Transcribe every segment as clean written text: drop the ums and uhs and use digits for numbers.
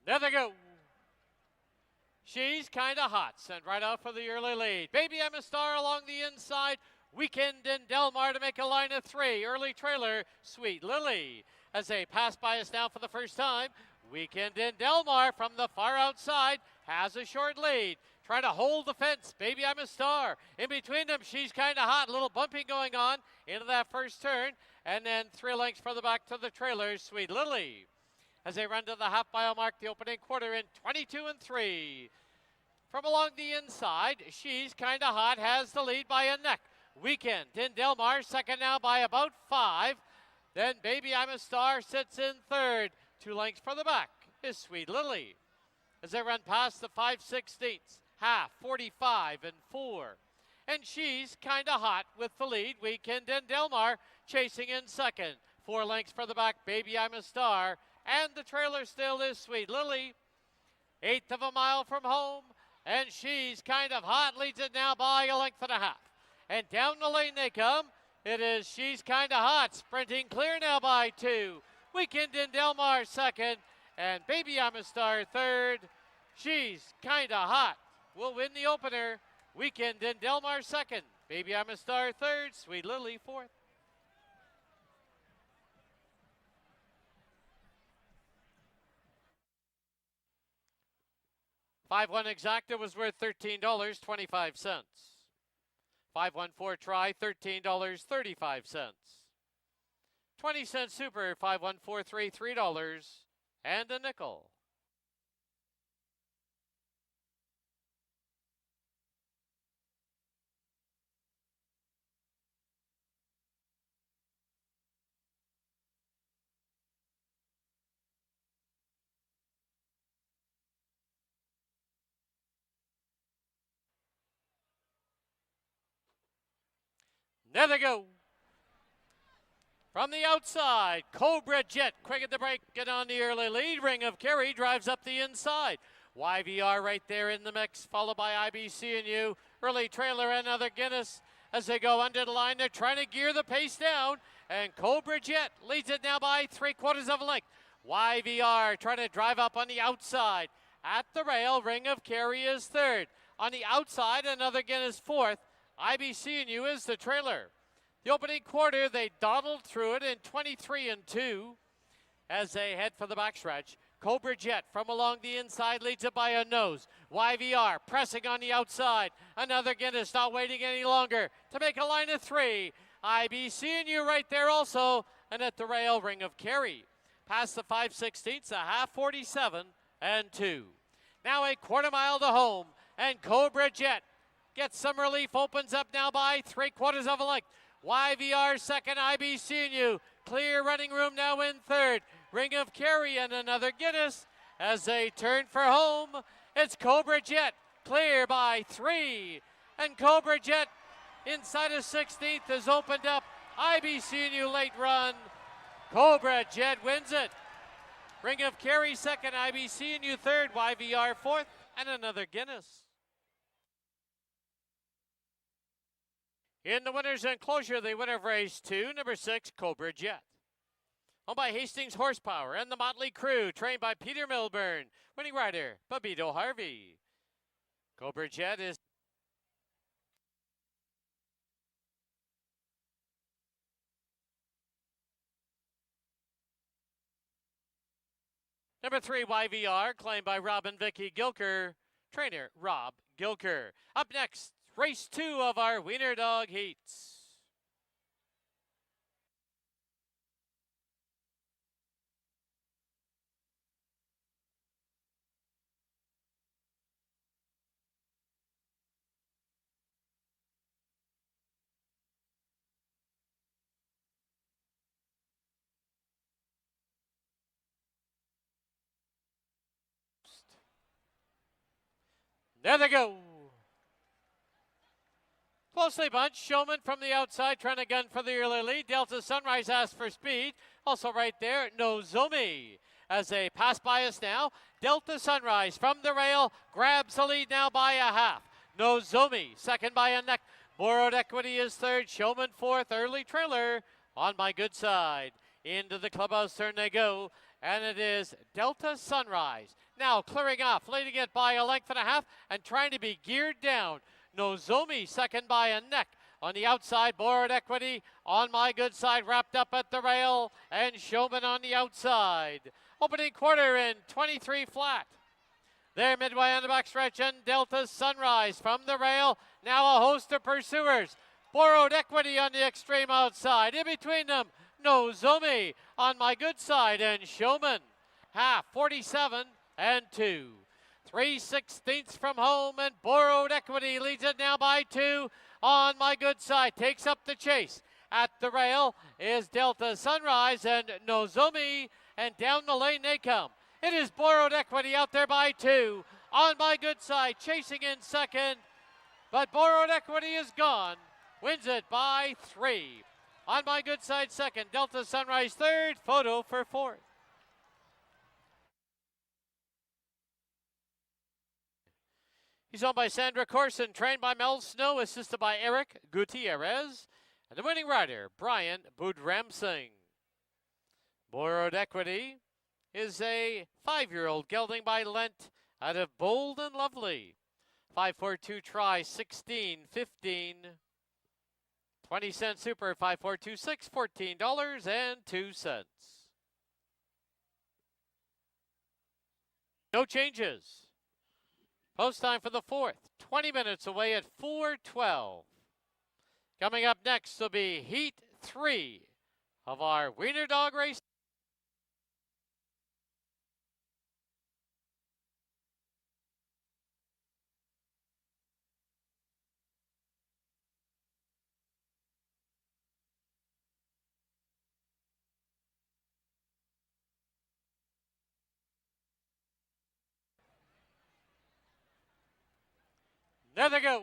There they go. She's kind of hot. Sent right out for the early lead. Baby I'm a Star along the inside. Weekend in Delmar to make a line of 3. Early trailer, Sweet Lily. As they pass by us now for the first time, Weekend in Delmar from the far outside has a short lead. Trying to hold the fence, Baby I'm a Star. In between them, she's kind of hot. A little bumping going on into that first turn. And then 3 lengths further back to the trailer, Sweet Lily. As they run to the half-mile mark, the opening quarter in 22 and 3. From along the inside, she's kind of hot, has the lead by a neck. Weekend in Delmar, second now by about 5. Then Baby I'm a Star sits in third. 2 lengths further back is Sweet Lily. As they run past the 5/16, half, 45 and 4. And she's kind of hot with the lead. Weekend in Delmar chasing in second. 4 lengths further back, Baby I'm a Star. And the trailer still is Sweet Lily. 1/8 of a mile from home. And she's kind of hot, leads it now by a length and a half. And down the lane they come. It is She's Kind of Hot, sprinting clear now by 2. Weekend in Delmar second. And Baby I'm a Star third. She's Kind of Hot will win the opener. Weekend in Delmar second. Baby I'm a Star third. Sweet Lily fourth. $5-1 exacta was worth $13.25. 5-1-4 try, $13.35. 20-cent super, 5-1-4-3, $3 and a nickel. There they go. From the outside, Cobra Jet, quick at the break, get on the early lead. Ring of Kerry drives up the inside. YVR right there in the mix, followed by IBC&U. Early trailer, another Guinness. As they go under the line, they're trying to gear the pace down. And Cobra Jet leads it now by 3/4 of a length. YVR trying to drive up on the outside. At the rail, Ring of Kerry is third. On the outside, another Guinness fourth. IBC&U is the trailer. The opening quarter, they dawdled through it in 23 and 2 as they head for the backstretch. Cobra Jet from along the inside leads it by a nose. YVR pressing on the outside. Another Guinness not waiting any longer to make a line of 3. IBC&U right there also. And at the rail, Ring of Kerry. Past the 5/16, a half, 47 and 2. Now a 1/4 mile to home. And Cobra Jet gets some relief, opens up now by 3/4 of a length. YVR second, IBC&U. Clear running room now in third. Ring of Kerry and another Guinness as they turn for home. It's Cobra Jet, clear by 3. And Cobra Jet inside of 16th has opened up. IBC&U late run. Cobra Jet wins it. Ring of Kerry second, IBC&U third, YVR fourth, and another Guinness. In the winner's enclosure, the winner of race 2, number 6, Cobra Jet. Owned by Hastings Horsepower and the Motley Crew, trained by Peter Milburn. Winning rider, Babito Harvey. Cobra Jet is number 3, YVR, claimed by Rob and Vicky Gilker. Trainer, Rob Gilker. Up next, race 2 of our Wiener Dog Heats. There they go. Closely bunched, Showman from the outside trying to gun for the early lead. Delta Sunrise asks for speed. Also right there, Nozomi. As they pass by us now, Delta Sunrise from the rail grabs the lead now by a half. Nozomi second by a neck. Borrowed Equity is third. Showman fourth. Early trailer on my good side. Into the clubhouse turn they go. and it is Delta Sunrise. Now clearing off, leading it by a length and a half and trying to be geared down. Nozomi second by a neck. On the outside, Board Equity on my good side, wrapped up at the rail, and Showman on the outside. Opening quarter in 23 flat. There midway on the backstretch, and Delta Sunrise from the rail. Now a host of pursuers. Borrowed Equity on the extreme outside. In between them, Nozomi on my good side, and Showman. Half, 47 and 2. 3/16 from home, and Borrowed Equity leads it now by 2. On my good side, takes up the chase. At the rail is Delta Sunrise and Nozomi, and down the lane they come. It is Borrowed Equity out there by 2. On my good side, chasing in second, but Borrowed Equity is gone. Wins it by 3. On my good side, second. Delta Sunrise third. Photo for fourth. He's owned by Sandra Corson, trained by Mel Snow, assisted by Eric Gutierrez, and the winning rider, Brian Budramsing. Borrowed Equity is a 5-year-old gelding by Lent out of Bold and Lovely. 542 try, 16.15. 20-cent super, 5426, $14.02. No changes. Post time for the fourth, 20 minutes away at 4:12. Coming up next will be Heat 3 of our Wiener Dog race. There they go.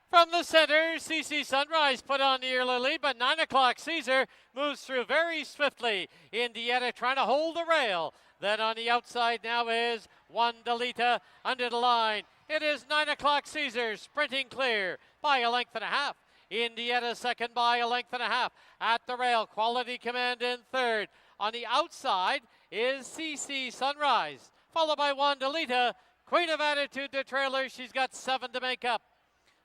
From the center, CC Sunrise put on the early lead, but 9 o'clock Caesar moves through very swiftly. Indiana trying to hold the rail. Then on the outside now is Juan Delita under the line. It is 9 o'clock Caesar sprinting clear by a length and a half. Indiana second by a length and a half. At the rail, Quality Command in third. On the outside is CC Sunrise, followed by Juan Delita. Queen of Attitude, the trailer. She's got 7 to make up.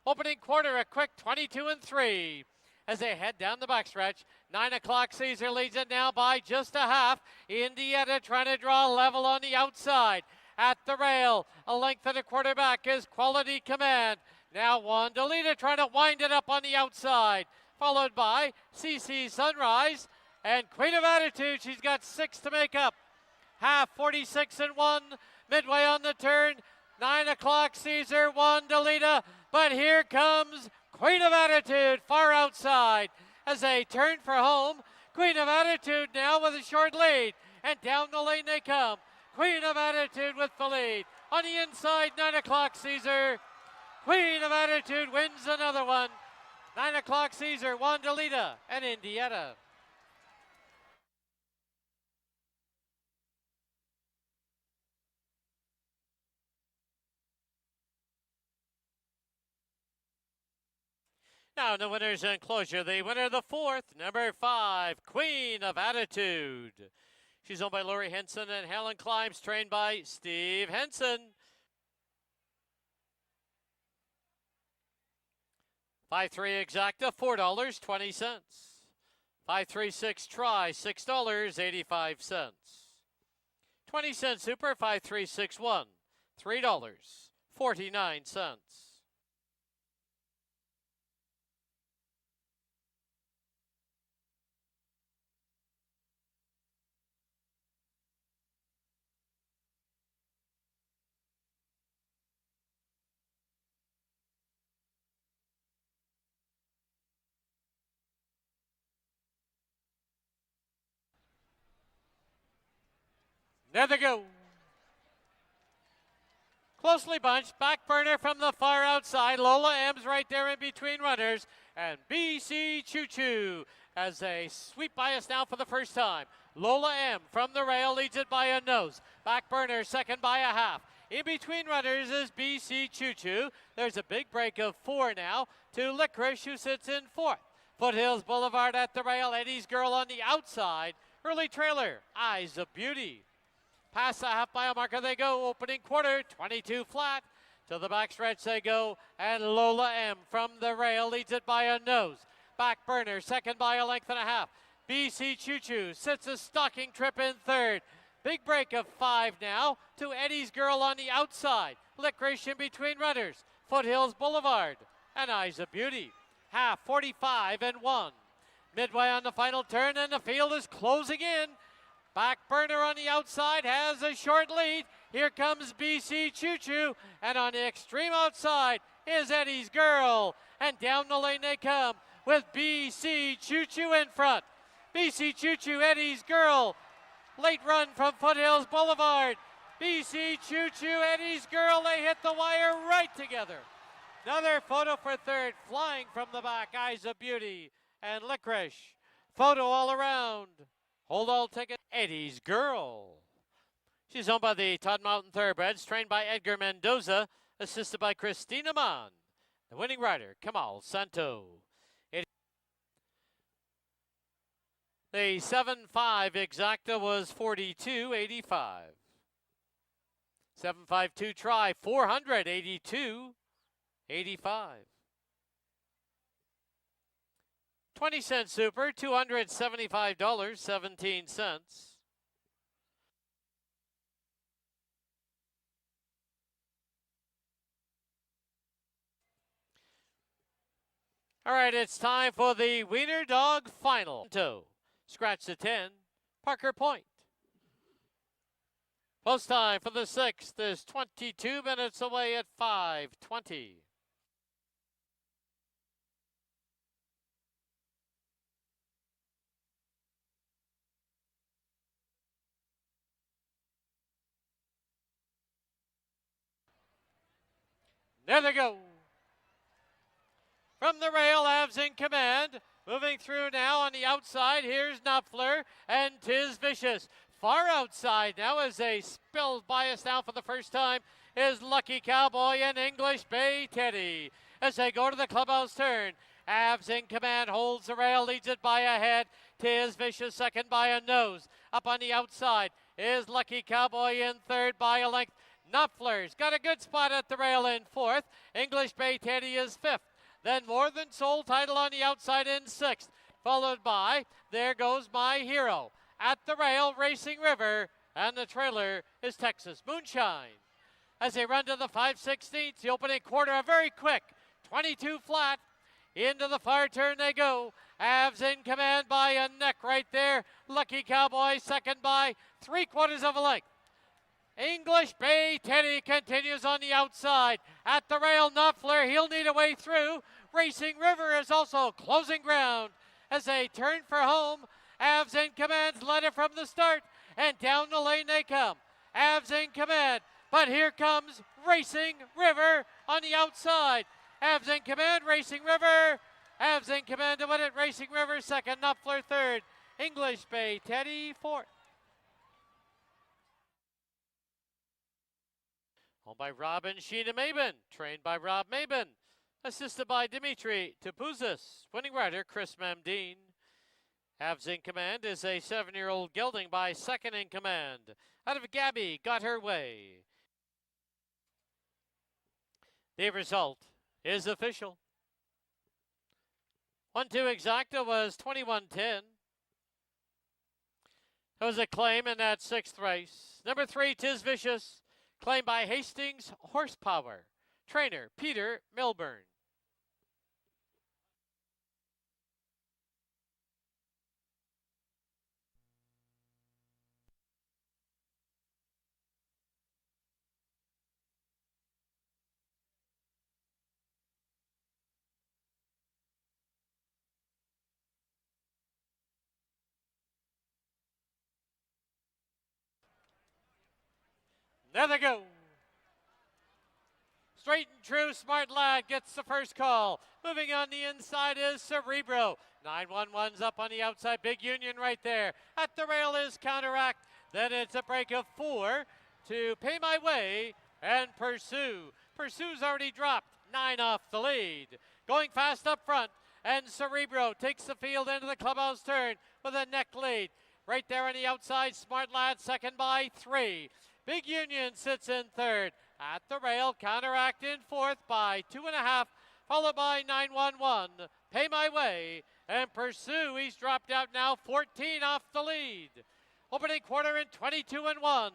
Opening quarter, a quick 22 and 3. As they head down the backstretch, 9 o'clock Caesar leads it now by just a half. Indiana trying to draw level on the outside. At the rail, a length and a quarter back is Quality Command. Now Juan Delita trying to wind it up on the outside. Followed by CC Sunrise and Queen of Attitude. She's got 6 to make up. Half, 46 and 1. Midway on the turn, 9 o'clock Caesar, Juan Delita, but here comes Queen of Attitude far outside as they turn for home. Queen of Attitude now with a short lead, and down the lane they come. Queen of Attitude with the lead. On the inside, 9 o'clock Caesar. Queen of Attitude wins another one. 9 o'clock Caesar, Juan Delita, and Indiana. Now in the winner's enclosure, the winner of the fourth, number 5, Queen of Attitude. She's owned by Lori Henson and Helen Climbs, trained by Steve Henson. 5-3 exacta, $4.20. 5-3-6 try, $6.85. 20-cent super, 5-3-6-1, $3.49. There they go. Closely bunched, back burner from the far outside. Lola M's right there in between runners. And BC Choo Choo as they sweep by us now for the first time. Lola M from the rail leads it by a nose. Back burner second by a half. In between runners is BC Choo Choo. There's a big break of 4 now to Licorice, who sits in fourth. Foothills Boulevard at the rail. Eddie's Girl on the outside. Early trailer, Eyes of Beauty. Past the half-mile marker they go, opening quarter, 22 flat. To the backstretch they go, and Lola M from the rail leads it by a nose. Back burner, second by a length and a half. BC Choo Choo sits a stalking trip in third. Big break of 5 now to Eddie's Girl on the outside. Licorice in between runners. Foothills Boulevard and Eyes of Beauty. Half 45 and 1. Midway on the final turn, and the field is closing in. Back burner on the outside has a short lead. Here comes BC Choo Choo, and on the extreme outside is Eddie's Girl. And down the lane they come with BC Choo Choo in front. BC Choo Choo, Eddie's Girl. Late run from Foothills Boulevard. BC Choo Choo, Eddie's Girl, they hit the wire right together. Another photo for third, flying from the back, Eyes of Beauty and Licorice. Photo all around. Hold all ticket, Eddie's Girl. She's owned by the Todd Mountain Thoroughbreds, trained by Edgar Mendoza, assisted by Christina Mann. The winning rider, Kamal Santo. The 7.5 exacta was 42.85. 7.52 try, 482.85. 20-cent super, $275.17. All right, it's time for the Wiener Dog Final. Scratch the 10, Parker Point. Post time for the 6th is 22 minutes away at 5:20. There they go. From the rail, Avs in command. Moving through now on the outside, here's Knopfler and Tis Vicious. Far outside now as they spill by us now for the first time is Lucky Cowboy and English Bay Teddy. As they go to the clubhouse turn, Avs in command holds the rail, leads it by a head. Tis Vicious second by a nose. Up on the outside is Lucky Cowboy in third by a length. Knopfler's got a good spot at the rail in fourth. English Bay Teddy is fifth. Then More Than Soul title on the outside in sixth, followed by There Goes My Hero. At the rail, Racing River, and the trailer is Texas Moonshine. As they run to the 5/16, the opening quarter, a very quick 22 flat. Into the far turn they go. Avs in command by a neck right there. Lucky Cowboy second by 3/4 of a length. English Bay Teddy continues on the outside. At the rail, Knopfler, he'll need a way through. Racing River is also closing ground. As they turn for home, Avs in command led it from the start, and down the lane they come. Avs in command, but here comes Racing River on the outside. Avs in command, Racing River. Avs in command to win it, Racing River second, Knopfler third. English Bay Teddy fourth. Owned by Rob and Sheena Mabin, trained by Rob Mabin, assisted by Dimitri Tupuzis, winning rider Chris Mamdeen. Avs in command is a 7-year-old gelding by second in command. Out of Gabby, Got Her Way. The result is official. 1-2 exacta was 21-10. That was a claim in that 6th race. Number 3, Tis Vicious, claimed by Hastings Horsepower. Trainer, Peter Milburn. There they go. Straight and true, Smart Lad gets the first call. Moving on the inside is Cerebro. 911's up on the outside. Big Union right there. At the rail is Counteract. Then it's a break of 4 to Pay My Way and Pursue. Pursue's already dropped 9 off the lead. Going fast up front, and Cerebro takes the field into the clubhouse turn with a neck lead. Right there on the outside, Smart Lad second by 3. Big Union sits in third. At the rail, Counteract in fourth by 2.5, followed by 911. Pay My Way and Pursue. He's dropped out now, 14 off the lead. Opening quarter in 22-1.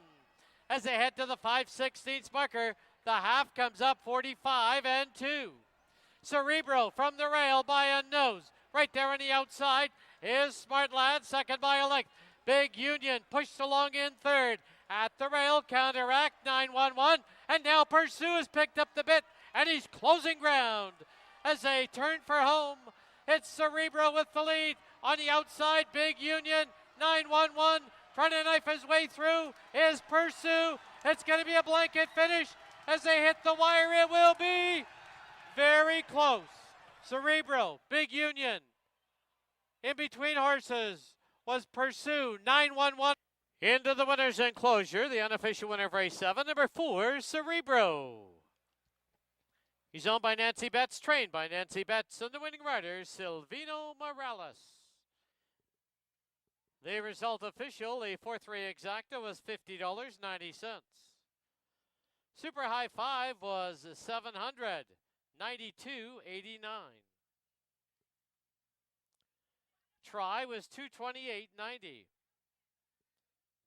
As they head to the 5/16 marker, the half comes up 45-2. Cerebro from the rail by a nose. Right there on the outside is Smart Lad, second by a length. Big Union pushed along in third. At the rail, Counteract, 911. And now Pursue has picked up the bit, and he's closing ground. As they turn for home, it's Cerebro with the lead. On the outside, Big Union, 911. Trying to knife his way through is Pursue. It's going to be a blanket finish. As they hit the wire, it will be very close. Cerebro, Big Union. In between horses was Pursue, 911. Into the winner's enclosure, the unofficial winner of race 7, number 4, Cerebro. He's owned by Nancy Betts, trained by Nancy Betts, and the winning rider, Silvino Morales. The result official, the 4-3 exacta, was $50.90. Super High 5 was $792.89. Try was $228.90.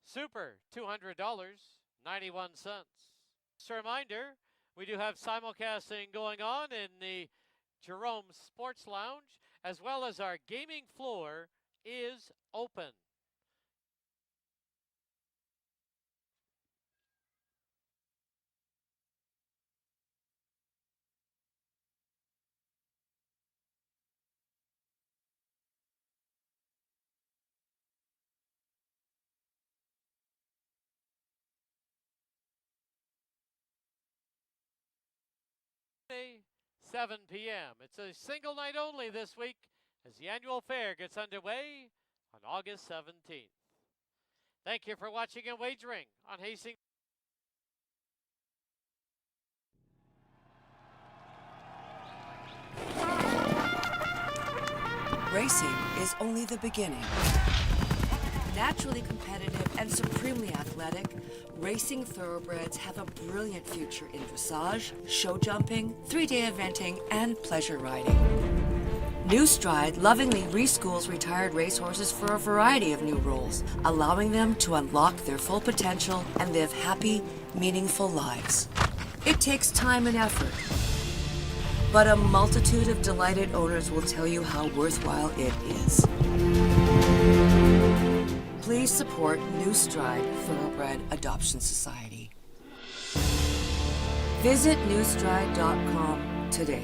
Super, $200.91. Just a reminder, we do have simulcasting going on in the Jerome Sports Lounge, as well as our gaming floor is open. Sunday, 7 p.m. It's a single night only this week as the annual fair gets underway on August 17th. Thank you for watching and wagering on Hastings. Racing is only the beginning. Naturally competitive and supremely athletic, racing thoroughbreds have a brilliant future in dressage, show jumping, 3-day eventing, and pleasure riding. New Stride lovingly reschools retired racehorses for a variety of new roles, allowing them to unlock their full potential and live happy, meaningful lives. It takes time and effort, but a multitude of delighted owners will tell you how worthwhile it is. Please support New Stride Thoroughbred Adoption Society. Visit newstride.com today.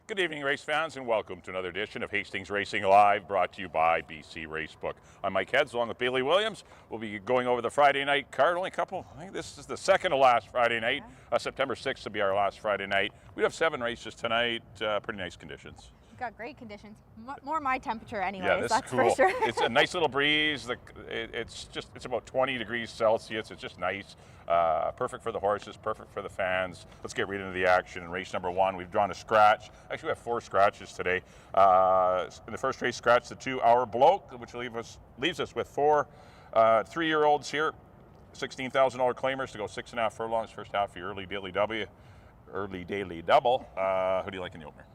Good evening, race fans, and welcome to another edition of Hastings Racing Live, brought to you by BC Racebook. I'm Mike Heads, along with Bailey Williams. We'll be going over the Friday night card. Only a couple, I think this is the second to last Friday night. September 6th will be our last Friday night. We have 7 races tonight, pretty nice conditions. We've got great conditions, more my temperature anyways, Yeah, this that's is cool. for sure. It's a nice little breeze. It's about 20 degrees Celsius. It's just nice. Perfect for the horses, perfect for the fans. Let's get right into the action. In race number 1, we've drawn a scratch. Actually, we have 4 scratches today. In the first race, scratch the 2 Hour Bloke, which leaves us with 4 3-year-olds here. $16,000 claimers to go 6.5 furlongs, first half of your early daily double. Who do you like in the opener?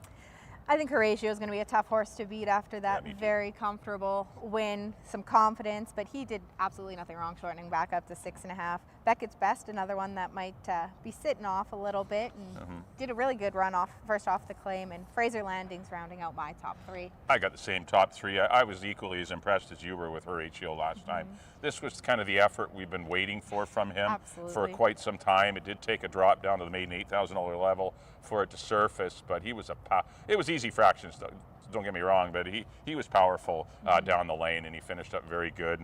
I think Horatio is going to be a tough horse to beat after that very comfortable win, some confidence, but he did absolutely nothing wrong shortening back up to 6.5. Beckett's Best, another one that might be sitting off a little bit, and did a really good run first off the claim, and Fraser Landing's rounding out my top 3. I got the same top 3. I was equally as impressed as you were with Horatio last time. This was kind of the effort we've been waiting for from him for quite some time. It did take a drop down to the maiden $8,000 level for it to surface, but it was easy fractions, don't get me wrong, but he was powerful down the lane, and he finished up very good.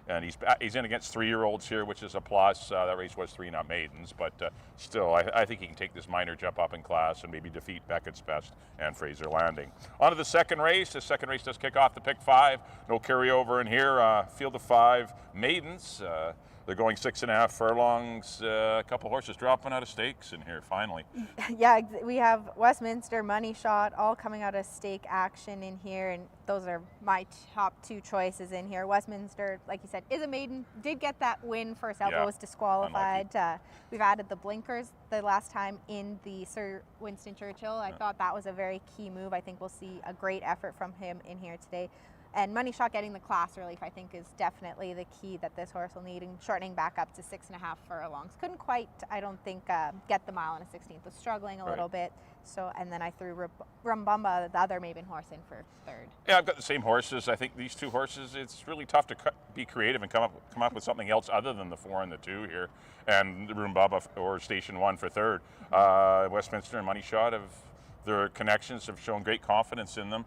And he's in against 3-year-olds here, which is a plus. That race was 3, not maidens, but still, I think he can take this minor jump up in class and maybe defeat Beckett's Best and Fraser Landing. On to the second race. The second race does kick off the pick 5. No carryover in here. Field of 5 maidens. They're going 6.5 furlongs. A couple horses dropping out of stakes in here, finally. Yeah, we have Westminster, Money Shot, all coming out of stake action in here, and those are my top 2 choices in here. Westminster, like you said, is a maiden. Did get that win first out, but was disqualified. We've added the blinkers the last time in the Sir Winston Churchill. I thought that was a very key move. I think we'll see a great effort from him in here today. And Money Shot getting the class relief, I think, is definitely the key that this horse will need, and shortening back up to 6.5 furlongs. Couldn't quite, I don't think, get the mile on a 16th. Was struggling a little bit. So, and then I threw Rumbumba, the other Maven horse, in for 3rd. Yeah, I've got the same horses. I think these 2 horses, it's really tough to be creative and come up with something else other than the 4 and the 2 here. And Rumbumba or Station 1 for 3rd. Westminster and Money Shot, their connections have shown great confidence in them.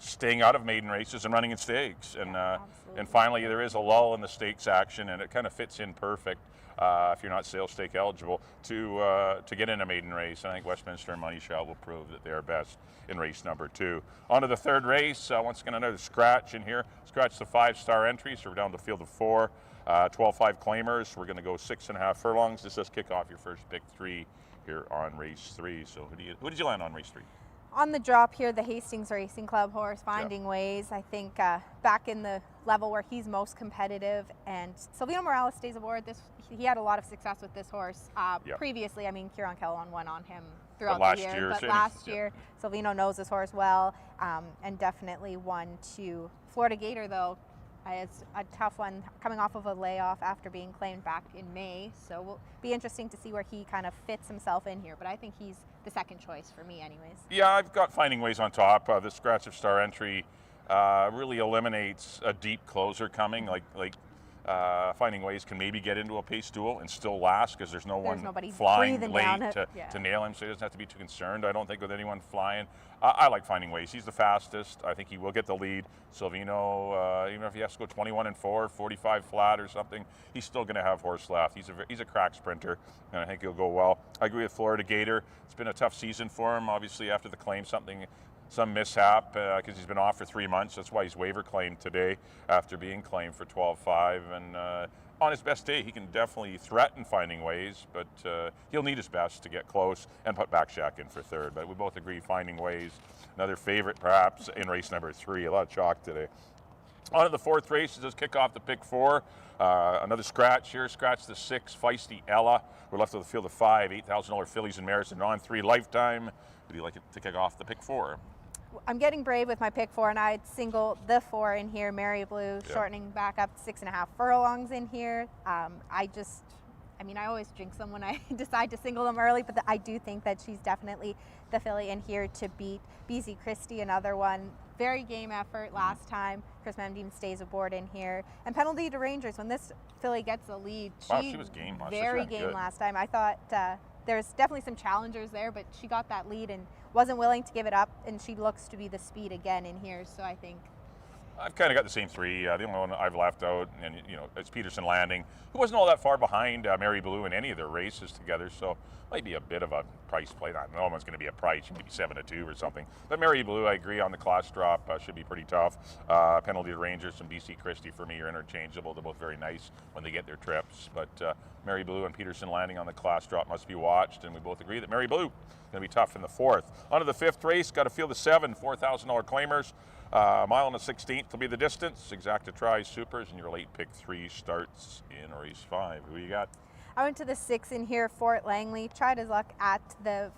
Staying out of maiden races and running in stakes, and finally there is a lull in the stakes action, and it kind of fits in perfect if you're not sales stake eligible to get in a maiden race. And I think Westminster and Money Shot will prove that they are best in race number 2. On to the 3rd race. Once again, another scratch in here. Scratch the 5-star entries. So we're down to field of 4, 12-5 claimers. We're going to go 6.5 furlongs. This does kick off your first pick 3 here on race 3. So who did you land on race 3? On the drop here, the Hastings Racing Club horse, Finding Ways. I think back in the level where he's most competitive, and Silvino Morales stays aboard. He had a lot of success with this horse previously. I mean, Kieran Kellon won on him throughout the year, but last year Silvino knows this horse well, and definitely won to Florida Gator, though. It's a tough one, coming off of a layoff after being claimed back in May. So will be interesting to see where he kind of fits himself in here. But I think he's the second choice for me anyways. Yeah, I've got Finding Ways on top. The scratch of star entry really eliminates a deep closer coming. Like Finding Ways can maybe get into a pace duel and still last, because there's one flying late to nail him, so he doesn't have to be too concerned, I don't think, with anyone flying. I like Finding Ways. He's the fastest. I think he will get the lead. Silvino, even if he has to go 21-4, 45 flat or something, he's still going to have horse left. He's a crack sprinter, and I think he'll go well. I agree with Florida Gator. It's been a tough season for him, obviously, after the claim, some mishap, because he's been off for 3 months. That's why he's waiver claimed today after being claimed for 12.5. And on his best day, he can definitely threaten Finding Ways, but he'll need his best to get close and put Backshack in for 3rd. But we both agree Finding Ways, another favorite perhaps in race number 3. A lot of chalk today. On to the 4th race. It does kick off the pick 4. Another scratch here. Scratch the 6, Feisty Ella. We're left with a field of 5, $8,000 fillies and mares and on 3 lifetime. Would you like it to kick off the pick 4? I'm getting brave with my pick 4, and I'd single the 4 in here, Mary Blue, shortening back up to 6.5 furlongs in here. I mean, I always jinx them when I decide to single them early, but I do think that she's definitely the filly in here to beat. BZ Christie, another one. Very game effort last time. Chris Memdeem stays aboard in here. And Penalty to Rangers, when this filly gets the lead, she was game last time. Very game last time. I thought there's definitely some challengers there, but she got that lead and wasn't willing to give it up, and she looks to be the speed again in here. So I think I've kind of got the same three. The only one I've left out, and it's Peterson Landing, who wasn't all that far behind Mary Blue in any of their races together. So might be a bit of a price play. Not no one's going to be a price. She may be 7-2 or something. But Mary Blue, I agree on the class drop. Should be pretty tough. Penalty Rangers from BC Christie for me are interchangeable. They're both very nice when they get their trips. But Mary Blue and Peterson Landing on the class drop must be watched, and we both agree that Mary Blue is going to be tough in the 4th. On to the 5th race. Got to field the 7 $4,000 claimers. Mile and a 16th will be the distance. Exacta Tri Supers, and your late pick 3 starts in race 5. Who you got? I went to the 6 in here, Fort Langley, tried his luck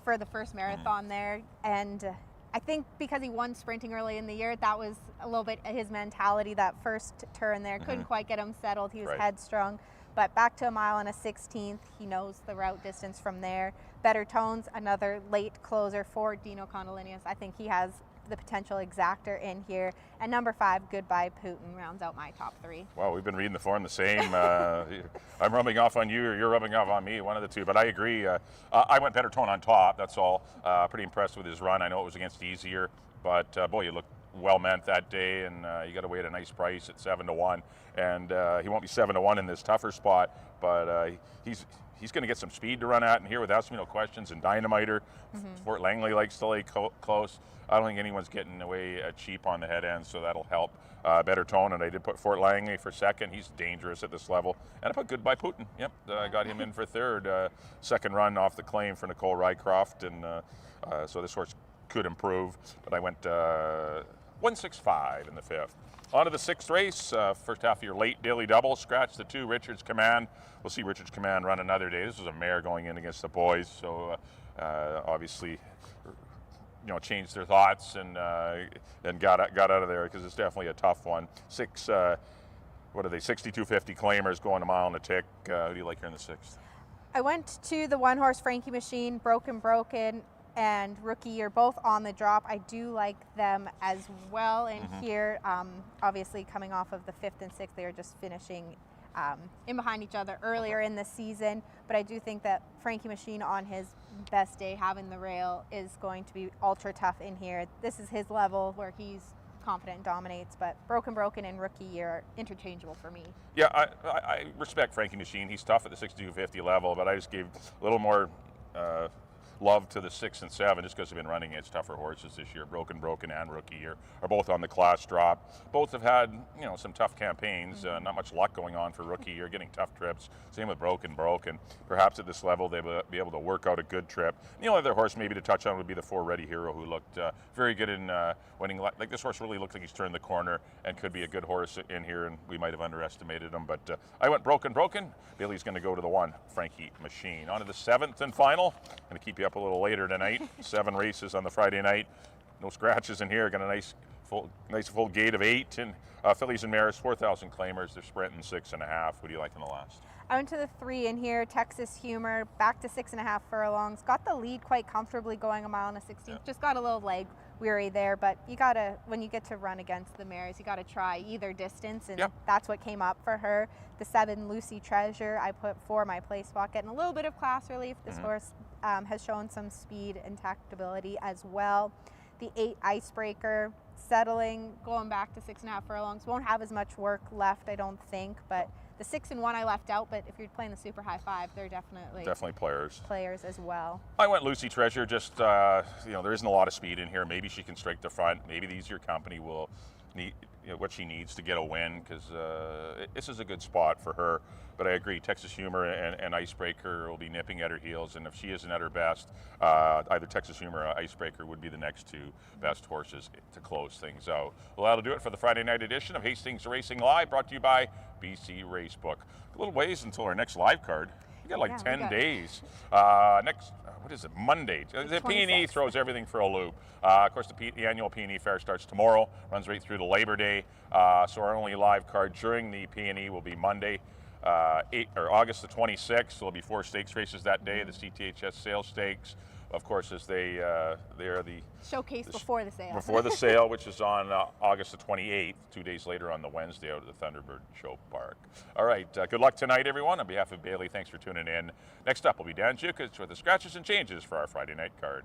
for the first marathon there, and I think because he won sprinting early in the year, that was a little bit his mentality. That first turn there couldn't quite get him settled. He was headstrong, but back to a mile and a 16th. He knows the route distance from there. Better Tones, another late closer for Dino Condolinius. I think he has the potential exactor in here. And number 5, Goodbye Putin, rounds out my top 3. Well, we've been reading the form the same. I'm rubbing off on you, or you're rubbing off on me, one of the two. But I agree. I went Better Tone on top, that's all. Pretty impressed with his run. I know it was against easier, but boy, you looked well meant that day, and you got away at a nice price at 7-1. And he won't be 7-1 in this tougher spot, but he's going to get some speed to run at in here with Ask Me No Questions and Dynamiter. Fort Langley likes to lay close. I don't think anyone's getting away cheap on the head end, so that'll help. Better Tone, and I did put Fort Langley for 2nd. He's dangerous at this level. And I put Goodbye Putin. Yep, I got him in for 3rd. 2nd run off the claim for Nicole Rycroft, and so this horse could improve. But I went 165 in the 5th. On to the 6th race, first half of your late daily double. Scratch the 2, Richards Command. We'll see Richards Command run another day. This was a mare going in against the boys, so obviously, changed their thoughts and got out of there, because it's definitely a tough one. 62.50 claimers going a mile and a tick. Who do you like here in the 6th? I went to the 1-horse Frankie Machine, Broken, and Rookie Year, both on the drop. I do like them as well in here. Obviously, coming off of the 5th and 6th, they were just finishing in behind each other earlier in the season. But I do think that Frankie Machine on his best day, having the rail, is going to be ultra tough in here. This is his level where he's confident and dominates, but Broken and Rookie Year are interchangeable for me. Yeah, I respect Frankie Machine. He's tough at the 62.50 level, but I just gave a little more love to the 6 and 7 just because they've been running against tougher horses this year. Broken and Rookie Year are both on the class drop. Both have had some tough campaigns. Not much luck going on for Rookie Year, getting tough trips. Same with Broken. Perhaps at this level they'll be able to work out a good trip. And the only other horse maybe to touch on would be the 4 Ready Hero, who looked very good in winning. Like, this horse really looked like he's turned the corner and could be a good horse in here, and we might have underestimated him. But I went Broken. Bailey's going to go to the 1, Frankie Machine. On to the 7th and final. Going to keep you up a little later tonight. 7 races on the Friday night. No scratches in here. Got a nice full gate of 8. And fillies and mares, 4,000 claimers. They're sprinting 6.5. Who do you like in the last? I went to the 3 in here, Texas Humor, back to 6.5 furlongs. Got the lead quite comfortably going a mile and a 16th. Just got a little leg weary there, but you gotta, when you get to run against the mares, you gotta try either distance, and that's what came up for her. The 7, Lucy Treasure, I put for my play spot, getting a little bit of class relief. This horse has shown some speed and tactability as well. The 8, Icebreaker, settling, going back to 6.5 furlongs. Won't have as much work left, I don't think, but the 6 and 1 I left out, but if you're playing the super high 5, they're definitely players as well. I went Lucy Treasure. Just there isn't a lot of speed in here. Maybe she can strike the front. Maybe the easier company will need what she needs to get a win, because this is a good spot for her. But I agree, Texas Humor and Icebreaker will be nipping at her heels, and if she isn't at her best, either Texas Humor or Icebreaker would be the next 2 best horses to close things out. Well, that'll do it for the Friday night edition of Hastings Racing Live, brought to you by BC Racebook. A little ways until our next live card. We got 10 days. Next, what is it, Monday? The P&E throws everything for a loop. Of course, the annual P&E Fair starts tomorrow, runs right through to Labor Day. So our only live card during the P&E will be Monday, August the 26th. There'll be 4 stakes races that day. The CTHS Sales Stakes, of course, as they are the Showcase before the sale. before the sale, which is on August the 28th, 2 days later on the Wednesday out at the Thunderbird Show Park. All right, good luck tonight, everyone. On behalf of Bailey, thanks for tuning in. Next up will be Dan Jukic with the scratches and changes for our Friday night card.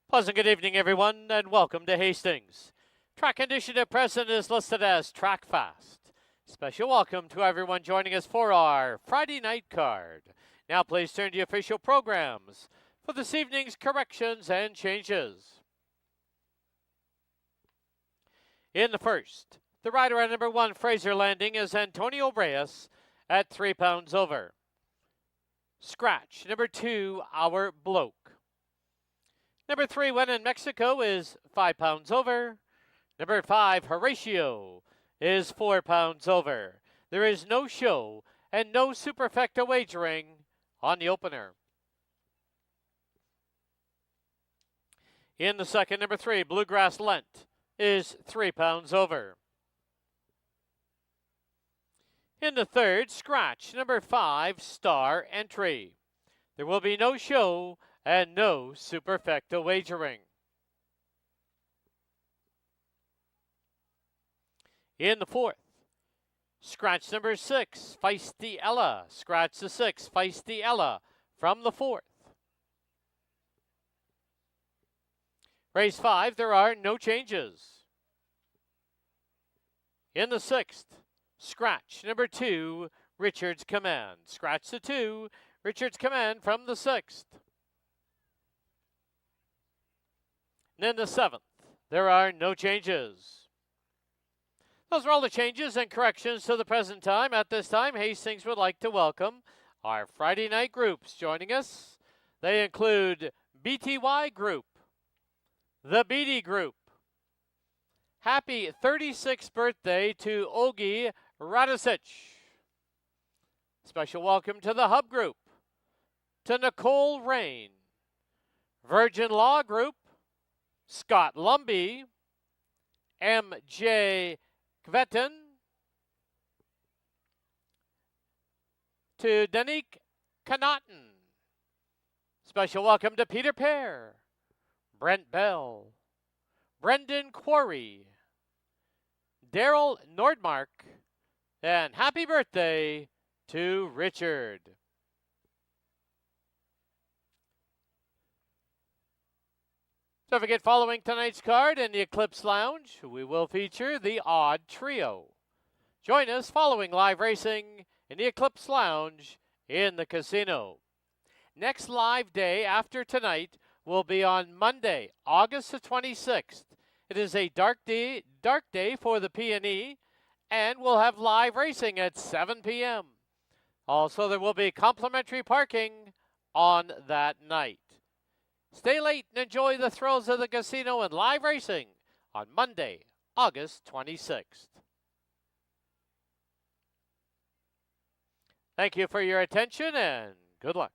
Pleasant good evening, everyone, and welcome to Hastings. Track condition at present is listed as track fast. Special welcome to everyone joining us for our Friday night card. Now please turn to the official programs for this evening's corrections and changes. In the first, the rider at number 1, Fraser Landing, is Antonio Reyes at 3 pounds over. Scratch, number 2, Our Bloke. Number 3, When in Mexico, is 5 pounds over. Number 5, Horatio, is 4 pounds over. There is no show and no superfecta wagering on the opener. In the second, number 3, Bluegrass Lent, is 3 pounds over. In the third, Scratch, number 5, Star Entry. There will be no show and no superfecta wagering. In the 4th, scratch number 6, Feisty Ella. Scratch the 6, Feisty Ella from the 4th. Race 5, there are no changes. In the 6th, scratch number 2, Richard's Command. Scratch the 2, Richard's Command from the 6th. And in the 7th, there are no changes. Those are all the changes and corrections to the present time. At this time, Hastings would like to welcome our Friday night groups joining us. They include BTY Group, the Beatty Group. Happy 36th birthday to Ogi Radicic. Special welcome to the Hub Group, to Nicole Rain. Virgin Law Group, Scott Lumby, MJ Kvetten, to Danik Connaughton. Special welcome to Peter Pear, Brent Bell, Brendan Quarry, Daryl Nordmark, and happy birthday to Richard. Don't forget, following tonight's card in the Eclipse Lounge, we will feature the Odd Trio. Join us following live racing in the Eclipse Lounge in the casino. Next live day after tonight will be on Monday, August the 26th. It is a dark day for the P&E, and we'll have live racing at 7 p.m. Also, there will be complimentary parking on that night. Stay late and enjoy the thrills of the casino and live racing on Monday, August 26th. Thank you for your attention and good luck.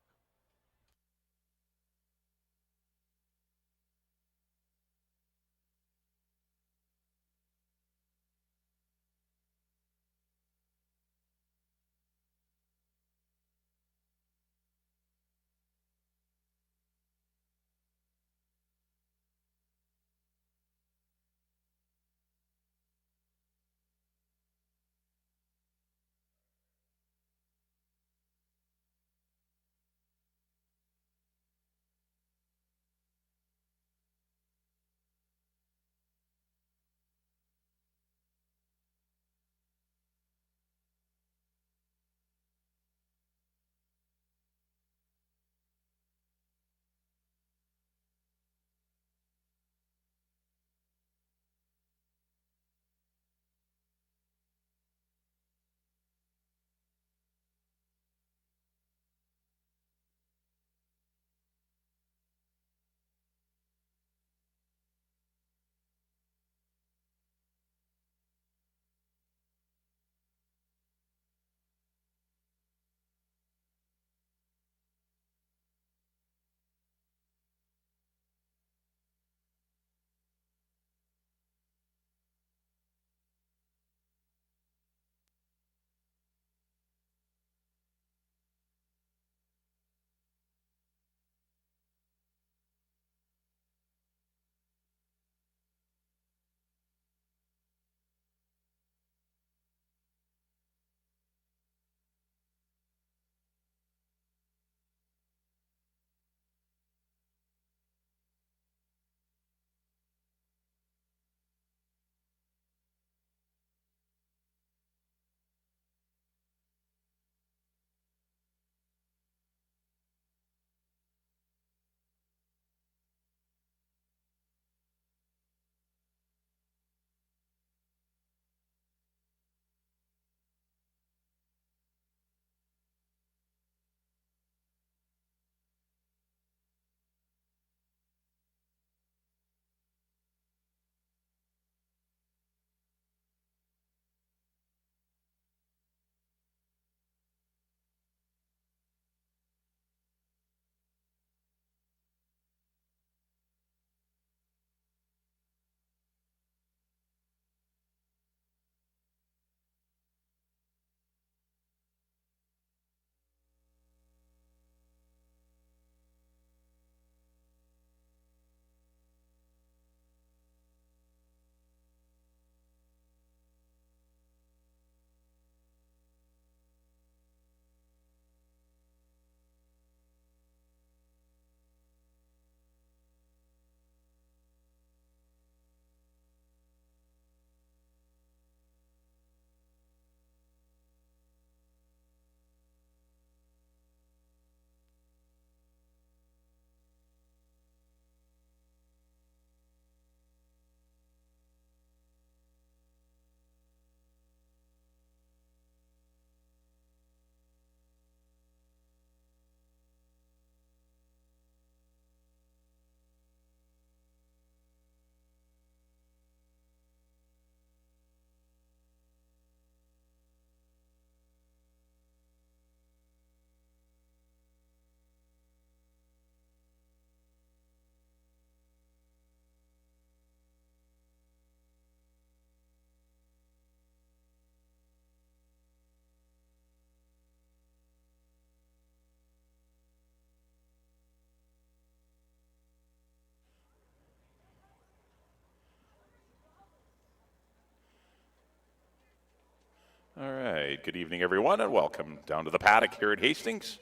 All right, good evening, everyone, and welcome down to the paddock here at Hastings,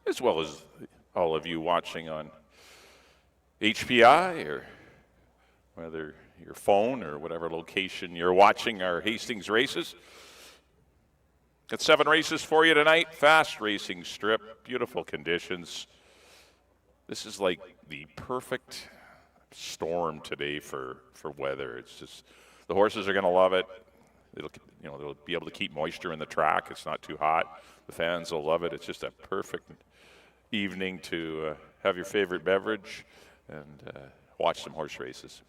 as well as all of you watching on HPI or whether your phone or whatever location you're watching our Hastings races. Got 7 races for you tonight, fast racing strip, beautiful conditions. This is like the perfect storm today for weather. It's just, the horses are going to love it. They'll be able to keep moisture in the track. It's not too hot. The fans will love it. It's just a perfect evening to have your favorite beverage and watch some horse races.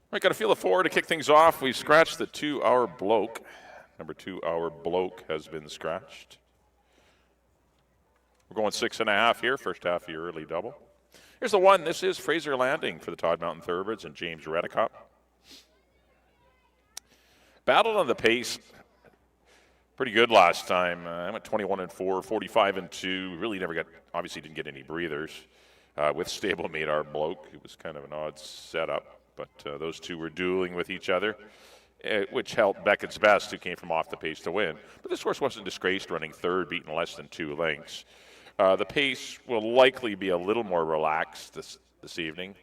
All right, got a feel of 4 to kick things off. We've scratched the 2 Hour Bloke. Number 2 Hour Bloke has been scratched. We're going 6.5 here, first half of your early double. Here's the 1. This is Fraser Landing for the Todd Mountain Thoroughbreds and James Redicott. Battled on the pace. Pretty good last time. I went 21-4, 45-2. Really obviously didn't get any breathers. With stablemate Our Bloke, it was kind of an odd setup. But those two were dueling with each other, which helped Beckett's Best, who came from off the pace to win. But this horse wasn't disgraced, running third, beaten less than 2 lengths. The pace will likely be a little more relaxed this evening,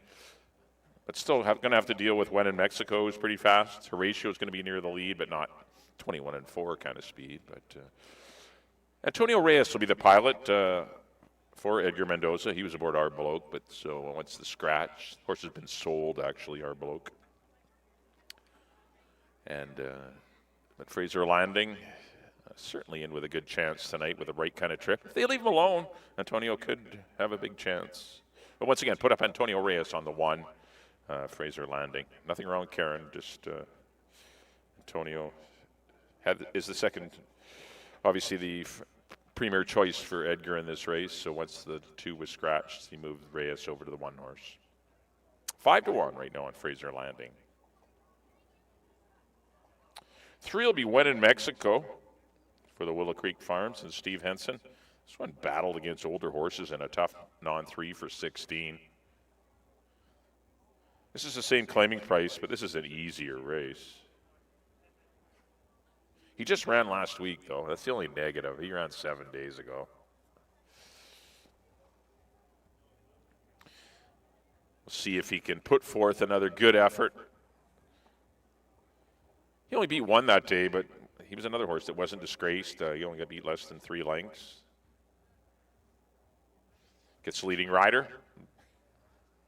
but still going to have to deal with when in Mexico is pretty fast. Horatio is going to be near the lead, but not 21-4 kind of speed. But Antonio Reyes will be the pilot for Edgar Mendoza. He was aboard Our Bloke, but so once the scratch, the horse has been sold, actually, Our Bloke. And but Fraser Landing, certainly in with a good chance tonight with the right kind of trip. If they leave him alone, Antonio could have a big chance. But once again, put up Antonio Reyes on the 1, Fraser Landing. Nothing wrong with Karen, just Antonio is the second, obviously the premier choice for Edgar in this race. So once the 2 was scratched, he moved Reyes over to the 1 horse. 5-1 right now on Fraser Landing. 3 will be When in Mexico for the Willow Creek Farms and Steve Henson. This one battled against older horses in a tough non-3 for 16. This is the same claiming price, but this is an easier race. He just ran last week, though. That's the only negative. He ran 7 days ago. We'll see if he can put forth another good effort. He only beat 1 that day, but he was another horse that wasn't disgraced. He only got beat less than 3 lengths. Gets leading rider,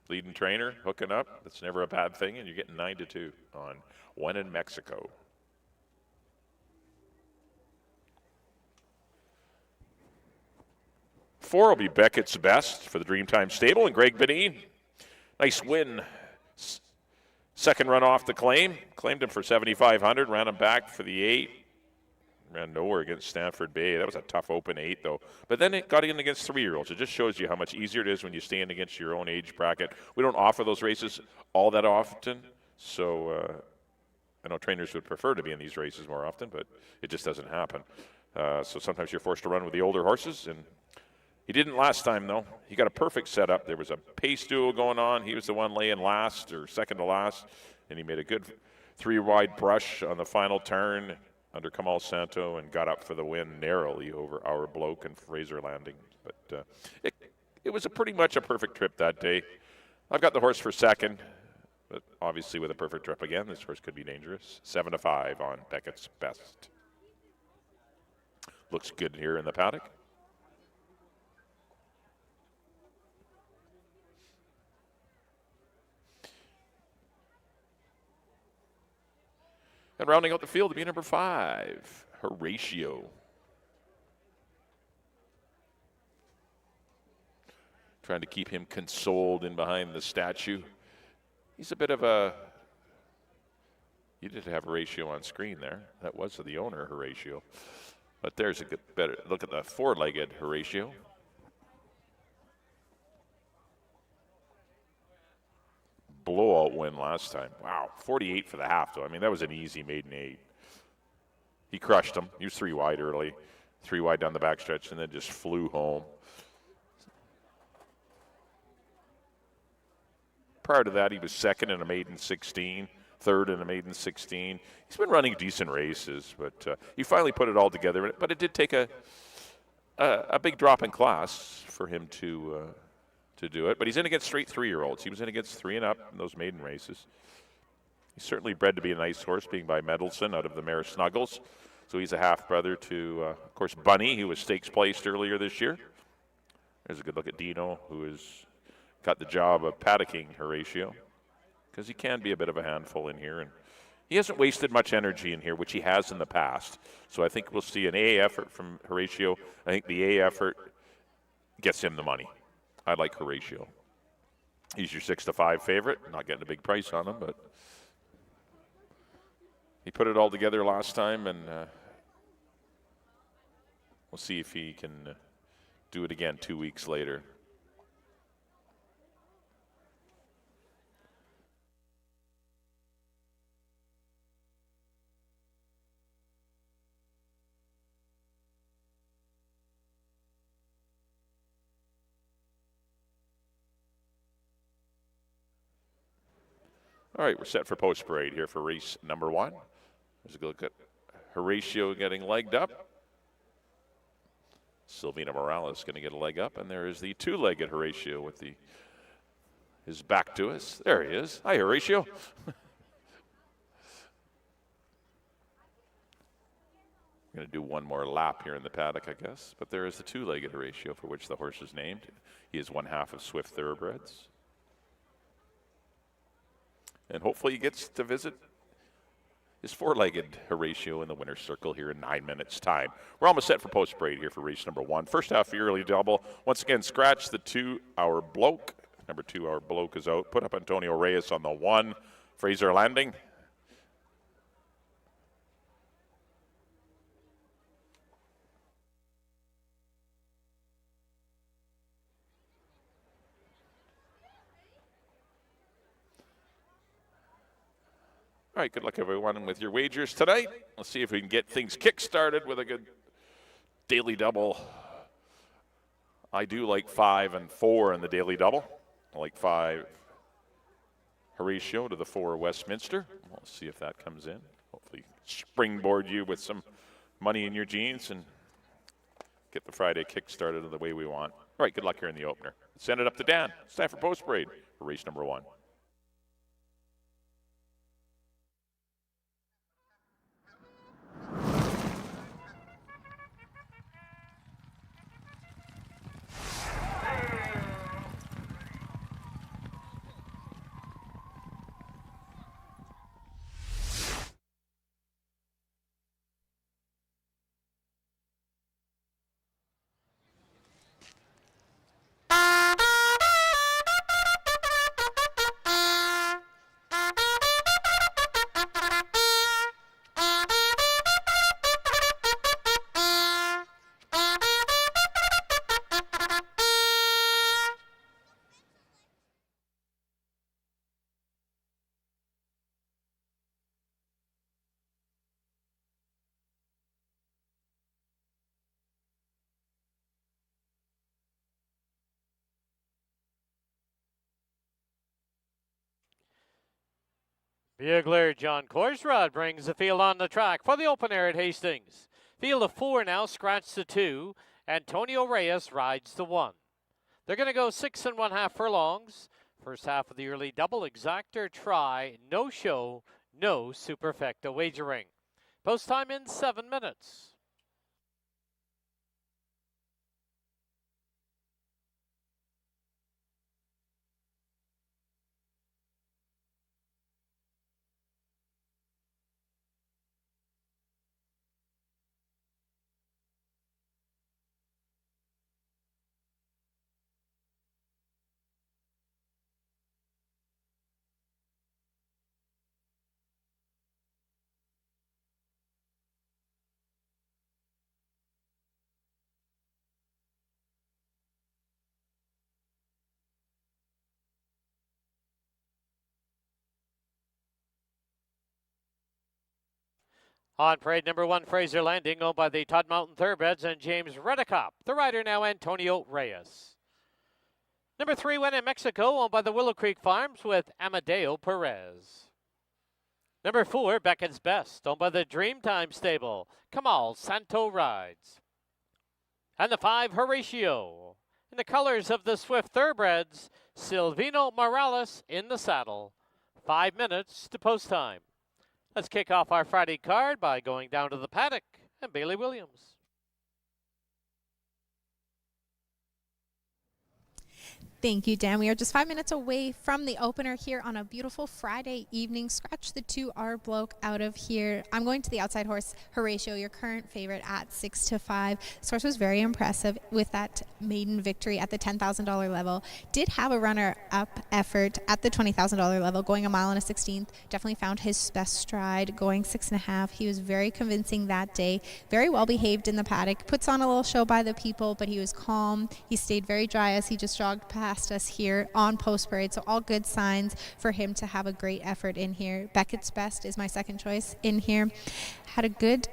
leading trainer, hooking up. That's never a bad thing, and you're getting 9-2 on When in Mexico. Four will be Beckett's Best for the Dreamtime Stable and Greg Benin. Nice win. Second run off the claim. Claimed him for 7,500. Ran him back for the 8. Ran nowhere against Stanford Bay. That was a tough open 8, though. But then it got in against 3-year-olds. It just shows you how much easier it is when you stand against your own age bracket. We don't offer those races all that often. So I know trainers would prefer to be in these races more often, but it just doesn't happen. So sometimes you're forced to run with the older horses, and he didn't last time, though. He got a perfect setup. There was a pace duel going on. He was the one laying last or second to last, and he made a good 3-wide brush on the final turn under Kamal Santo and got up for the win narrowly over Our Bloke and Fraser Landing. But it was pretty much a perfect trip that day. I've got the horse for second, but obviously with a perfect trip again, this horse could be dangerous. 7-5 on Beckett's Best. Looks good here in the paddock. And rounding out the field to be number 5, Horatio. Trying to keep him consoled in behind the statue. He's a bit of a, you did have Horatio on screen there. That was the owner, Horatio. But there's a good, better look at the 4-legged Horatio. Blowout win last time. Wow, 48 for the half, though. I mean, that was an easy maiden 8. He crushed him. He was 3 wide early, 3 wide down the backstretch, and then just flew home. Prior to that, he was second in a maiden 16, third in a maiden 16. He's been running decent races, but he finally put it all together. But it did take a big drop in class for him to do it. But he's in against straight 3-year-olds. He was in against 3 and up in those maiden races. He's certainly bred to be a nice horse, being by Mendelson out of the mare Snuggles. So he's a half-brother to, of course, Bunny, who was stakes placed earlier this year. There's a good look at Dino, who has got the job of paddocking Horatio, because he can be a bit of a handful in here. And he hasn't wasted much energy in here, which he has in the past. So I think we'll see an A effort from Horatio. I think the A effort gets him the money. I like Horatio. He's your 6-5 favorite. Not getting a big price on him, but he put it all together last time, and we'll see if he can do it again 2 weeks later. All right, we're set for post parade here for race number 1. There's a good look at Horatio getting legged up. Silvina Morales going to get a leg up, and there is the 2-legged Horatio with his back to us. There he is. Hi, Horatio. Going to do one more lap here in the paddock, I guess. But there is the 2-legged Horatio, for which the horse is named. He is one half of Swift Thoroughbreds. And hopefully he gets to visit his 4-legged Horatio in the winner's circle here in 9 minutes' time. We're almost set for post parade here for race number 1. First half of the early double. Once again, scratch the 2-hour bloke. Number 2-hour bloke is out. Put up Antonio Reyes on the 1. Fraser Landing. All right, good luck, everyone, with your wagers tonight. Let's see if we can get things kick-started with a good daily double. I do like 5 and 4 in the daily double. I like 5 Horatio to the 4 Westminster. We'll see if that comes in. Hopefully springboard you with some money in your jeans and get the Friday kick-started the way we want. All right, good luck here in the opener. Send it up to Dan. It's time for post parade for race number 1. Bugler John Korsrod brings the field on the track for the open air at Hastings. Field of 4 now, scratch the 2. Antonio Reyes rides the 1. They're going to go 6 1/2 furlongs. First half of the early double, exactor, try, no show, no superfecta wagering. Post time in 7 minutes. On parade number 1, Fraser Landing, owned by the Todd Mountain Thoroughbreds and James Reddekopp. The rider now, Antonio Reyes. Number 3 went in Mexico, owned by the Willow Creek Farms with Amadeo Perez. Number 4, Beckett's Best, owned by the Dreamtime Stable. Kamal Santo rides. And the 5, Horatio. In the colors of the Swift Thoroughbreds, Silvino Morales in the saddle. 5 minutes to post time. Let's kick off our Friday card by going down to the paddock and Bailey Williams. Thank you, Dan. We are just 5 minutes away from the opener here on a beautiful Friday evening. Scratch the 2R bloke out of here. I'm going to the outside horse, Horatio, your current favorite at 6-5. This horse was very impressive with that maiden victory at the $10,000 level. Did have a runner-up effort at the $20,000 level, going 1 1/16. Definitely found his best stride, going 6.5. He was very convincing that day. Very well behaved in the paddock. Puts on a little show by the people, but he was calm. He stayed very dry as he just jogged past us here on post parade, so all good signs for him to have a great effort in here. Beckett's Best is my second choice in here. Had a good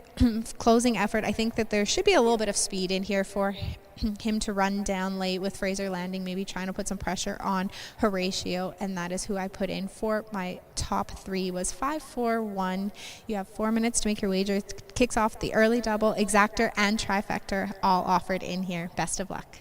closing effort. I think that there should be a little bit of speed in here for him to run down late with Fraser Landing, maybe trying to put some pressure on Horatio, and that is who I put in for my top 3 was 5, 4, 1. You have 4 minutes to make your wager. Kicks off the early double, exactor, and trifecta, all offered in here. Best of luck.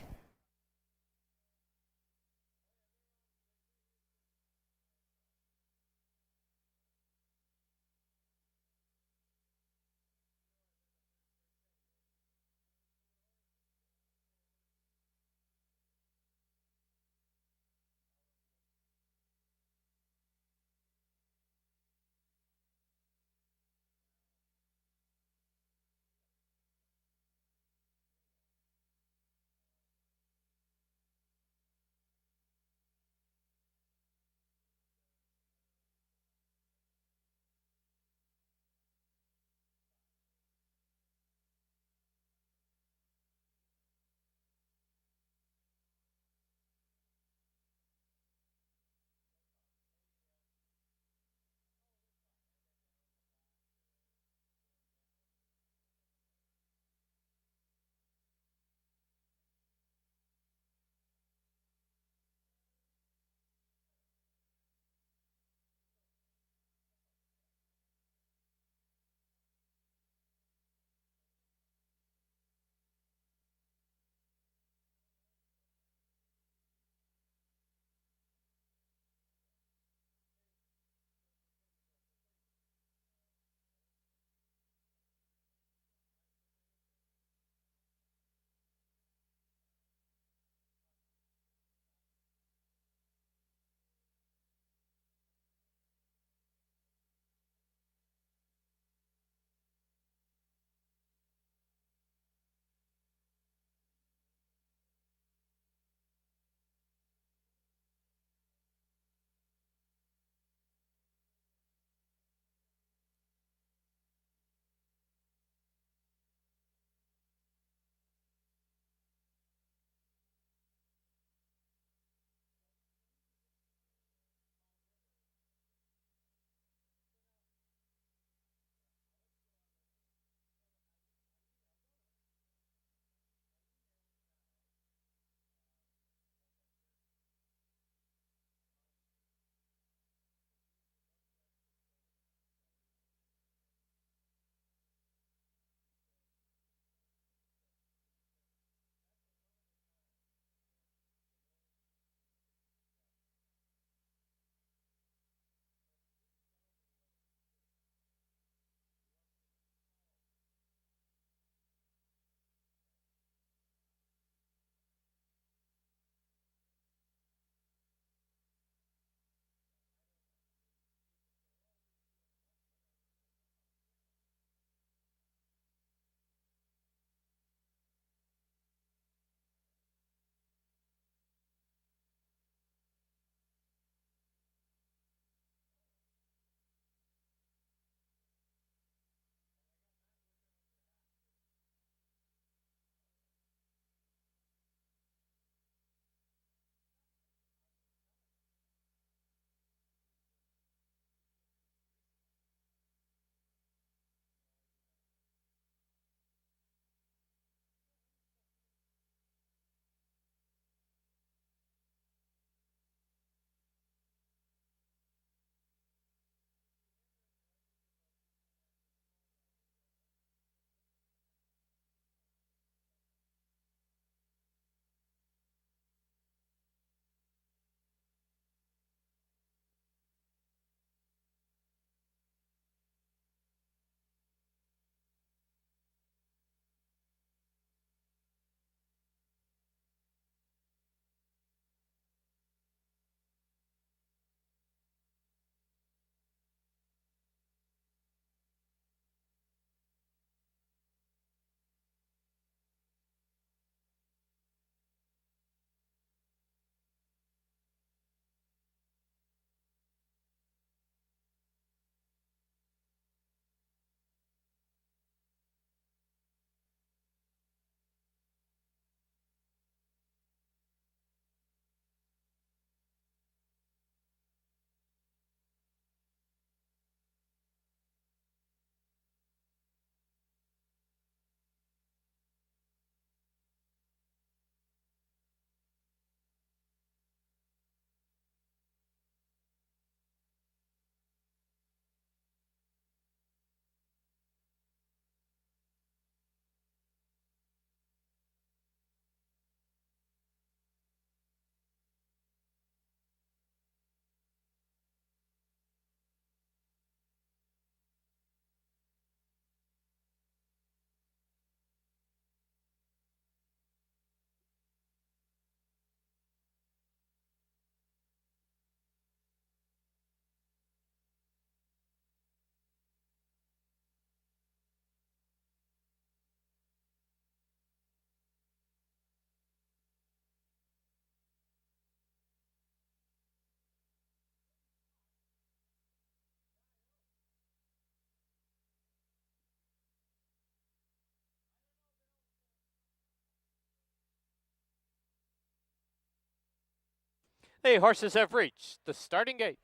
The horses have reached the starting gate.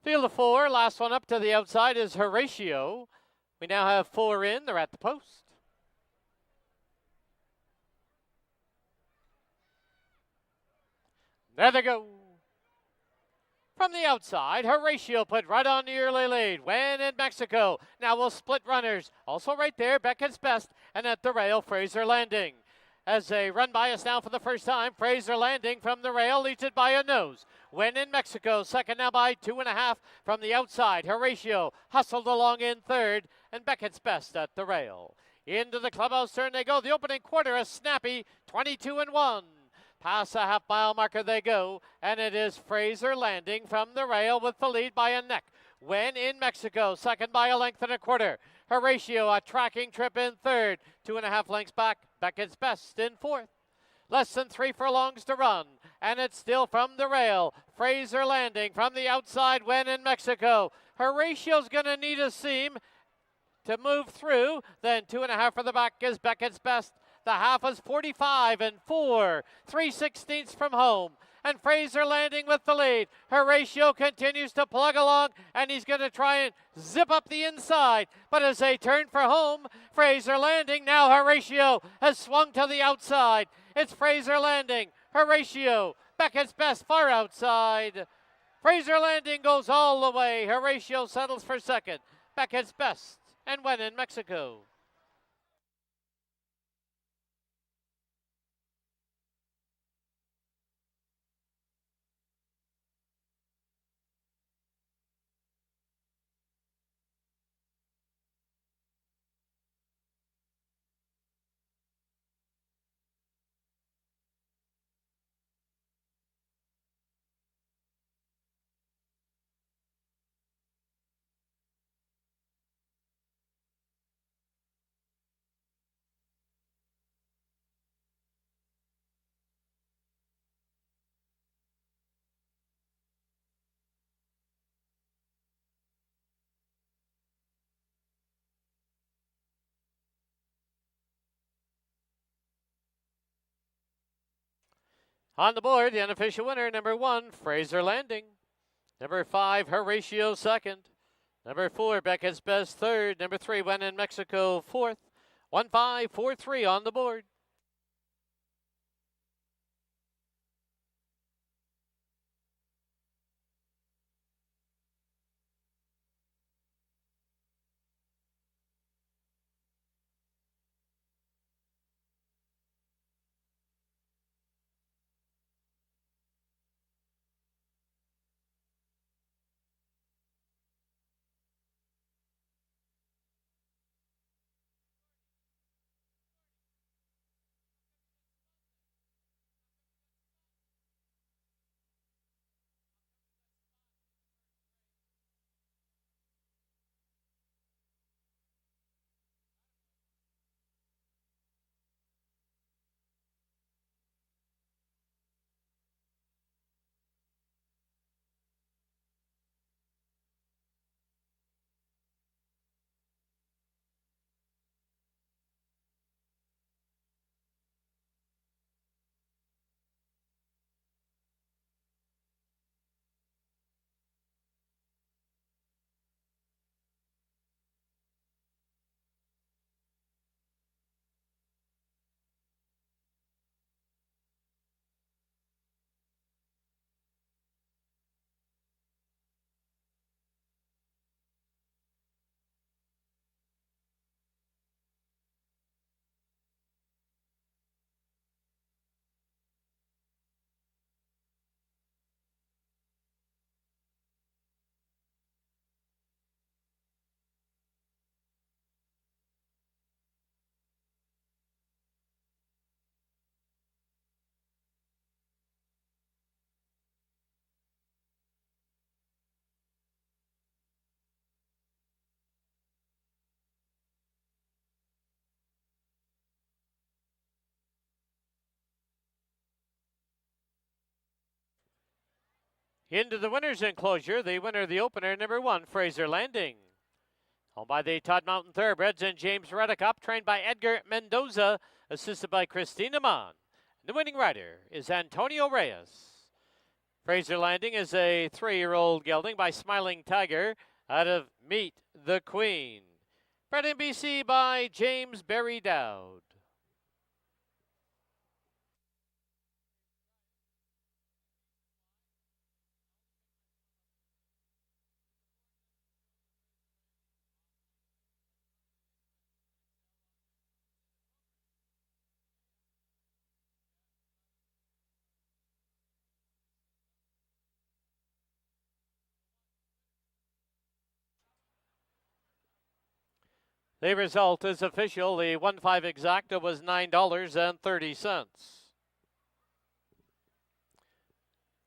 Field of 4, last one up to the outside is Horatio. We now have 4 in, they're at the post. There they go. From the outside, Horatio put right on the early lead. When in Mexico. Now we'll split runners. Also right there, Beckett's Best. And at the rail, Fraser Landing. As they run by us now for the first time, Fraser Landing from the rail leads it by a nose. When in Mexico, second now by 2.5 from the outside. Horatio hustled along in third, and Beckett's Best at the rail. Into the clubhouse turn they go. The opening quarter, a snappy 22-1. Past the half-mile marker they go, and it is Fraser Landing from the rail with the lead by a neck. When in Mexico, second by a length and a quarter. Horatio, a tracking trip in third. 2.5 lengths back, Beckett's Best in fourth. Less than 3 furlongs to run, and it's still from the rail. Fraser Landing from the outside, when in Mexico. Horatio's going to need a seam to move through. Then 2.5 for the back is Beckett's Best. The half is 45 and 4, 3/16 from home. And Fraser Landing with the lead. Horatio continues to plug along, and he's going to try and zip up the inside. But as they turn for home, Fraser Landing, now Horatio has swung to the outside. It's Fraser Landing, Horatio, Beckett's Best far outside. Fraser Landing goes all the way. Horatio settles for second. Beckett's Best, and When in Mexico. On the board, the unofficial winner, number 1, Fraser Landing. Number 5, Horatio second. Number 4, Beckett's Best third. Number 3, When in Mexico fourth. 1, 5, 4, 3 on the board. Into the winner's enclosure, the winner of the opener, number 1, Fraser Landing. Owned by the Todd Mountain Thoroughbreds and James Reddick, trained by Edgar Mendoza, assisted by Christina Mon. The winning rider is Antonio Reyes. Fraser Landing is a 3-year-old gelding by Smiling Tiger out of Meet the Queen. Bred in BC by James Berry Dowd. The result is official. The 1-5 exacta was $9.30.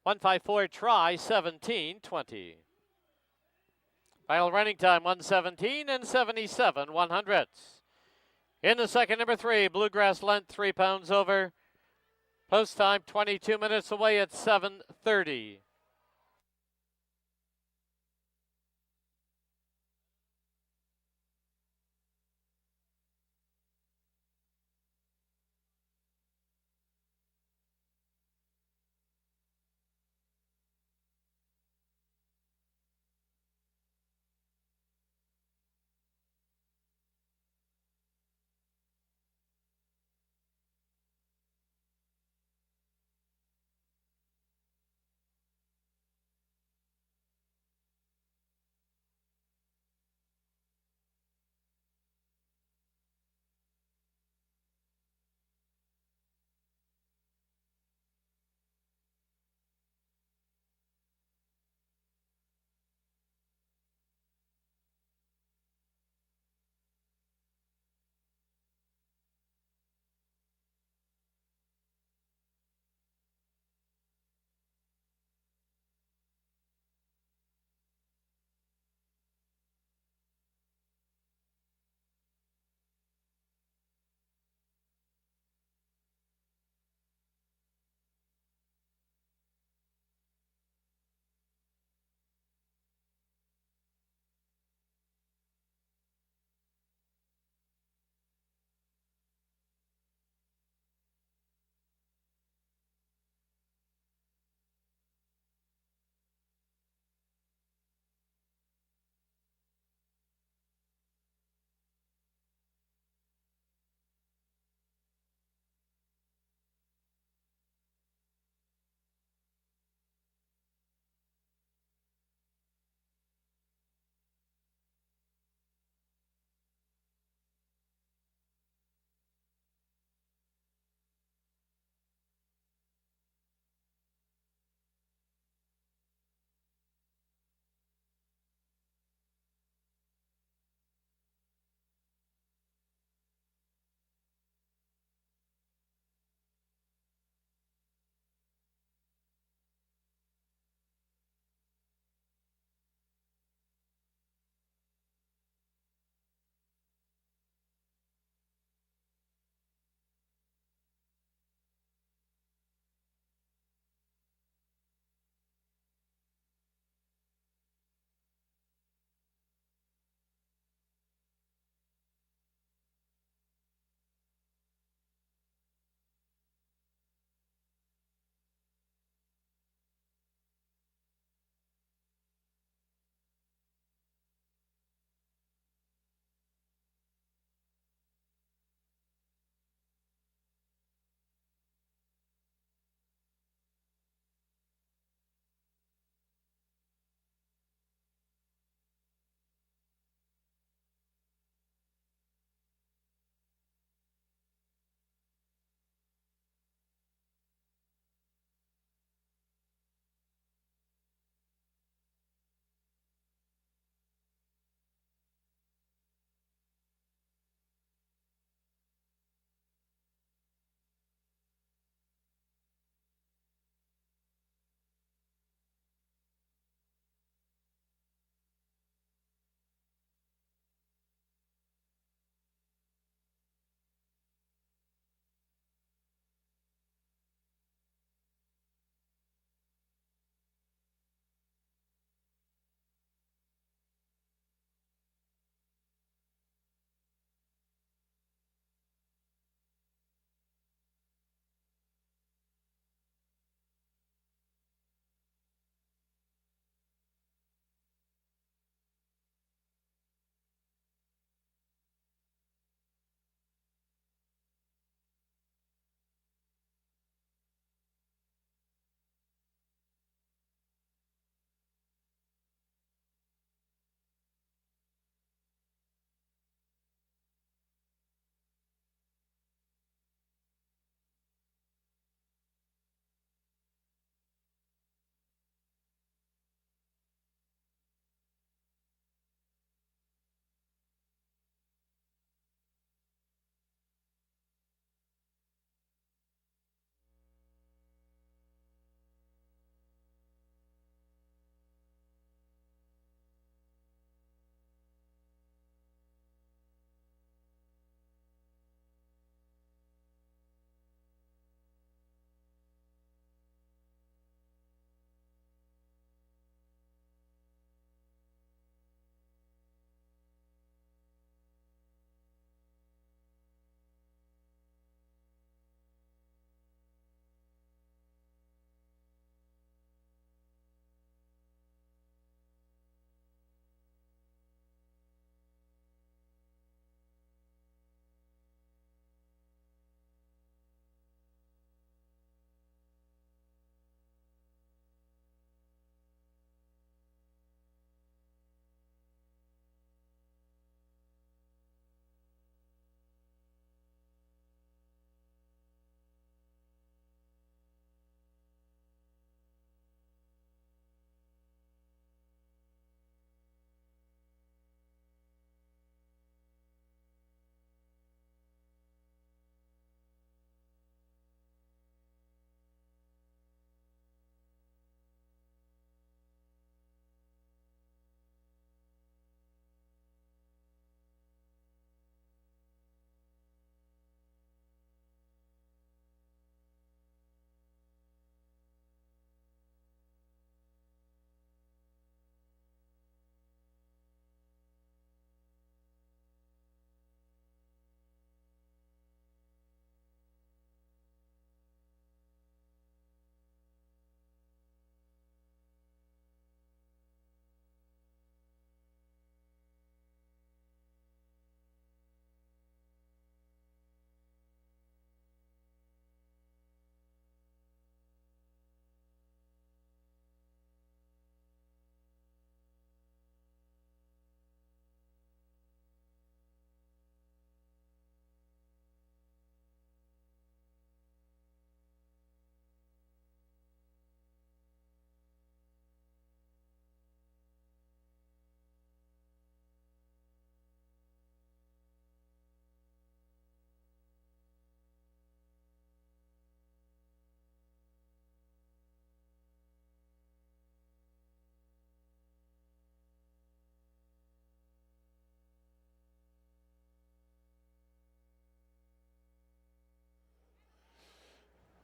154 try 17:20. Final running time 1:17 and 77/100. In the second, number 3, Bluegrass length 3 pounds over. Post time 22 minutes away at 7:30.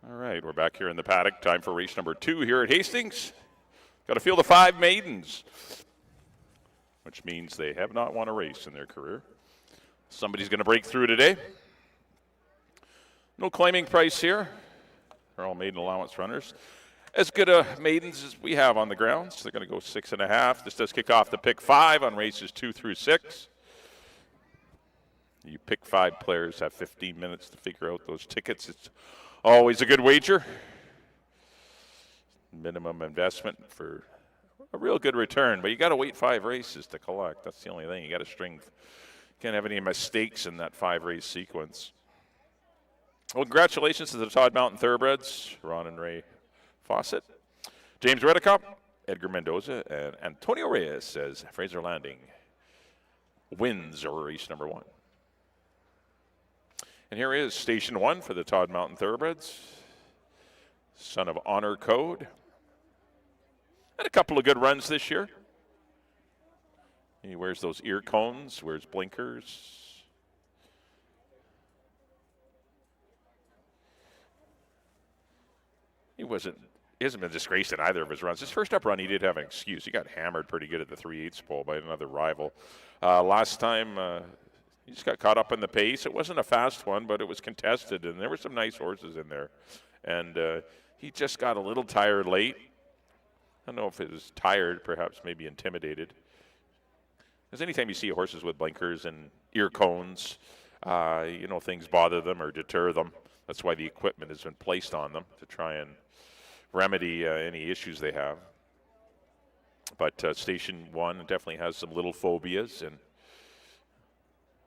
All right, we're back here in the paddock. Time for race number 2 here at Hastings. Got a field of 5 maidens, which means they have not won a race in their career. Somebody's going to break through today. No claiming price here. They're all maiden allowance runners. As good a maidens as we have on the grounds. They're going to go 6.5. This does kick off the pick 5 on races 2 through 6. You pick 5 players, have 15 minutes to figure out those tickets. It's always a good wager. Minimum investment for a real good return, but you got to wait 5 races to collect. That's the only thing. You got to string. Can't have any mistakes in that 5-race sequence. Well, congratulations to the Todd Mountain Thoroughbreds, Ron and Ray Fawcett, James Redicop, Edgar Mendoza, and Antonio Reyes says Fraser Landing wins over race number 1. And here is station 1 for the Todd Mountain Thoroughbreds. Son of Honor Code. Had a couple of good runs this year. He wears those ear cones, wears blinkers. He hasn't been disgraced in either of his runs. His first up run, he did have an excuse. He got hammered pretty good at the 3/8 pole by another rival. Last time, he just got caught up in the pace. It wasn't a fast one, but it was contested, and there were some nice horses in there. And he just got a little tired late. I don't know if it was tired, perhaps maybe intimidated. Because anytime you see horses with blinkers and ear cones, things bother them or deter them. That's why the equipment has been placed on them to try and remedy any issues they have. But Station 1 definitely has some little phobias, and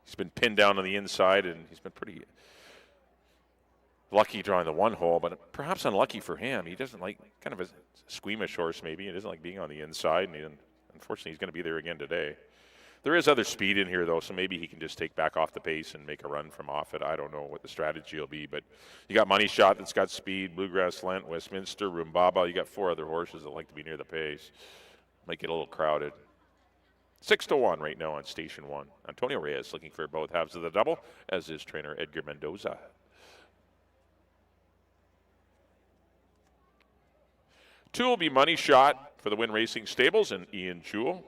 he's been pinned down on the inside, and he's been pretty lucky drawing the 1 hole, but perhaps unlucky for him. He doesn't like, kind of a squeamish horse maybe. He doesn't like being on the inside, and unfortunately he's going to be there again today. There is other speed in here, though, so maybe he can just take back off the pace and make a run from off it. I don't know what the strategy will be, but you got Money Shot that's got speed, Bluegrass Lent, Westminster, Rhumbaba. You got 4 other horses that like to be near the pace. Might get a little crowded. 6-1 right now on Station 1. Antonio Reyes looking for both halves of the double, as is trainer Edgar Mendoza. 2 will be Money Shot for the Win Racing Stables and Ian Jewell.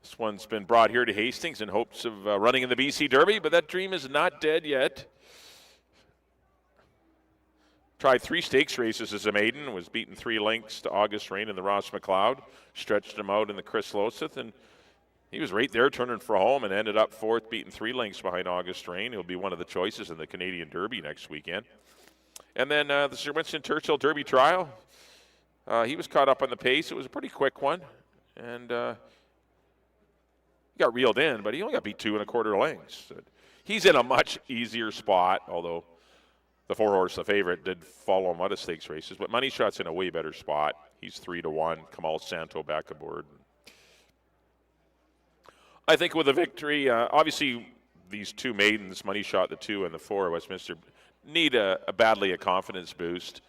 This one's been brought here to Hastings in hopes of running in the BC Derby, but that dream is not dead yet. Tried 3 stakes races as a maiden, was beaten 3 lengths to August Rain in the Ross McLeod, stretched him out in the Chris Loseth, and he was right there turning for home and ended up 4th, beaten 3 lengths behind August Rain. He'll be one of the choices in the Canadian Derby next weekend. And then the Sir Winston Churchill Derby Trial, he was caught up on the pace. It was a pretty quick one, and he got reeled in, but he only got beat 2 1/4 lengths. He's in a much easier spot, although the 4-horse, the favorite, did follow him out of stakes races. But Money Shot's in a way better spot. He's 3-1. Kamal Santo back aboard. I think with a victory, obviously these 2 maidens, Money Shot, the 2 and the 4, Westminster, need badly a confidence boost.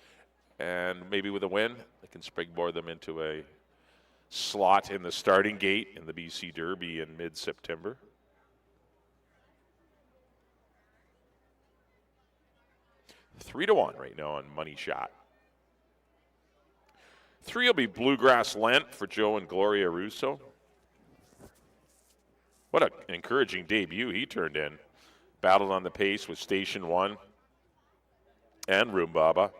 And maybe with a win, they can springboard them into a slot in the starting gate in the BC Derby in mid-September. $3-1 right now on Money Shot. 3 will be Bluegrass Lent for Joe and Gloria Russo. What an encouraging debut he turned in. Battled on the pace with Station 1 and Rhumbaba.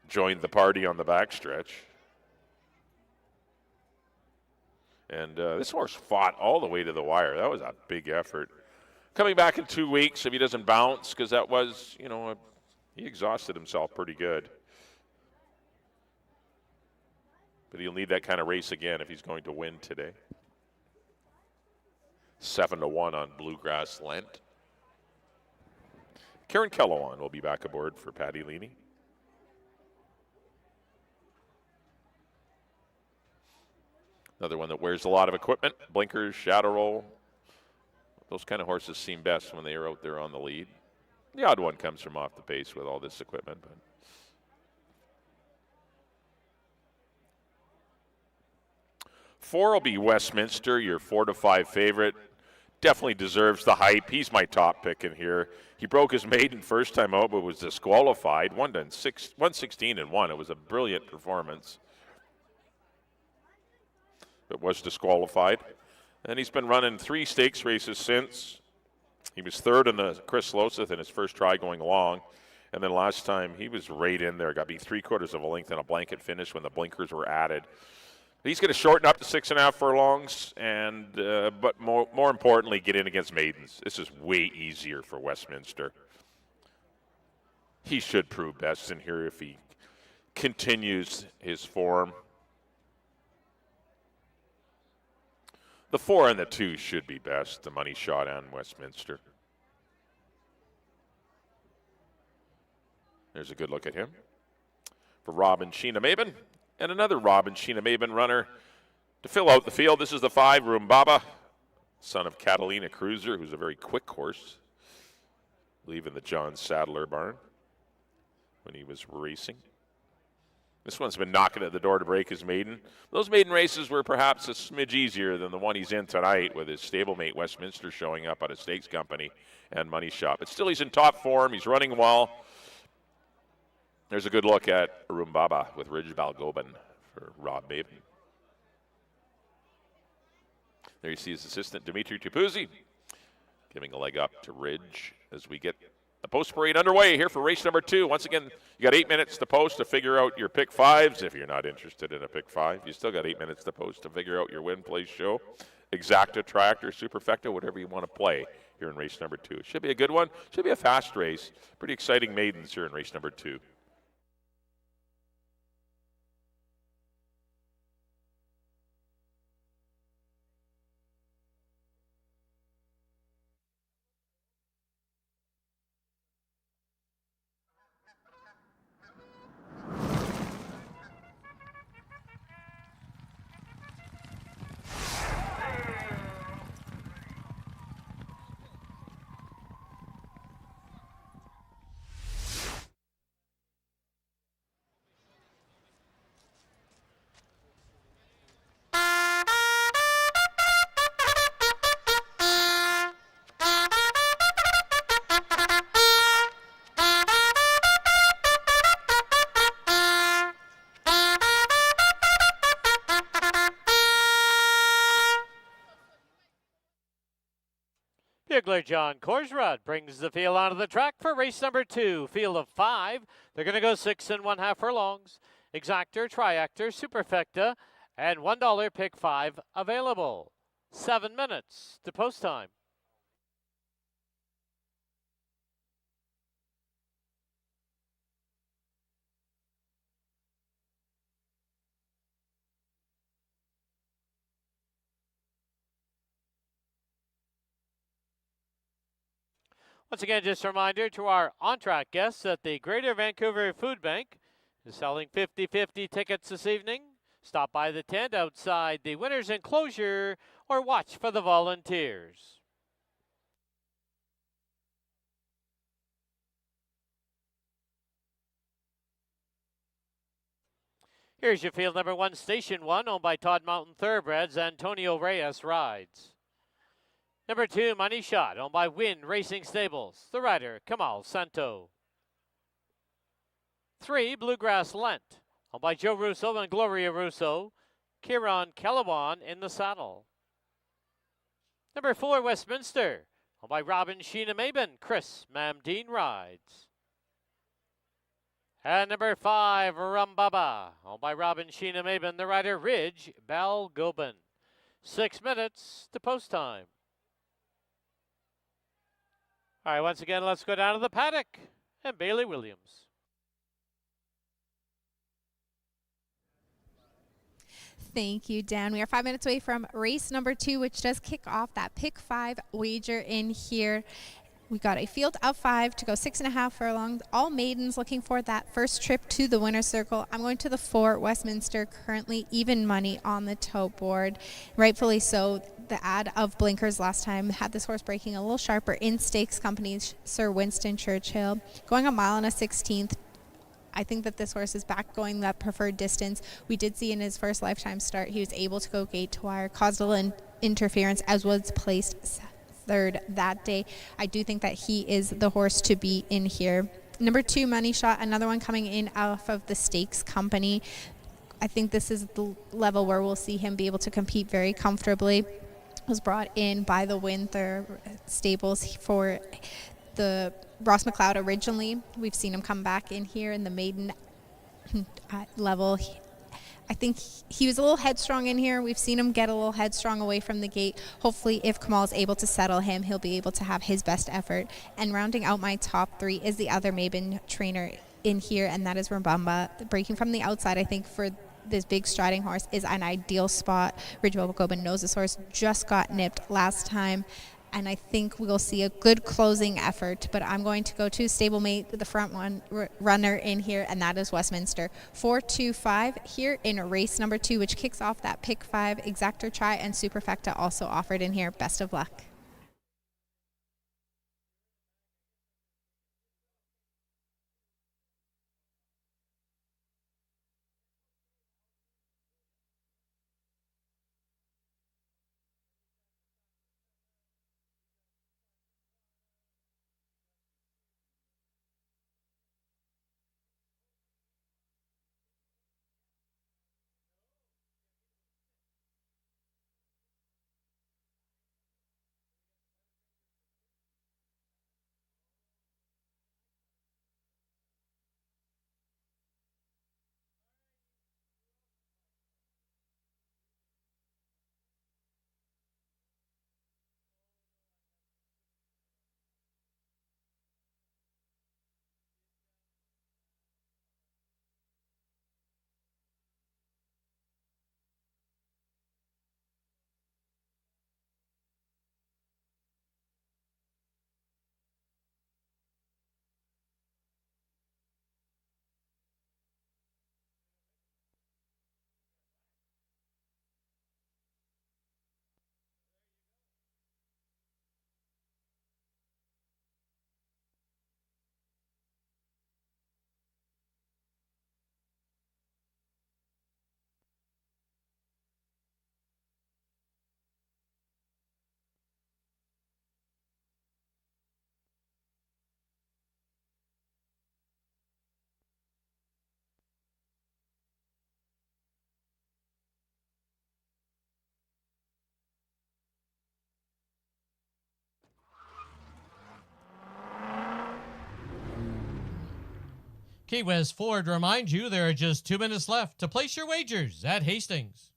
Joined the party on the backstretch. And this horse fought all the way to the wire. That was a big effort. Coming back in 2 weeks, if he doesn't bounce, because that was, he exhausted himself pretty good. But he'll need that kind of race again if he's going to win today. 7-1 on Bluegrass Lent. Karen Kellowan will be back aboard for Paddy Leaney. Another one that wears a lot of equipment, blinkers, shadow roll. Those kind of horses seem best when they are out there on the lead. The odd one comes from off the pace with all this equipment. But $4 will be Westminster, your 4-5 favorite. definitely deserves the hype. He's my top pick in here. He broke his maiden first time out, but was disqualified. 116-1. It was a brilliant performance. But was disqualified. And he's been running 3 stakes races since. He was third in the Chris Loseth in his first try going long. And then last time he was right in there, got beat 3/4 of a length in a blanket finish when the blinkers were added. He's going to shorten up to 6.5 furlongs, and but more importantly, get in against maidens. This is way easier for Westminster. He should prove best in here if he continues his form. The 4 and the 2 should be best, the Money Shot and Westminster. There's a good look at him. For Robin Sheena Maben, and another Robin Sheena Maben runner to fill out the field. This is the 5, Rumbaba, son of Catalina Cruiser, who's a very quick horse, leaving the John Sadler barn when he was racing. This one's been knocking at the door to break his maiden. Those maiden races were perhaps a smidge easier than the one he's in tonight with his stablemate Westminster showing up at a stakes company and Money Shot. But still, he's in top form. He's running well. There's a good look at Rumbaba with Ridge Balgobin for Rob Maben. There you see his assistant, Dimitri Tupuzzi, giving a leg up to Ridge as we get the post parade underway here for race number 2. Once again, you got 8 minutes to post to figure out your pick 5s. If you're not interested in a pick 5, you still got 8 minutes to post to figure out your win, place, show, exacta, tractor, superfecta, whatever you want to play here in race number 2. It should be a good one. Should be a fast race. Pretty exciting maidens here in race number 2. Bugler John Korsrud brings the field onto the track for race number 2. Field of 5. They're going to go 6 1/2 furlongs. Exactor, Triactor, Superfecta, and $1 pick 5 available. 7 minutes to post time. Once again, just a reminder to our on-track guests that the Greater Vancouver Food Bank is selling 50/50 tickets this evening. Stop by the tent outside the winner's enclosure or watch for the volunteers. Here's your field number 1, Station 1, owned by Todd Mountain Thoroughbreds. Antonio Reyes rides. Number 2, Money Shot, owned by Wynn Racing Stables. The rider, Kamal Santo. 3, Bluegrass Lent, owned by Joe Russo and Gloria Russo. Kieran Kellewan in the saddle. Number 4, Westminster, owned by Robin Sheena Maben. Chris Mamdeen rides. And number 5, Rumbaba, owned by Robin Sheena Maben. The rider, Ridge Balgobin. 6 minutes to post time. All right, once again, let's go down to the paddock and Bailey Williams. Thank you, Dan. We are 5 minutes away from race number 2, which does kick off that pick 5 wager in here. We got a field of 5 to go 6 1/2 furlongs. All maidens looking for that first trip to the winner's circle. I'm going to the 4, Westminster, currently even money on the tote board. Rightfully so. The ad of blinkers last time had this horse breaking a little sharper in stakes companies, Sir Winston Churchill. Going a mile and a 16th. I think that this horse is back going that preferred distance. We did see in his first lifetime start, he was able to go gate to wire, caused a little interference, as was placed third that day. I do think that he is the horse to be in here. Number 2, Money Shot, another one coming in off of the Stakes Company. I think this is the level where we'll see him be able to compete very comfortably. Was brought in by the Winther stables for the Ross McLeod originally. We've seen him come back in here in the maiden level. I think he was a little headstrong in here. We've seen him get a little headstrong away from the gate. Hopefully, if Kamal is able to settle him, he'll be able to have his best effort. And rounding out my top 3 is the other maiden trainer in here, and that is Rambamba. Breaking from the outside, I think, for this big striding horse is an ideal spot. Ridgewell Gobin knows this horse just got nipped last time, and I think we'll see a good closing effort. But I'm going to go to stablemate, the front one runner in here, and that is Westminster. 4-2-5 here in race number 2, which kicks off that pick 5. Exactor Try and Superfecta also offered in here. Best of luck. Key West Ford reminds you there are just 2 minutes left to place your wagers at Hastings.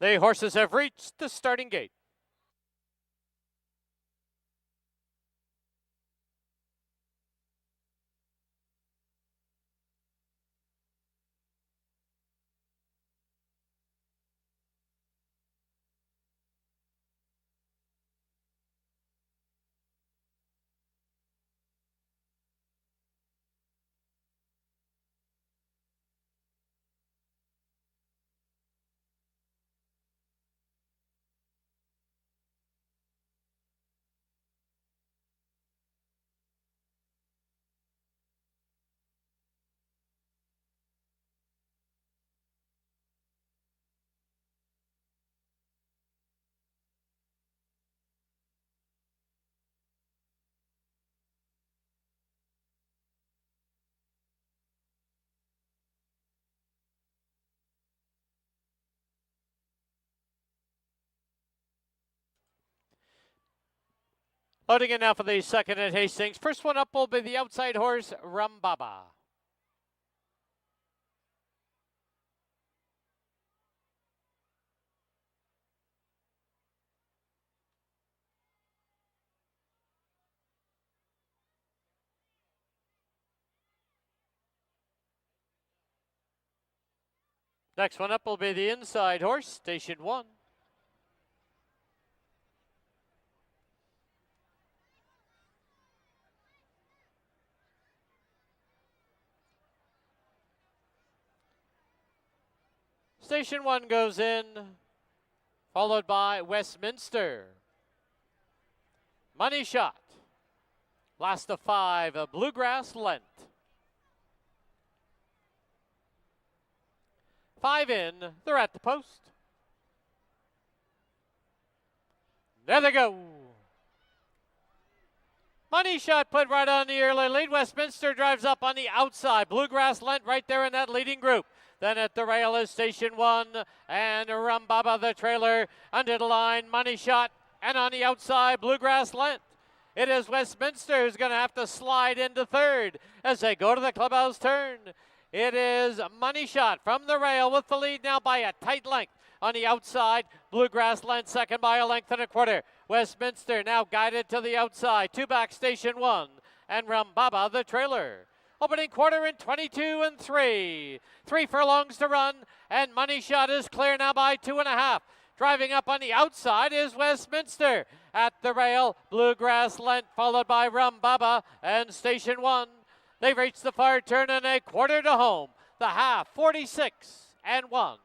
The horses have reached the starting gate. Loading in now for the second at Hastings. First one up will be the outside horse, Rumbaba. Next one up will be the inside horse, Station 1. Station 1 goes in, followed by Westminster. Money Shot. Last of 5, a Bluegrass Lent. 5 in, they're at the post. There they go. Money Shot put right on the early lead. Westminster drives up on the outside. Bluegrass Lent right there in that leading group. Then at the rail is Station 1 and Rumbaba the trailer. Under the line, Money Shot. And on the outside, Bluegrass Lent. It is Westminster who's going to have to slide into third as they go to the clubhouse turn. It is Money Shot from the rail with the lead now by a tight length. On the outside, Bluegrass Lent second by a length and a quarter. Westminster now guided to the outside. 2 back, Station 1 and Rumbaba the trailer. Opening quarter in 22 and 3. 3 furlongs to run, and Money Shot is clear now by 2.5. Driving up on the outside is Westminster. At the rail, Bluegrass Lent followed by Rumbaba and Station 1. They've reached the far turn and a quarter to home. The half, 46 and 1.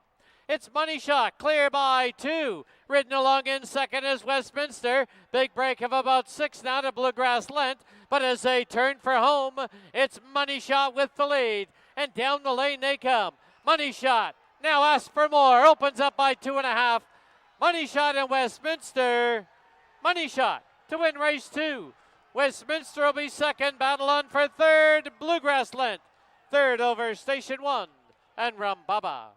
It's Money Shot, clear by 2. Ridden along in second is Westminster. Big break of about 6 now to Bluegrass Lent. But as they turn for home, it's Money Shot with the lead. And down the lane they come. Money Shot now asks for more. Opens up by 2.5. Money Shot and Westminster. Money Shot to win race 2. Westminster will be second. Battle on for third. Bluegrass Lent. Third over Station 1 and Rumbaba.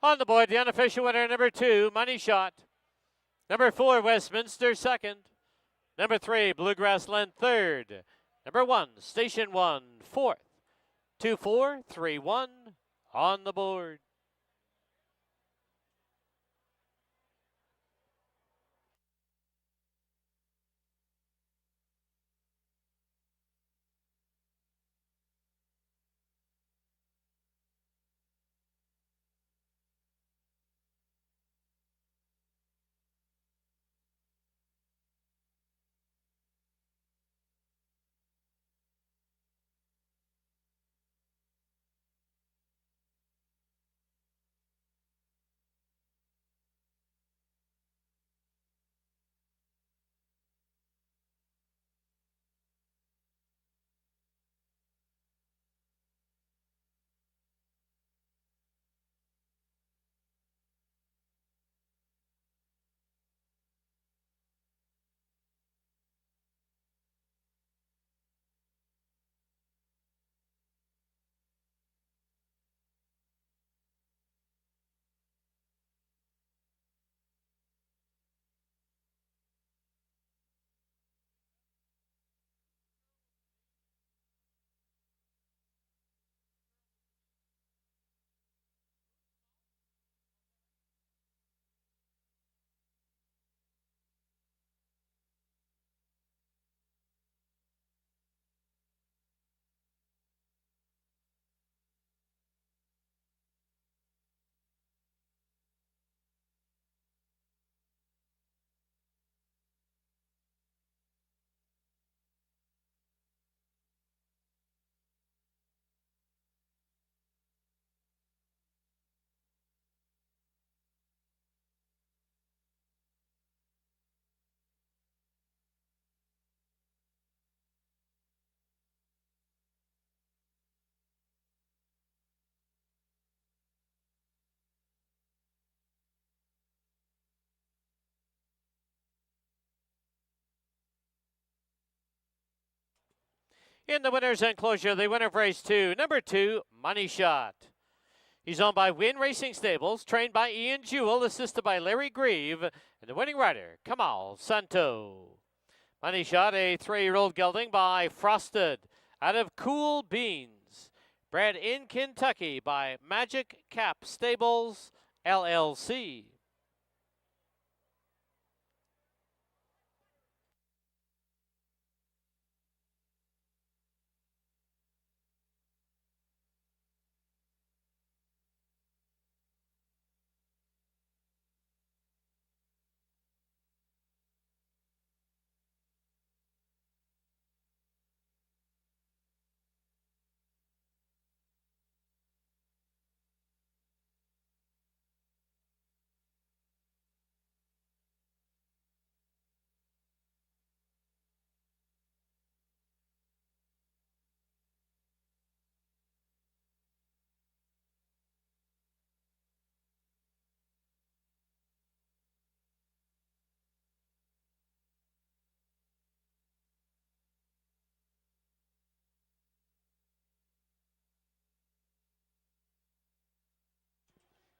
On the board, the unofficial winner, number 2, Money Shot. Number 4, Westminster, second. Number 3, Bluegrass Lent, third. Number 1, Station 1, fourth. 2, 4, 3, 1 on the board. In the winner's enclosure, the winner of race 2, number 2, Money Shot. He's owned by Win Racing Stables, trained by Ian Jewell, assisted by Larry Grieve, and the winning rider, Kamal Santo. Money Shot, a 3-year-old gelding by Frosted out of Cool Beans. Bred in Kentucky by Magic Cap Stables, LLC.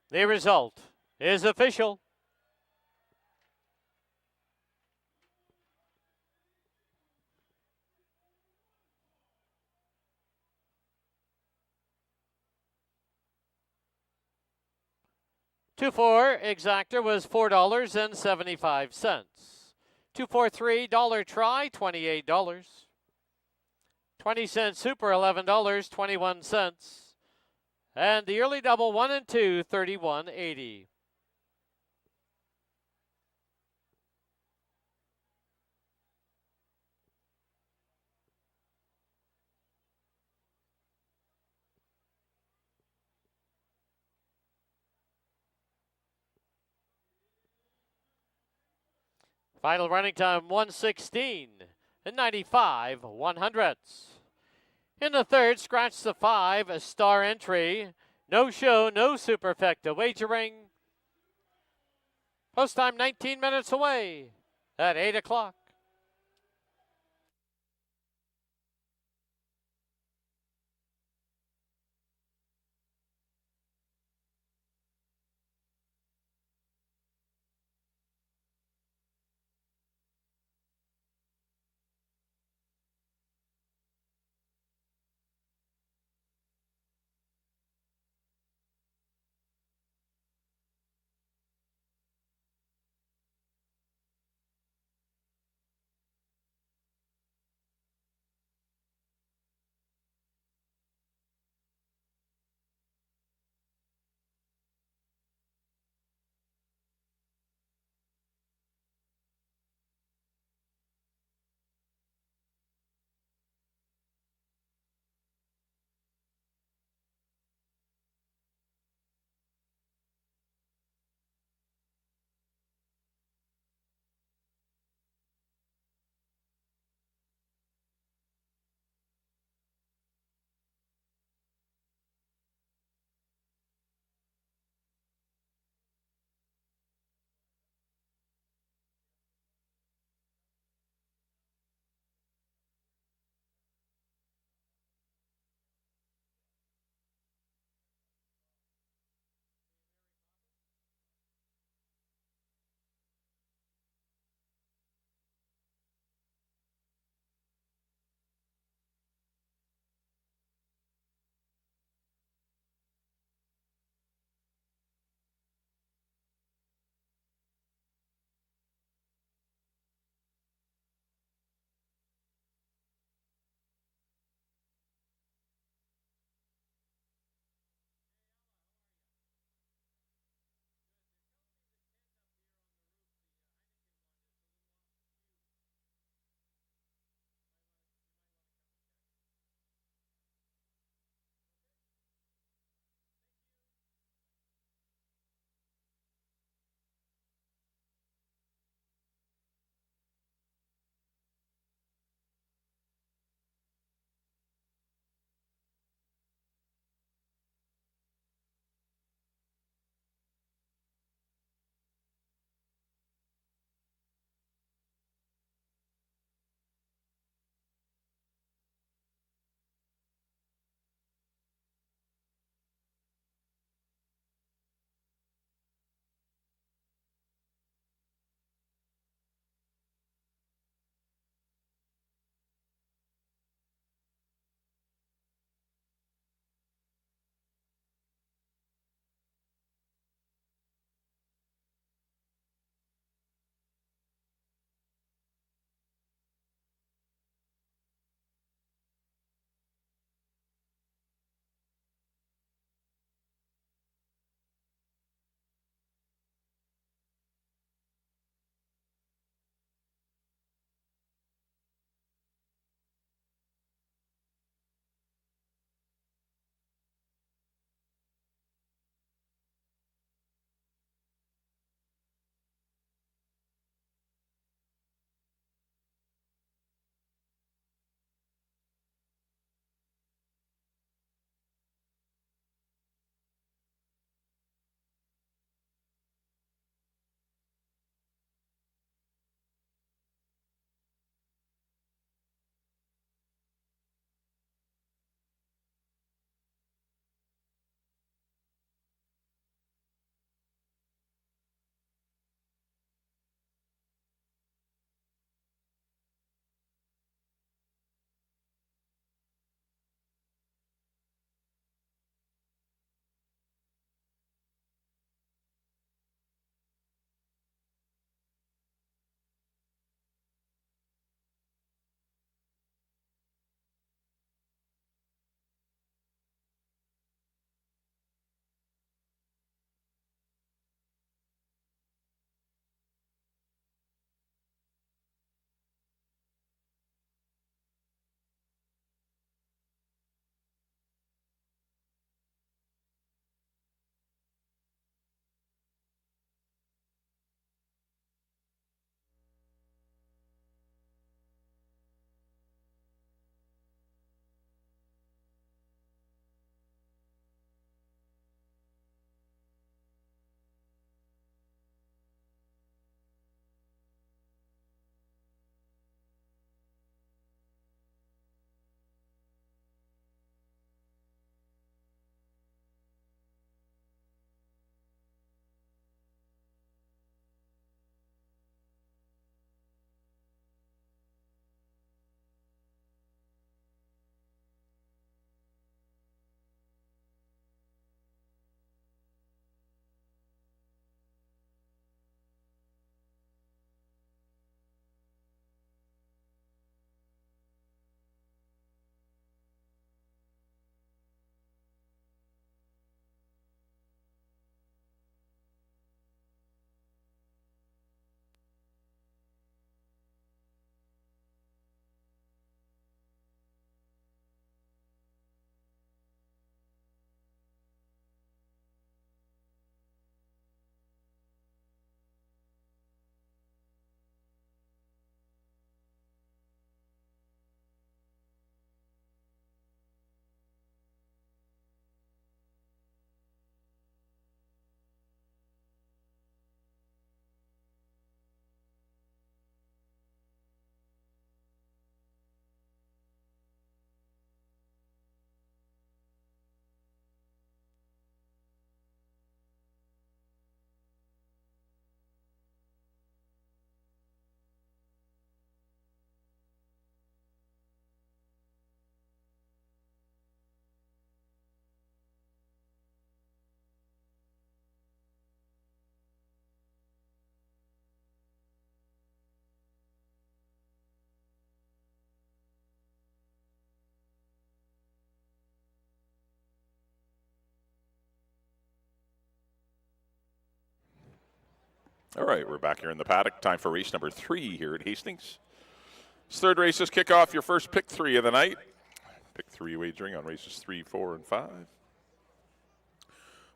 The result is official. $2-4 exactor was $4.75. $2-4-3 try, $28. 20-cent super, $11.21. And the early double 1 and 2, $31.80. Final running time 1:16 and 95 100ths. In the third, scratch the 5, a star entry. No show, no superfecta wagering. Post time 19 minutes away at 8 o'clock. All right, we're back here in the paddock. Time for race number 3 here at Hastings. This third race is kick off your first pick 3 of the night. Pick 3 wagering on races 3, 4, and 5.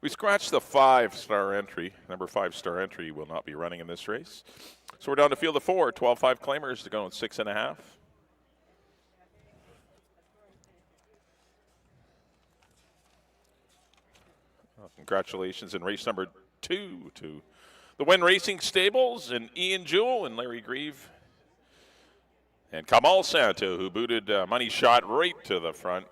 We scratched the 5-star entry. Number 5-star entry will not be running in this race. So we're down to field of 4, 12-5 claimers to go in 6.5. Congratulations in race number 2 to the Wynn Racing Stables and Ian Jewell and Larry Grieve. And Kamal Santo, who booted Money Shot right to the front.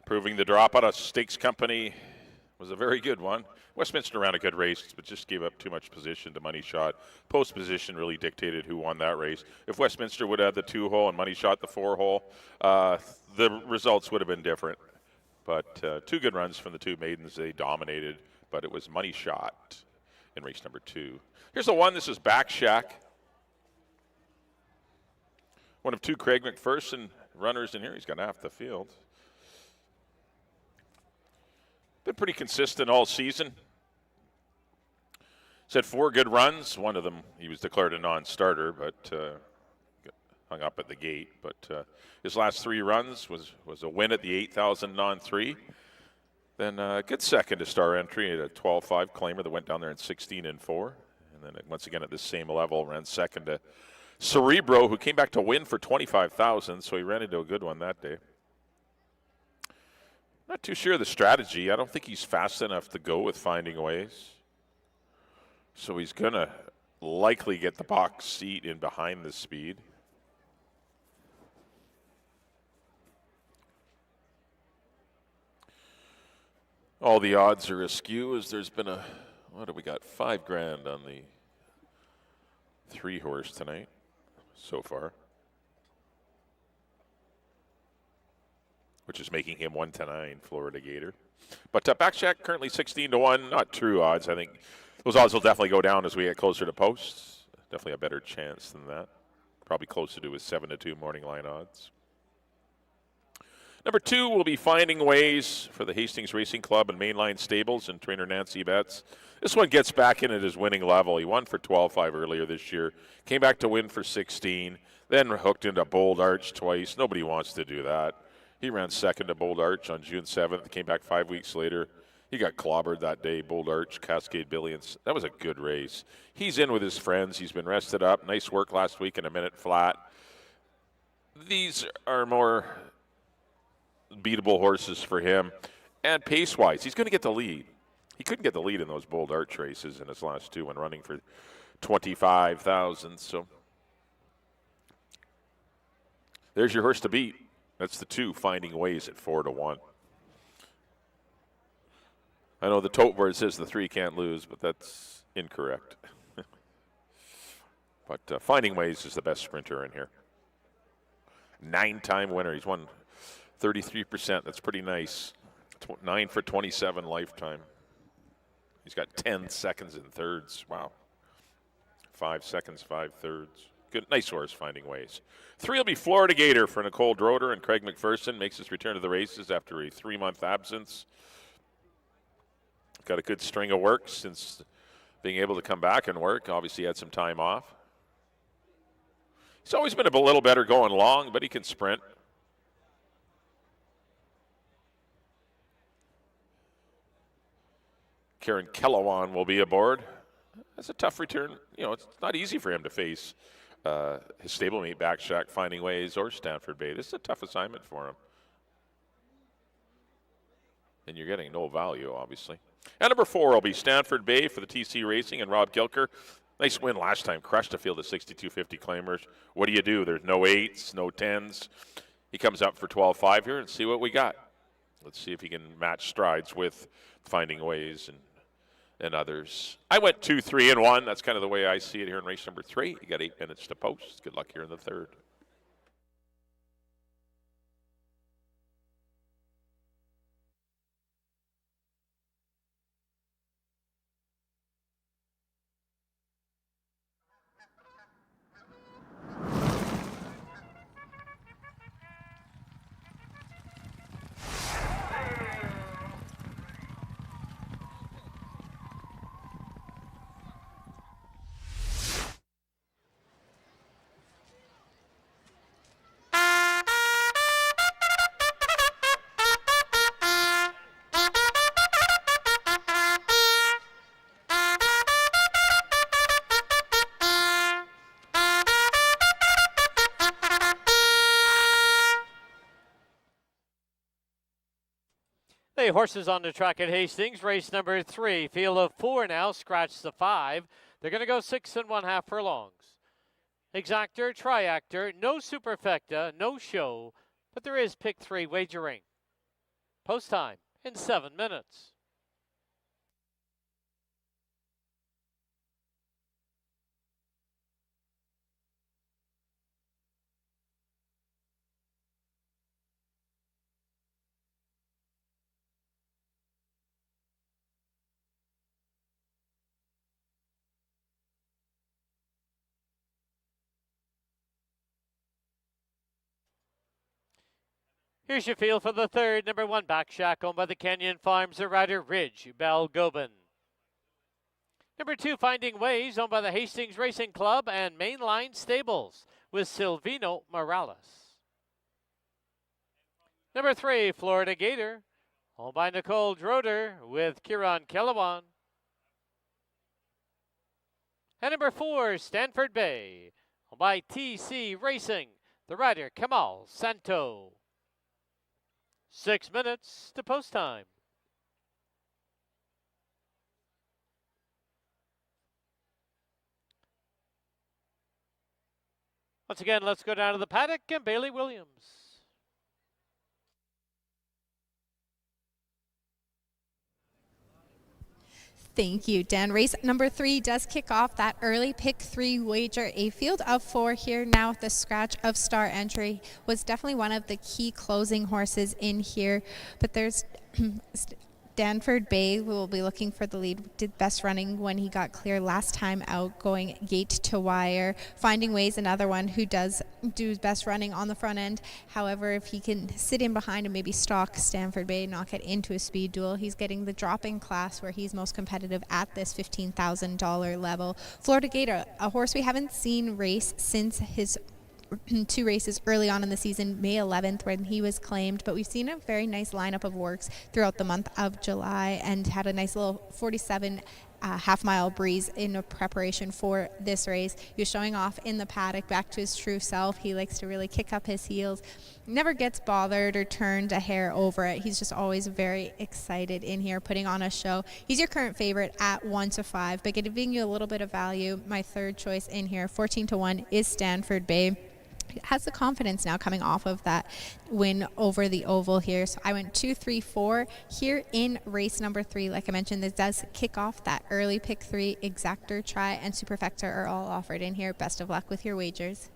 Proving the drop out of Stakes Company was a very good one. Westminster ran a good race, but just gave up too much position to Money Shot. Post position really dictated who won that race. If Westminster would have had the 2-hole and Money Shot the 4-hole, the results would have been different. But 2 good runs from the 2 maidens. They dominated, but it was Money Shot in race number 2. Here's the one. This is Back Shack. One of 2 Craig McPherson runners in here. He's got half the field. Been pretty consistent all season. He's had 4 good runs. One of them, he was declared a non-starter, but hung up at the gate. But his last 3 runs was a win at the 8,000 non-3. Then a good second to star entry at a 12-5 claimer that went down there in 16 and 4. And then once again at this same level, ran second to Cerebro, who came back to win for 25,000. So he ran into a good one that day. Not too sure of the strategy. I don't think he's fast enough to go with Finding Ways. So he's going to likely get the box seat in behind the speed. All the odds are askew as there's been a, what have we got, $5,000 on the 3-horse tonight so far, which is making him 1-9 Florida Gator. But Backshack currently 16-1, not true odds. I think those odds will definitely go down as we get closer to posts. Definitely a better chance than that. Probably closer to his 7-2 morning line odds. Number 2 will be Finding Ways for the Hastings Racing Club and Mainline Stables and trainer Nancy Betts. This one gets back in at his winning level. He won for 12-5 earlier this year, came back to win for 16, then hooked into Bold Arch twice. Nobody wants to do that. He ran second to Bold Arch on June 7th, came back 5 weeks later. He got clobbered that day, Bold Arch, Cascade Billions. That was a good race. He's in with his friends. He's been rested up. Nice work last week in a minute flat. These are more beatable horses for him. And pace-wise, he's going to get the lead. He couldn't get the lead in those Bold Arch races in his last 2 when running for 25,000. So there's your horse to beat. That's the 2 Finding Ways at 4-1. I know the tote board says the 3 can't lose, but that's incorrect. But Finding Ways is the best sprinter in here. 9-time winner. He's won 33%. That's pretty nice. 9 for 27 lifetime. He's got 10 seconds and thirds. Wow. 5 seconds, 5 thirds. Good, nice horse, Finding Ways. 3 will be Florida Gator for Nicole Droder, and Craig McPherson makes his return to the races after a 3-month absence. Got a good string of work since being able to come back and work. Obviously had some time off. He's always been a little better going long, but he can sprint. Karen Kellawan will be aboard. That's a tough return. You know, it's not easy for him to face his stablemate Backshack, Finding Ways, or Stanford Bay. This is a tough assignment for him. And you're getting no value, obviously. And number 4 will be Stanford Bay for the TC Racing and Rob Kilker. Nice win last time. Crushed a field of 6250 claimers. What do? There's no 8s, no 10s. He comes up for 12-5 here and see what we got. Let's see if he can match strides with Finding Ways and others. I went 2, 3, and 1. That's kind of the way I see it here in race number 3. You got 8 minutes to post. Good luck here in the 3rd. Okay, horses on the track at Hastings. Race number 3. Field of 4 now. Scratch the 5. They're going to go 6 1/2 furlongs. Exactor, Triactor, no Superfecta, no show, but there is pick 3 wagering. Post time in 7 minutes. Here's your field for the 3rd. Number 1, Back Shack, owned by the Canyon Farms, the rider Ridge Balgobin. Number 2, Finding Ways, owned by the Hastings Racing Club and Mainline Stables, with Silvino Morales. Number 3, Florida Gator, owned by Nicole Droder, with Kieran Kellewan. And number 4, Stanford Bay, owned by TC Racing, the rider Kamal Santo. 6 minutes to post time. Once again, let's go down to the paddock and Bailey Williams. Thank you, Dan. Race number 3 does kick off that early pick 3 wager. A field of 4 here now with the scratch of Star Entry was definitely one of the key closing horses in here. But there's Stanford Bay, who will be looking for the lead, did best running when he got clear last time out, going gate to wire. Finding Ways, another one who does do best running on the front end. However, if he can sit in behind and maybe stalk Stanford Bay, not get into a speed duel, he's getting the drop-in class where he's most competitive at this $15,000 level. Florida Gator, a horse we haven't seen race since his 2 races early on in the season, May 11th when he was claimed, but we've seen a very nice lineup of works throughout the month of July and had a nice little 47 half-mile breeze in preparation for this race. He was showing off in the paddock, back to his true self. He likes to really kick up his heels, never gets bothered or turned a hair over it. He's just always very excited in here, putting on a show. He's your current favorite at 1-5, but giving you a little bit of value. My 3rd choice in here, 14-1, is Stanford Bay. Has the confidence now coming off of that win over the oval here. So I went 2, 3, 4 here in race number 3. Like I mentioned, this does kick off that early pick 3. Exactor, Try, and Superfecta are all offered in here. Best of luck with your wagers.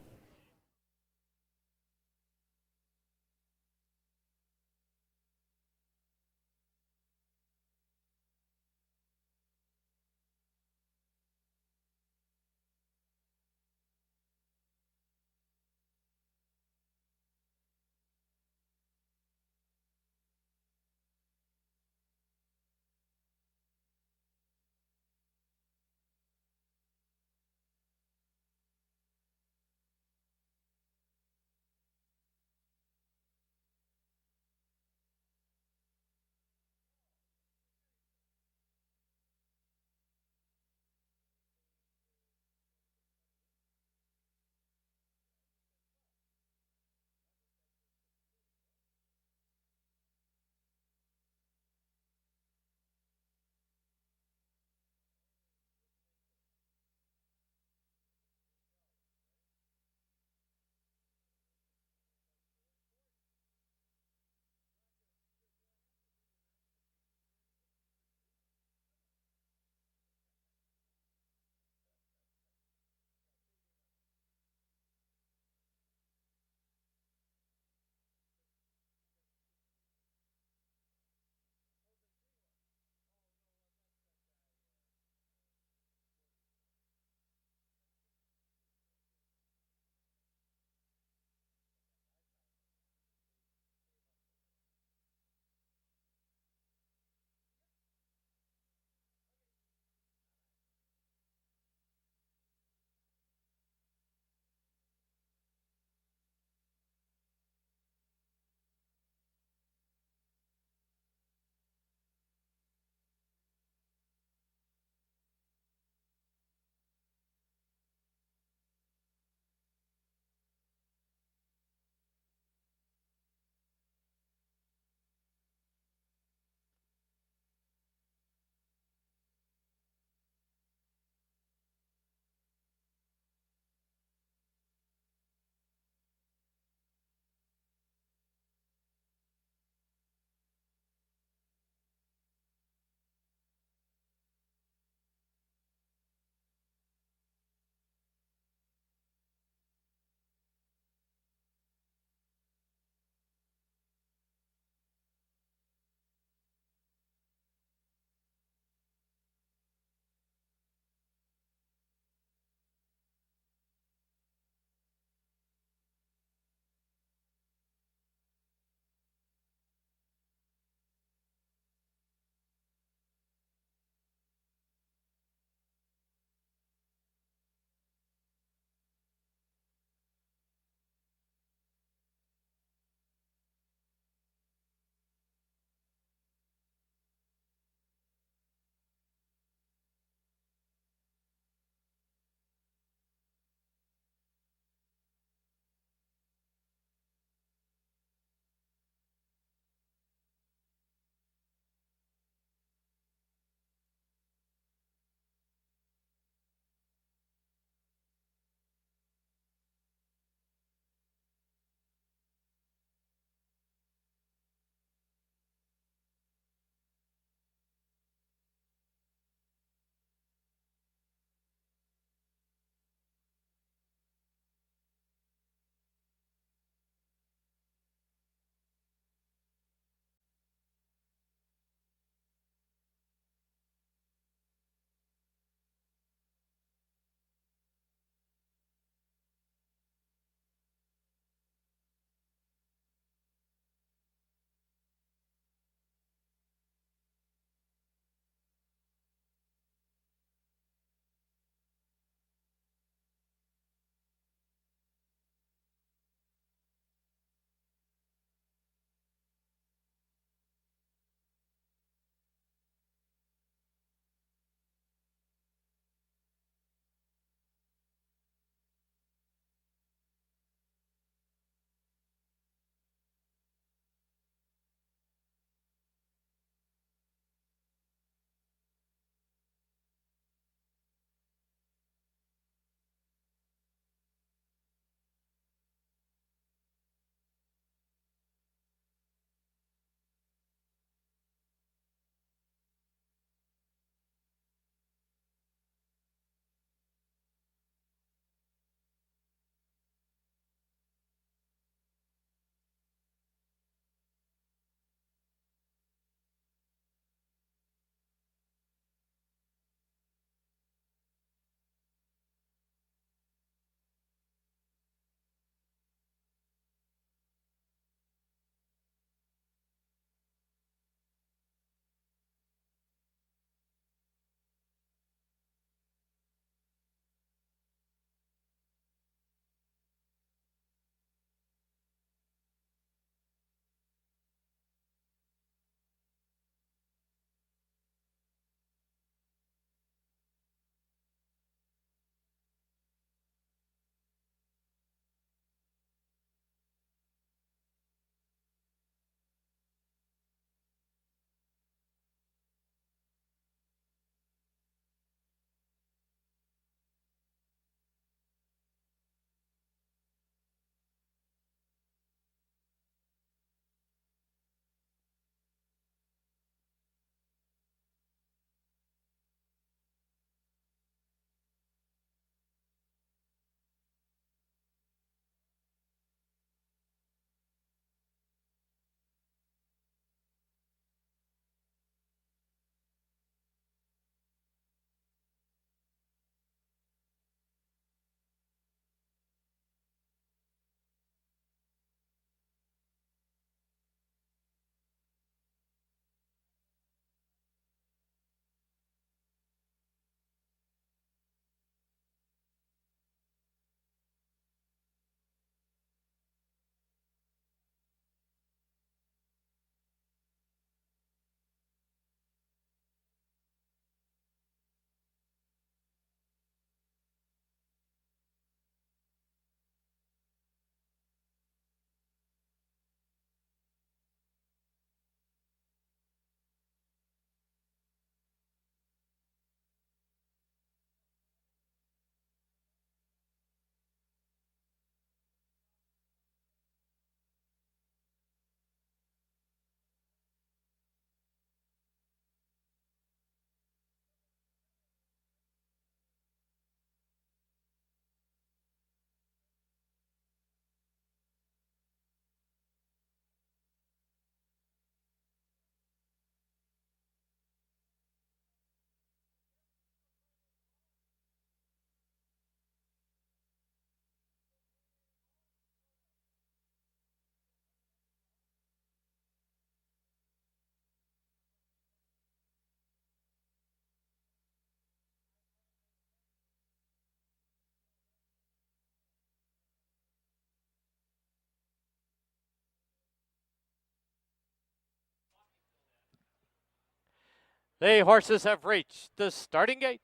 The horses have reached the starting gate.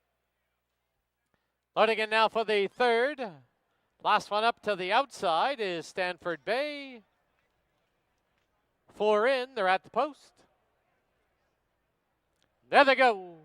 Loading in now for the third. Last one up to the outside is Stanford Bay. 4 in, they're at the post. There they go.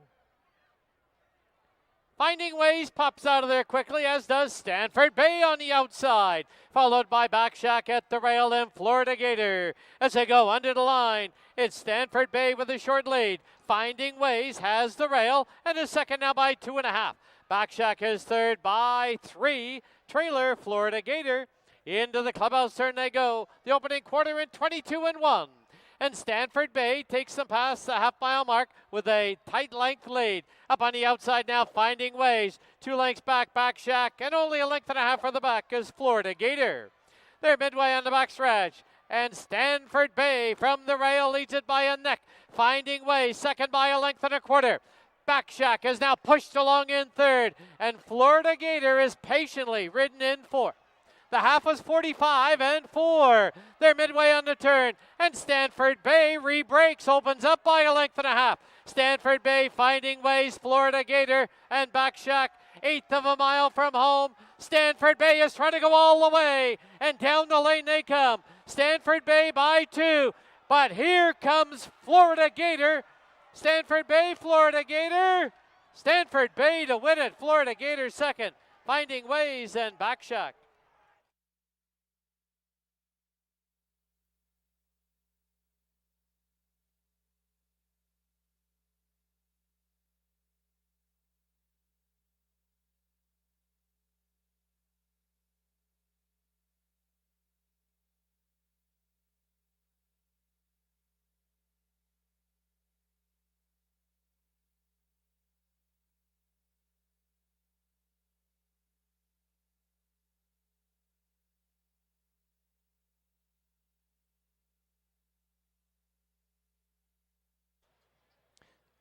Finding Ways pops out of there quickly, as does Stanford Bay on the outside, followed by Backshack at the rail and Florida Gator. As they go under the line, it's Stanford Bay with a short lead. Finding Ways has the rail and is second now by 2.5. Backshack is third by 3. Trailer Florida Gator. Into the clubhouse turn they go. The opening quarter in 22-1. And Stanford Bay takes them past the half-mile mark with a tight length lead. Up on the outside now, Finding Ways. 2 lengths back, Backshack, and only a length and a half for the back is Florida Gator. They're midway on the backstretch. And Stanford Bay from the rail leads it by a neck. Finding Ways second by a length and a quarter. Backshack is now pushed along in third. And Florida Gator is patiently ridden in fourth. The half was 45-4. They're midway on the turn, and Stanford Bay re-breaks, opens up by a length and a half. Stanford Bay Finding Ways, Florida Gator, and Backshack, 1/8 of a mile from home. Stanford Bay is trying to go all the way, and down the lane they come. Stanford Bay by 2, but here comes Florida Gator. Stanford Bay, Florida Gator. Stanford Bay to win it, Florida Gator second. Finding Ways and Backshack.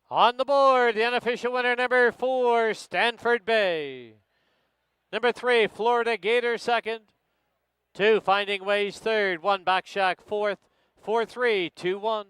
On the board, the unofficial winner, number 4, Stanford Bay. Number 3, Florida Gator second. 2, Finding Ways third. 1, Backshack fourth. 4-3, 2-1.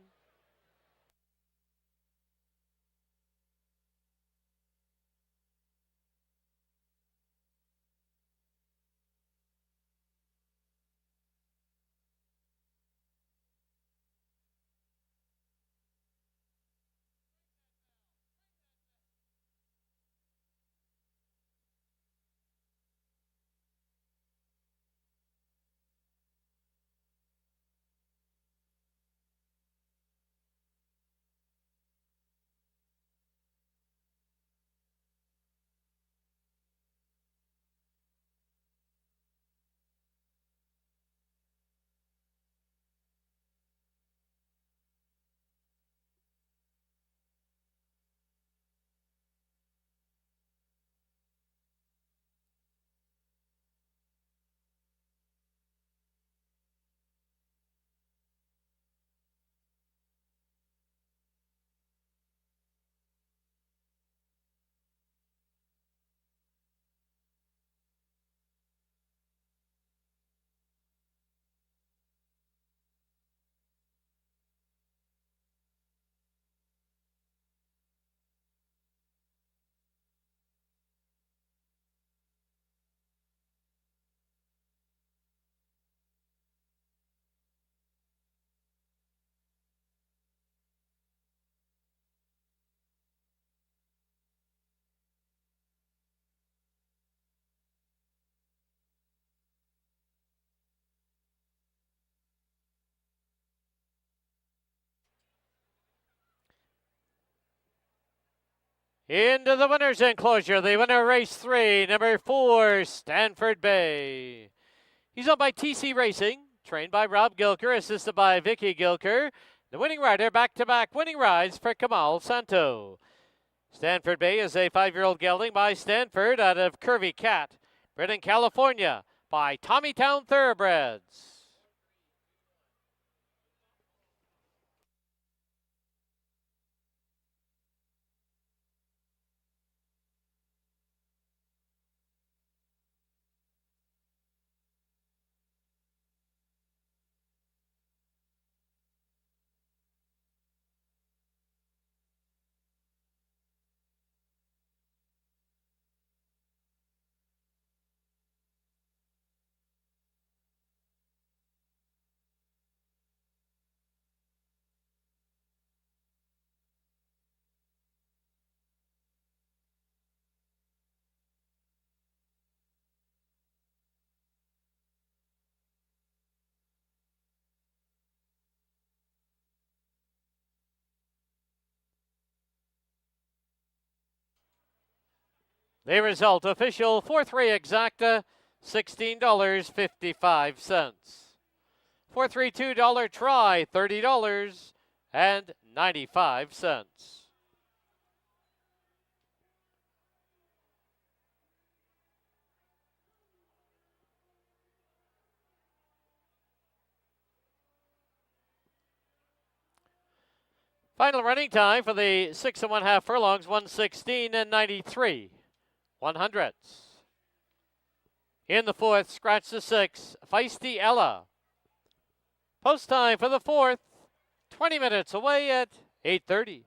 Into the winner's enclosure, the winner race 3, number 4, Stanford Bay. He's owned by TC Racing, trained by Rob Gilker, assisted by Vicky Gilker. The winning rider, back-to-back winning rides for Kamal Santo. Stanford Bay is a 5-year-old gelding by Stanford out of Curvy Cat, bred in California by Tommytown Thoroughbreds. The result official 4-3 exacta, $16.55. 4-3 $2 try, $30.95. Final running time for the 6 1/2 furlongs, 1:16 and 93 100ths. In the fourth, scratch the 6, Feisty Ella. Post time for the fourth, 20 minutes away at 8:30.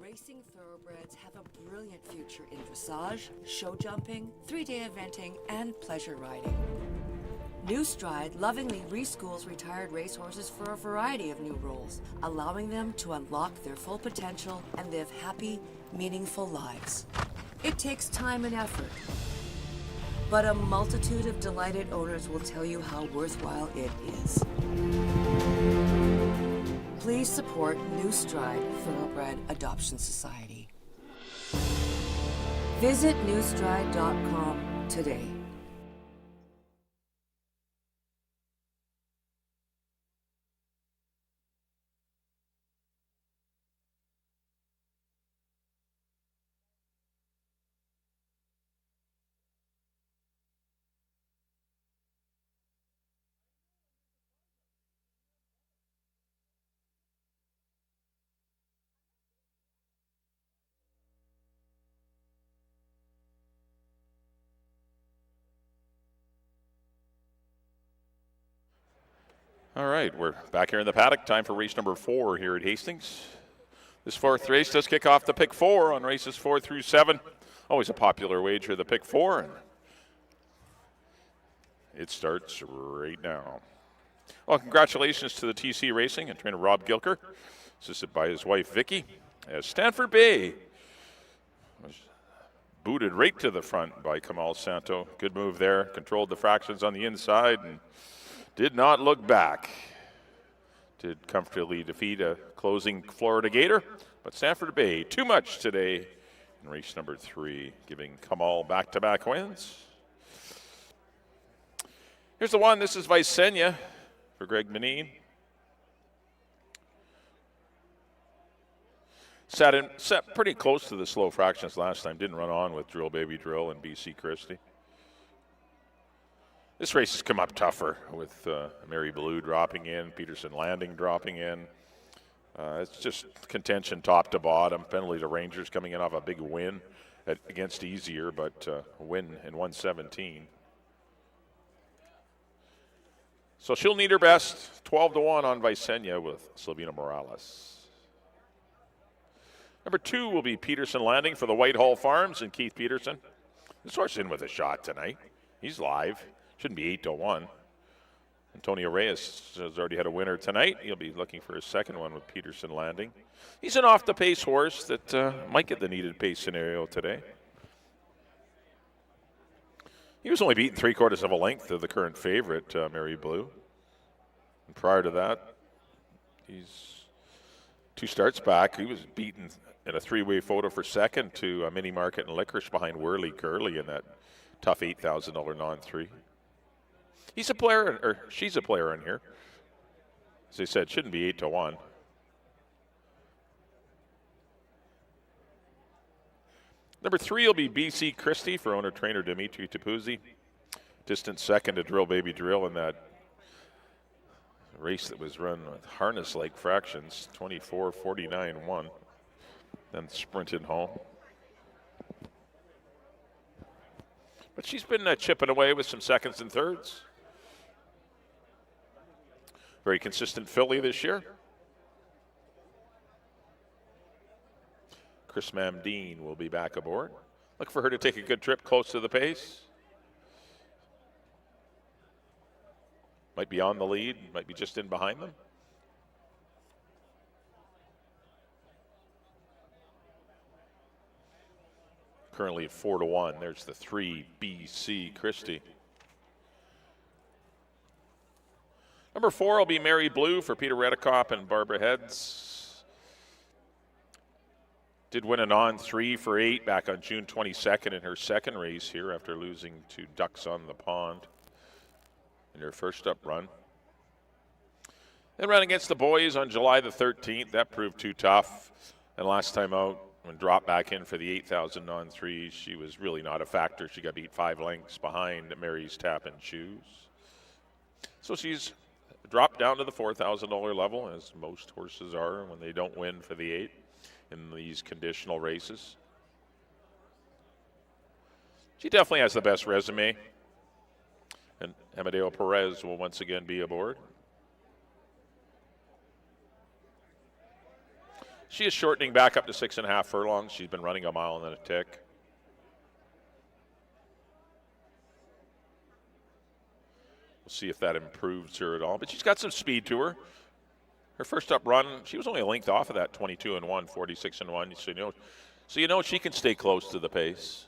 Racing thoroughbreds have a brilliant future in dressage, show jumping, 3-day eventing, and pleasure riding. New Stride lovingly reschools retired racehorses for a variety of new roles, allowing them to unlock their full potential and live happy, meaningful lives. It takes time and effort, but a multitude of delighted owners will tell you how worthwhile it is. Please support New Stride Thoroughbred Adoption Society. Visit newstride.com today. All right, we're back here in the paddock. Time for race number 4 here at Hastings. This 4th race does kick off the pick 4 on races 4 through 7. Always a popular wager, the pick 4. And it starts right now. Well, congratulations to the TC Racing and trainer Rob Gilker, assisted by his wife Vicky, as Stanford Bay was booted right to the front by Kamal Santo. Good move there, controlled the fractions on the inside and did not look back. Did comfortably defeat a closing Florida Gator, but Stanford Bay, too much today in race number 3, giving Kamal back-to-back wins. Here's the one. This is Vicenia for Greg Menine. Sat pretty close to the slow fractions last time. Didn't run on with Drill Baby Drill and BC Christie. This race has come up tougher with Mary Blue dropping in, Peterson Landing dropping in. It's just contention top to bottom. Penalty to Rangers coming in off a big win against Easier, but a win in 117. So she'll need her best. 12-1 on Vicenia with Sylvina Morales. Number 2 will be Peterson Landing for the Whitehall Farms and Keith Peterson. This horse in with a shot tonight. He's live. Shouldn't be 8-1. Antonio Reyes has already had a winner tonight. He'll be looking for his second one with Peterson Landing. He's an off-the-pace horse that might get the needed pace scenario today. He was only beaten 3/4 of a length of the current favorite, Mary Blue. And prior to that, he's 2 starts back. He was beaten in a 3-way photo for second to Mini Market and Licorice behind Whirly Curly in that tough $8,000 non-3. He's a player, or she's a player in here. As they said, shouldn't be 8-1. Number 3 will be BC Christie for owner-trainer Dimitri Tapuzzi. Distant second to Drill Baby Drill in that race that was run with harness-like fractions, 24-49-1, then sprinted home. But she's been chipping away with some seconds and thirds. Very consistent filly this year. Chris Mamdine will be back aboard. Look for her to take a good trip close to the pace. Might be on the lead, might be just in behind them. Currently at 4-1. There's the 3, BC Christie. Number 4 will be Mary Blue for Peter Redekop and Barbara Heads. Did win an on 3 for 8 back on June 22nd in her second race here after losing to Ducks on the Pond in her first up run. Then ran against the boys on July the 13th. That proved too tough. And last time out, when dropped back in for the 8,000 non-3, she was really not a factor. She got beat 5 lengths behind Mary's Tap and Shoes. So she's dropped down to the $4,000 level, as most horses are when they don't win for the 8 in these conditional races. She definitely has the best resume. And Amadeo Perez will once again be aboard. She is shortening back up to 6.5 furlongs. She's been running a mile and then a tick. We'll see if that improves her at all. But she's got some speed to her. Her first up run, she was only a length off of that 22-1, 46-1. So you know she can stay close to the pace.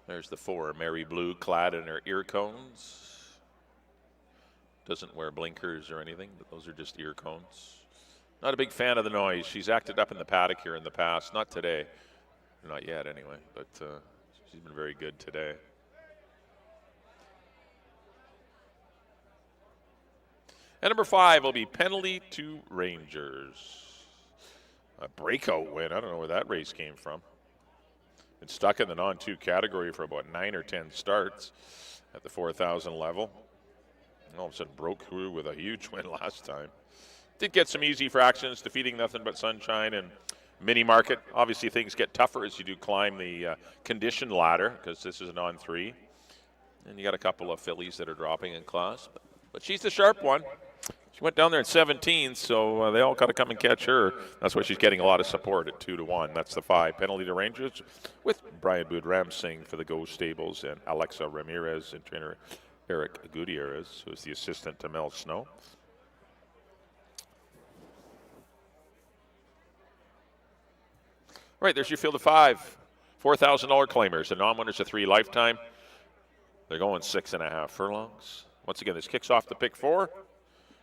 There's the 4, Mary Blue, clad in her ear cones. Doesn't wear blinkers or anything, but those are just ear cones. Not a big fan of the noise. She's acted up in the paddock here in the past. Not today. Not yet, anyway. But she's been very good today. And number 5 will be Penalty to Rangers. A breakout win. I don't know where that race came from. Been stuck in the non-2 category for about 9 or 10 starts at the 4,000 level. And all of a sudden broke through with a huge win last time. Did get some easy fractions, defeating Nothing But Sunshine and Mini Market. Obviously things get tougher as you do climb the condition ladder, because this is a non-3. And you got a couple of fillies that are dropping in class. But she's the sharp one. She went down there at 17, so they all got to come and catch her. That's why she's getting a lot of support at 2-1. That's the 5. Penalty to Rangers with Brian Boudram-Singh for the Go Stables and Alexa Ramirez and trainer Eric Gutierrez, who is the assistant to Mel Snow. All right, there's your field of 5. $4,000 claimers. The non-winners of 3 lifetime. They're going 6.5 furlongs. Once again, this kicks off the pick 4.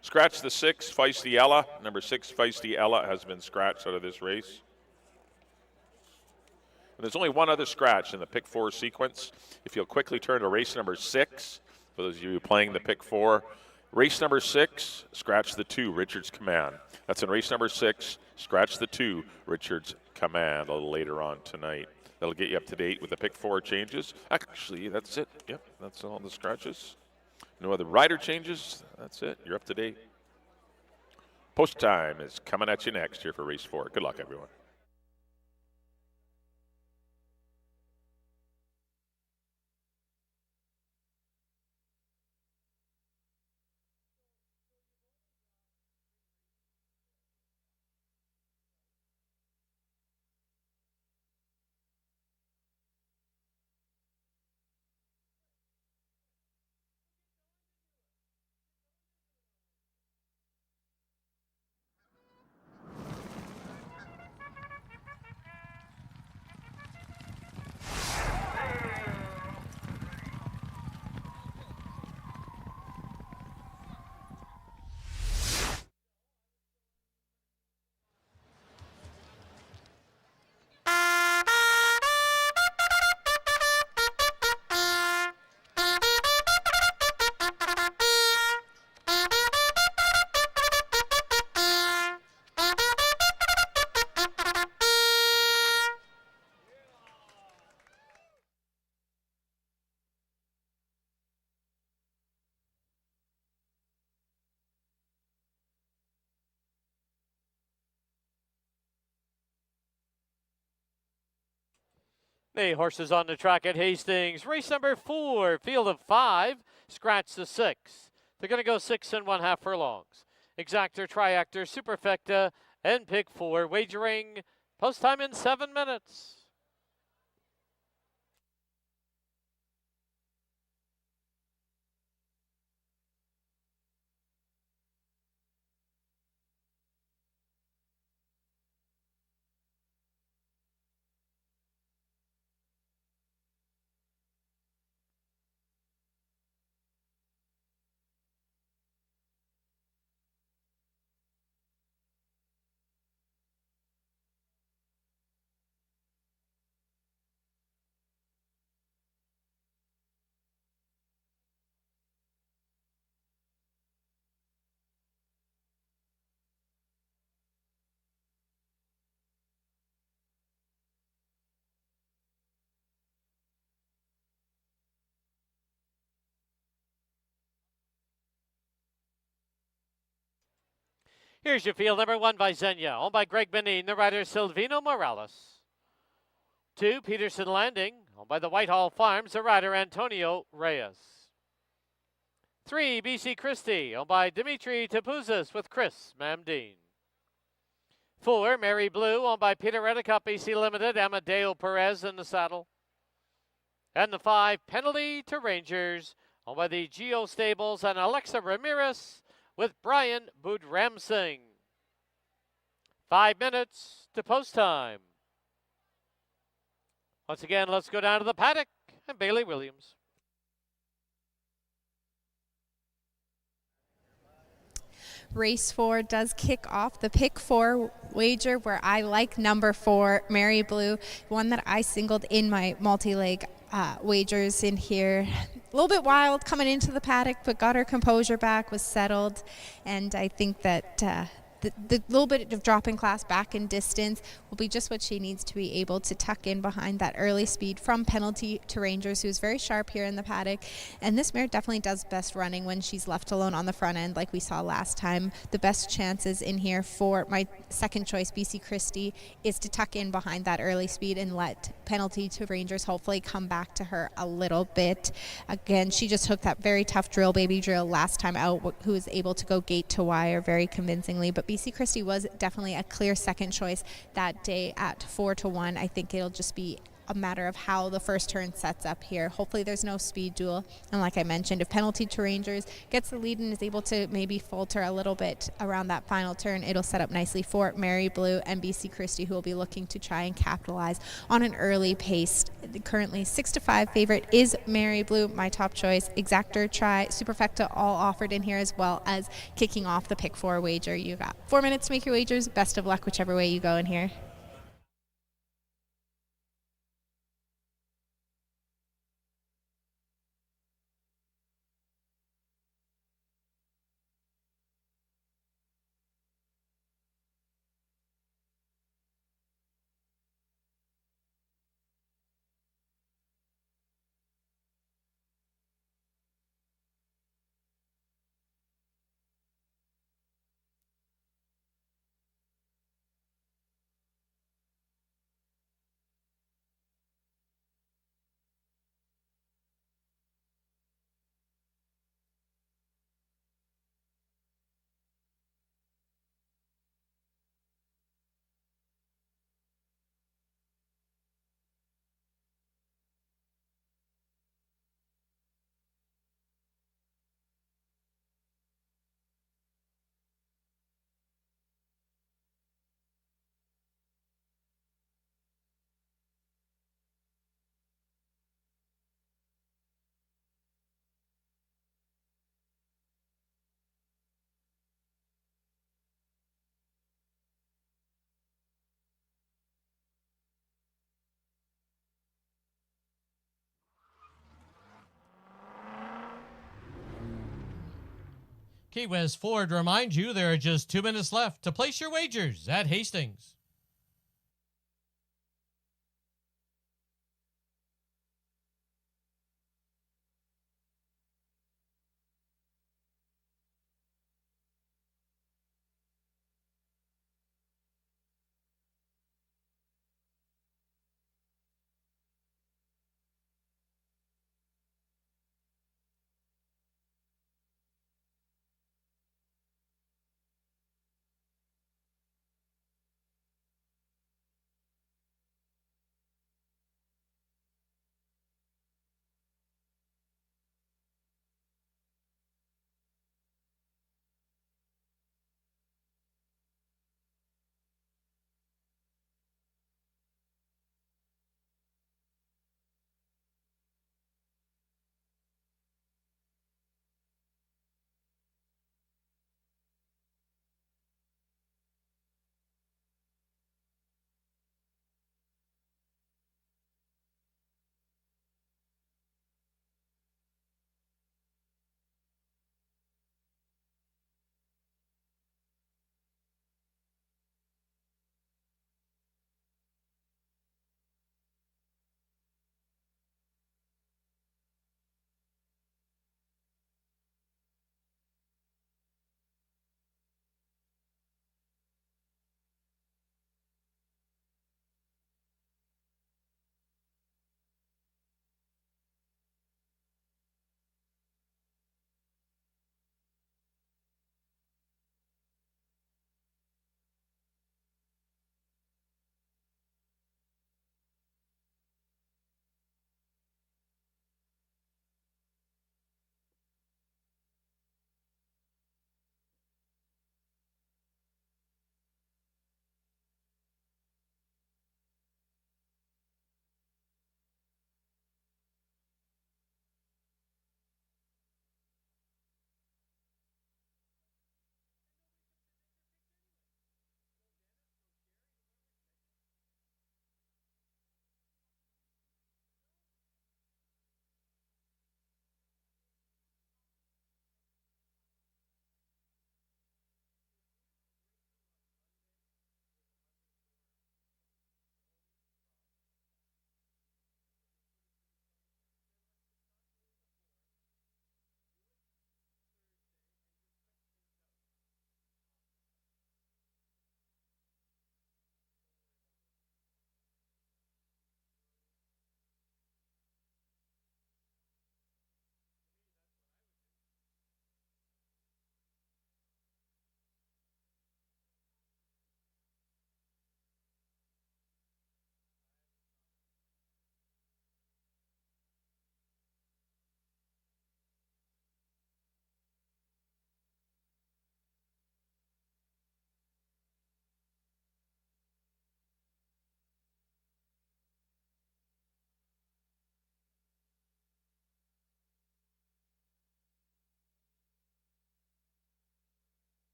Scratch the 6, Feisty Ella. Number 6, Feisty Ella, has been scratched out of this race. And there's only one other scratch in the pick 4 sequence. If you'll quickly turn to race number 6, for those of you playing the pick 4, race number 6, scratch the 2, Richard's Command. That's in race number 6, scratch the 2, Richard's Command, a little later on tonight. That'll get you up to date with the pick 4 changes. Actually, that's it. Yep, that's all the scratches. No other rider changes. That's it. You're up to date. Post time is coming at you next here for race 4. Good luck, everyone. The horses on the track at Hastings. Race number 4, field of 5, scratch the 6. They're going to go 6.5 furlongs. Exactor, Triactor, Superfecta, and pick 4. Wagering post time in 7 minutes. Here's your field. Number 1, Visenya, owned by Greg Benin. The rider, Silvino Morales. 2, Peterson Landing, owned by the Whitehall Farms. The rider, Antonio Reyes. 3, BC Christie, owned by Dimitri Tapuzis with Chris Mamdine. 4, Mary Blue, owned by Peter Reddicup, BC Limited, Amadeo Perez in the saddle. And the 5, Penalty to Rangers, owned by the Geo Stables and Alexa Ramirez with Brian Budramsing. 5 minutes to post time. Once again, let's go down to the paddock and Bailey Williams. Race 4 does kick off the pick 4 wager, where I like number 4, Mary Blue, one that I singled in my multi-leg wagers in here. A little bit wild coming into the paddock, but got her composure back, was settled, and I think that the little bit of drop in class back in distance will be just what she needs to be able to tuck in behind that early speed from Penalty to Rangers, who's very sharp here in the paddock. And this mare definitely does best running when she's left alone on the front end, like we saw last time. The best chances in here for my second choice, BC Christie, is to tuck in behind that early speed and let Penalty to Rangers hopefully come back to her a little bit. Again, she just took that very tough baby drill last time out, who was able to go gate to wire very convincingly. But BC Christie was definitely a clear second choice that day at 4-1. I think it'll just be a matter of how the first turn sets up here. Hopefully there's no speed duel. And like I mentioned, if Penalty to Rangers gets the lead and is able to maybe falter a little bit around that final turn, it'll set up nicely for Mary Blue and BC Christie, who will be looking to try and capitalize on an early pace. Currently 6-5 favorite is Mary Blue, my top choice. Exactor, Try, Superfecta all offered in here, as well as kicking off the pick 4 wager. You got 4 minutes to make your wagers. Best of luck whichever way you go in here. Key West Ford reminds you there are just 2 minutes left to place your wagers at Hastings.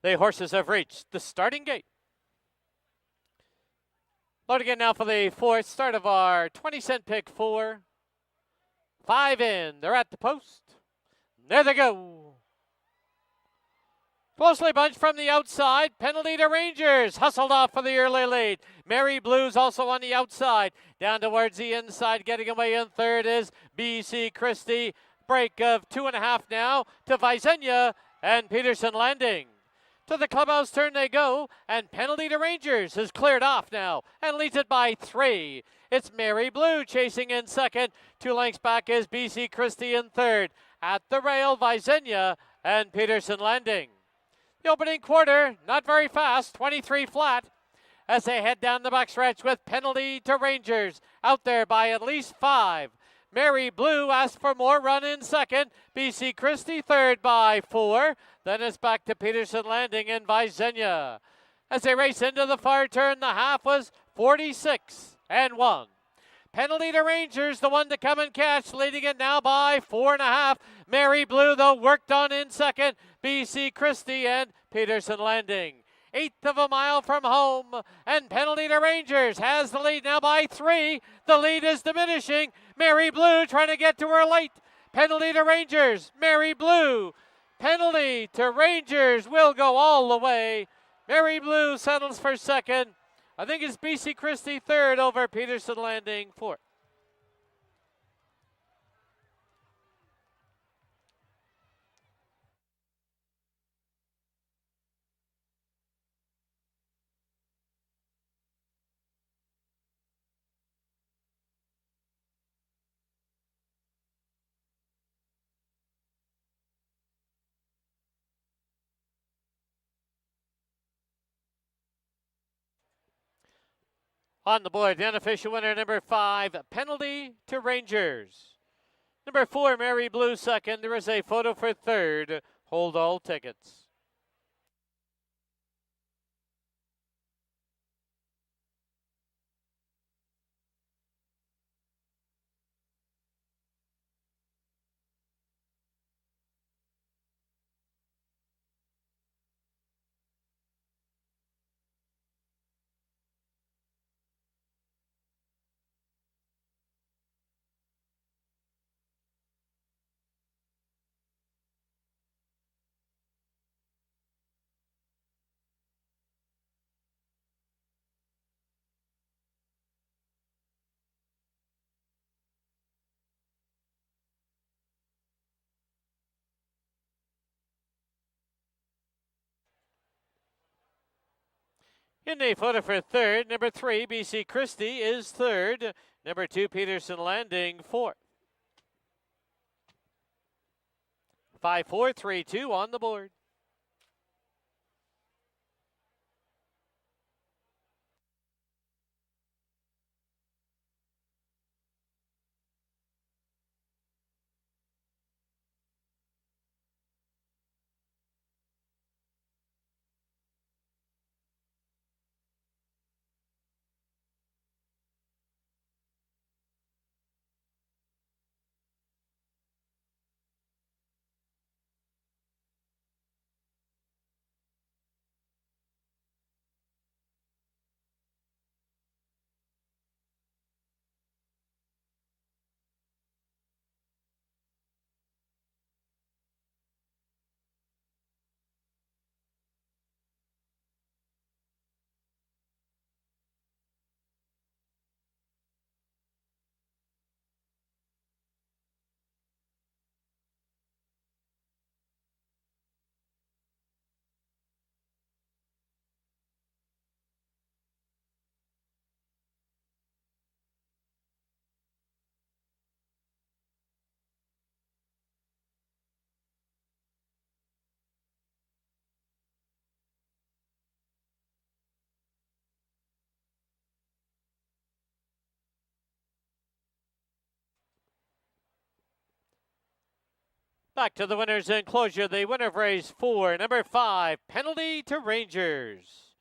The horses have reached the starting gate. Loading in now for the fourth start of our 20-cent pick 4. 5 in. They're at the post. There they go. Closely bunched from the outside. Penalty to Rangers. Hustled off for the early lead. Mary Blues also on the outside. Down towards the inside. Getting away in third is BC Christie. Break of 2.5 now to Visenya and Peterson Landing. To the clubhouse turn they go, and Penalty to Rangers is cleared off now and leads it by 3. It's Mary Blue chasing in second. 2 lengths back is BC Christie in third. At the rail, Visenya and Peterson Landing. The opening quarter, not very fast, 23 flat, as they head down the backstretch with Penalty to Rangers. Out there by at least 5. Mary Blue asks for more, run in second. BC Christie third by 4. Then it's back to Peterson Landing and Visenya. As they race into the far turn, the half was 46-1. Penalty to Rangers, the one to come and catch, leading it now by 4.5. Mary Blue, though, worked on in second. BC Christie and Peterson Landing. 1/8 of a mile from home, and Penalty to Rangers has the lead now by 3. The lead is diminishing. Mary Blue trying to get to her late. Penalty to Rangers, Mary Blue. Penalty to Rangers will go all the way. Mary Blue settles for second. I think it's BC Christie third over Peterson Landing fourth. On the board, the unofficial winner, number 5, Penalty to Rangers. Number 4, Mary Blue second. There is a photo for third. Hold all tickets. In the photo for third, number 3, BC Christie is third. Number 2, Peterson Landing fourth. 5, 4, 3, 2 on the board. Back to the winner's enclosure. The winner of race 4, number 5, Penalty to Rangers.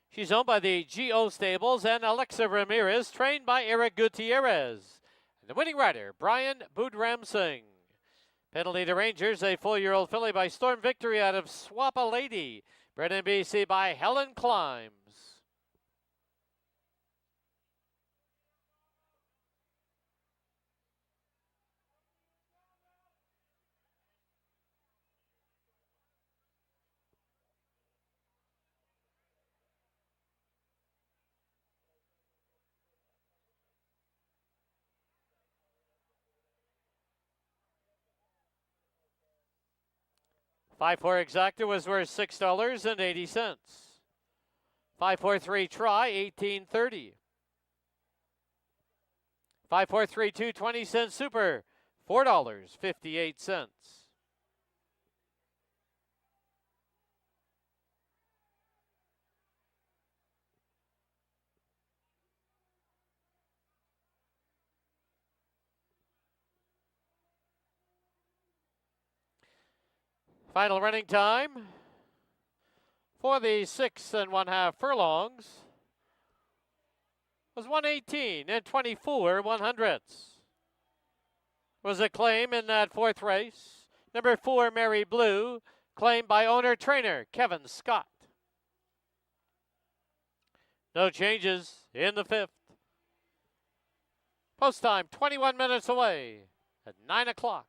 She's owned by the GO Stables and Alexa Ramirez, trained by Eric Gutierrez. And the winning rider, Brian Boudram Singh. Penalty to Rangers, a 4-year-old filly by Storm Victory out of Swap a Lady. Bred in BC by Helen Climbs. Five four exacta was worth $6.80. 5-4-3 try, $18.30. 5-4-3-2 20-cent super, $4.58. Final running time for the 6 1/2 furlongs was 1:18 and 24 1/100. Was a claim in that fourth race. Number 4, Mary Blue, claimed by owner-trainer Kevin Scott. No changes in the fifth. Post time 21 minutes away at 9 o'clock.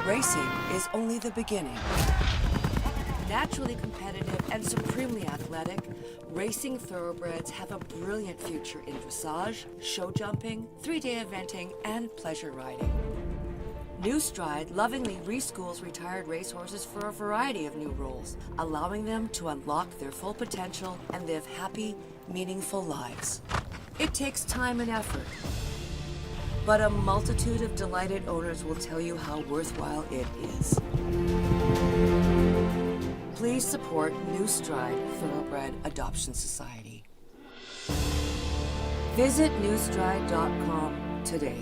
Racing is only the beginning. Naturally competitive and supremely athletic, racing thoroughbreds have a brilliant future in dressage, show jumping, 3-day eventing, and pleasure riding. New Stride lovingly reschools retired racehorses for a variety of new roles, allowing them to unlock their full potential and live happy, meaningful lives. It takes time and effort, but a multitude of delighted owners will tell you how worthwhile it is. Please support New Stride Thoroughbred Adoption Society. Visit newstride.com today.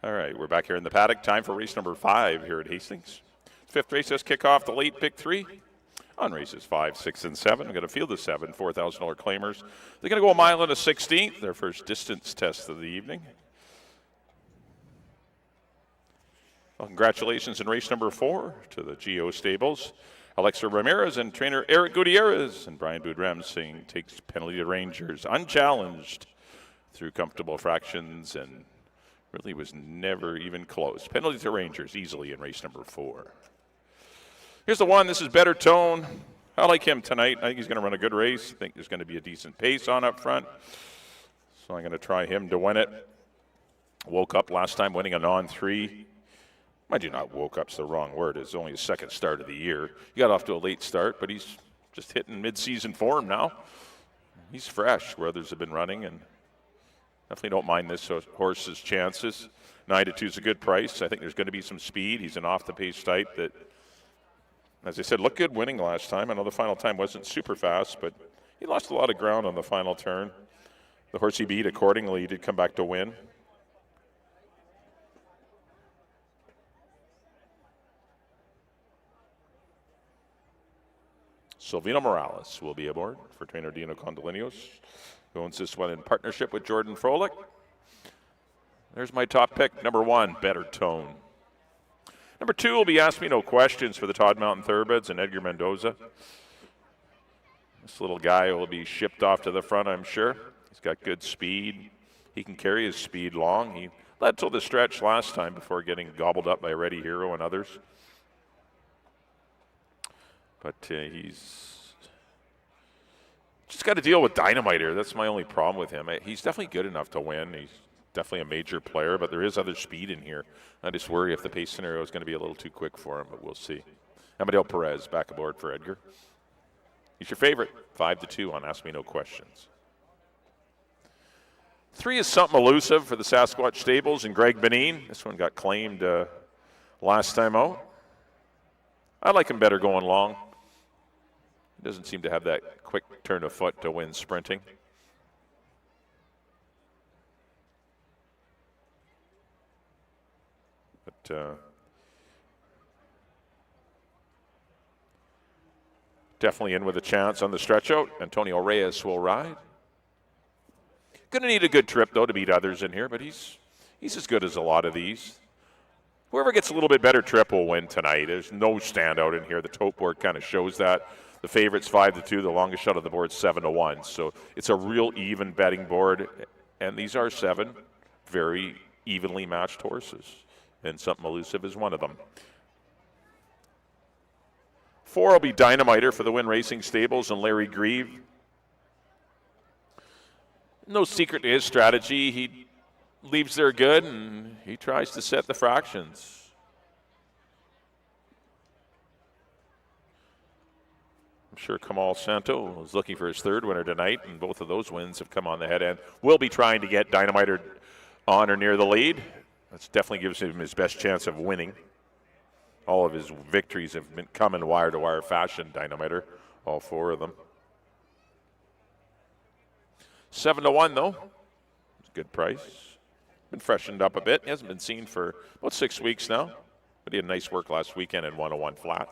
All right, we're back here in the paddock. Time for race number 5 here at Hastings. Fifth race has kick off the late pick 3 on races 5, 6, and 7. We're going to field the 7 $4,000 claimers. They're going to go a mile and a 16th, their first distance test of the evening. Well, congratulations in race number 4 to the Geo Stables. Alexa Ramirez and trainer Eric Gutierrez, and Brian Boudrem takes penalty to Rangers unchallenged through comfortable fractions and really was never even close. Penalty to Rangers easily in race number 4. Here's the one. This is Better Tone. I like him tonight. I think he's going to run a good race. I think there's going to be a decent pace on up front. So I'm going to try him to win it. Woke up last time winning a non-3. Mind you, not woke up's the wrong word. It's only his second start of the year. He got off to a late start, but he's just hitting mid-season form now. He's fresh where others have been running, and definitely don't mind this horse's chances. 9-2 is a good price. I think there's going to be some speed. He's an off-the-pace type that, as I said, looked good winning last time. I know the final time wasn't super fast, but he lost a lot of ground on the final turn. The horse he beat accordingly, he did come back to win. Silvino Morales will be aboard for trainer Dino Condolinos, who owns this one in partnership with Jordan Froelich. There's my top pick, number 1, Better Tone. Number 2 will be Ask Me No Questions for the Todd Mountain Thoroughbreds and Edgar Mendoza. This little guy will be shipped off to the front, I'm sure. He's got good speed. He can carry his speed long. He led till the stretch last time before getting gobbled up by Ready Hero and others. But he's just got to deal with Dynamiter. That's my only problem with him. He's definitely good enough to win. He's definitely a major player, but there is other speed in here. I just worry if the pace scenario is going to be a little too quick for him, but we'll see. Amadeo Perez back aboard for Edgar. He's your favorite, 5-2 on Ask Me No Questions. 3 is Something Elusive for the Sasquatch Stables and Greg Benin. This one got claimed last time out. I like him better going long. He doesn't seem to have that quick turn of foot to win sprinting. But definitely in with a chance on the stretch out. Antonio Reyes will ride. Going to need a good trip, though, to beat others in here, but he's as good as a lot of these. Whoever gets a little bit better trip will win tonight. There's no standout in here. The tote board kind of shows that. The favorite's 5-2. The longest shot of the board 7-1. So it's a real even betting board, and these are 7 very evenly matched horses, and Something Elusive is one of them. 4 will be Dynamiter for the Win Racing Stables and Larry Grieve. No secret to his strategy. He leaves there good, and he tries to set the fractions. I'm sure Kamal Santo is looking for his 3rd winner tonight, and both of those wins have come on the head end. Will be trying to get Dynamiter on or near the lead. That definitely gives him his best chance of winning. All of his victories have come in wire-to-wire fashion, Dynamiter, all 4 of them. 7-1, though. It's a good price. Been freshened up a bit. He hasn't been seen for about 6 weeks now, but he had nice work last weekend in 101 flat.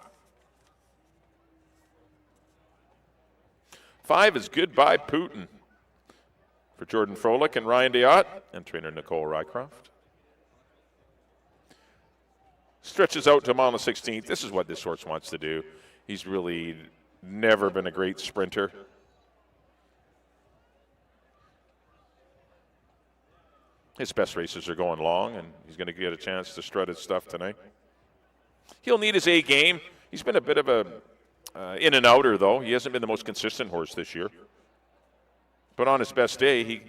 5 is Goodbye Putin for Jordan Froelich and Ryan Deotte and trainer Nicole Rycroft. Stretches out to mile 16th. This is what this horse wants to do. He's really never been a great sprinter. His best races are going long, and he's going to get a chance to strut his stuff tonight. He'll need his A game. He's been a bit of a in and outer, though. He hasn't been the most consistent horse this year. But on his best day,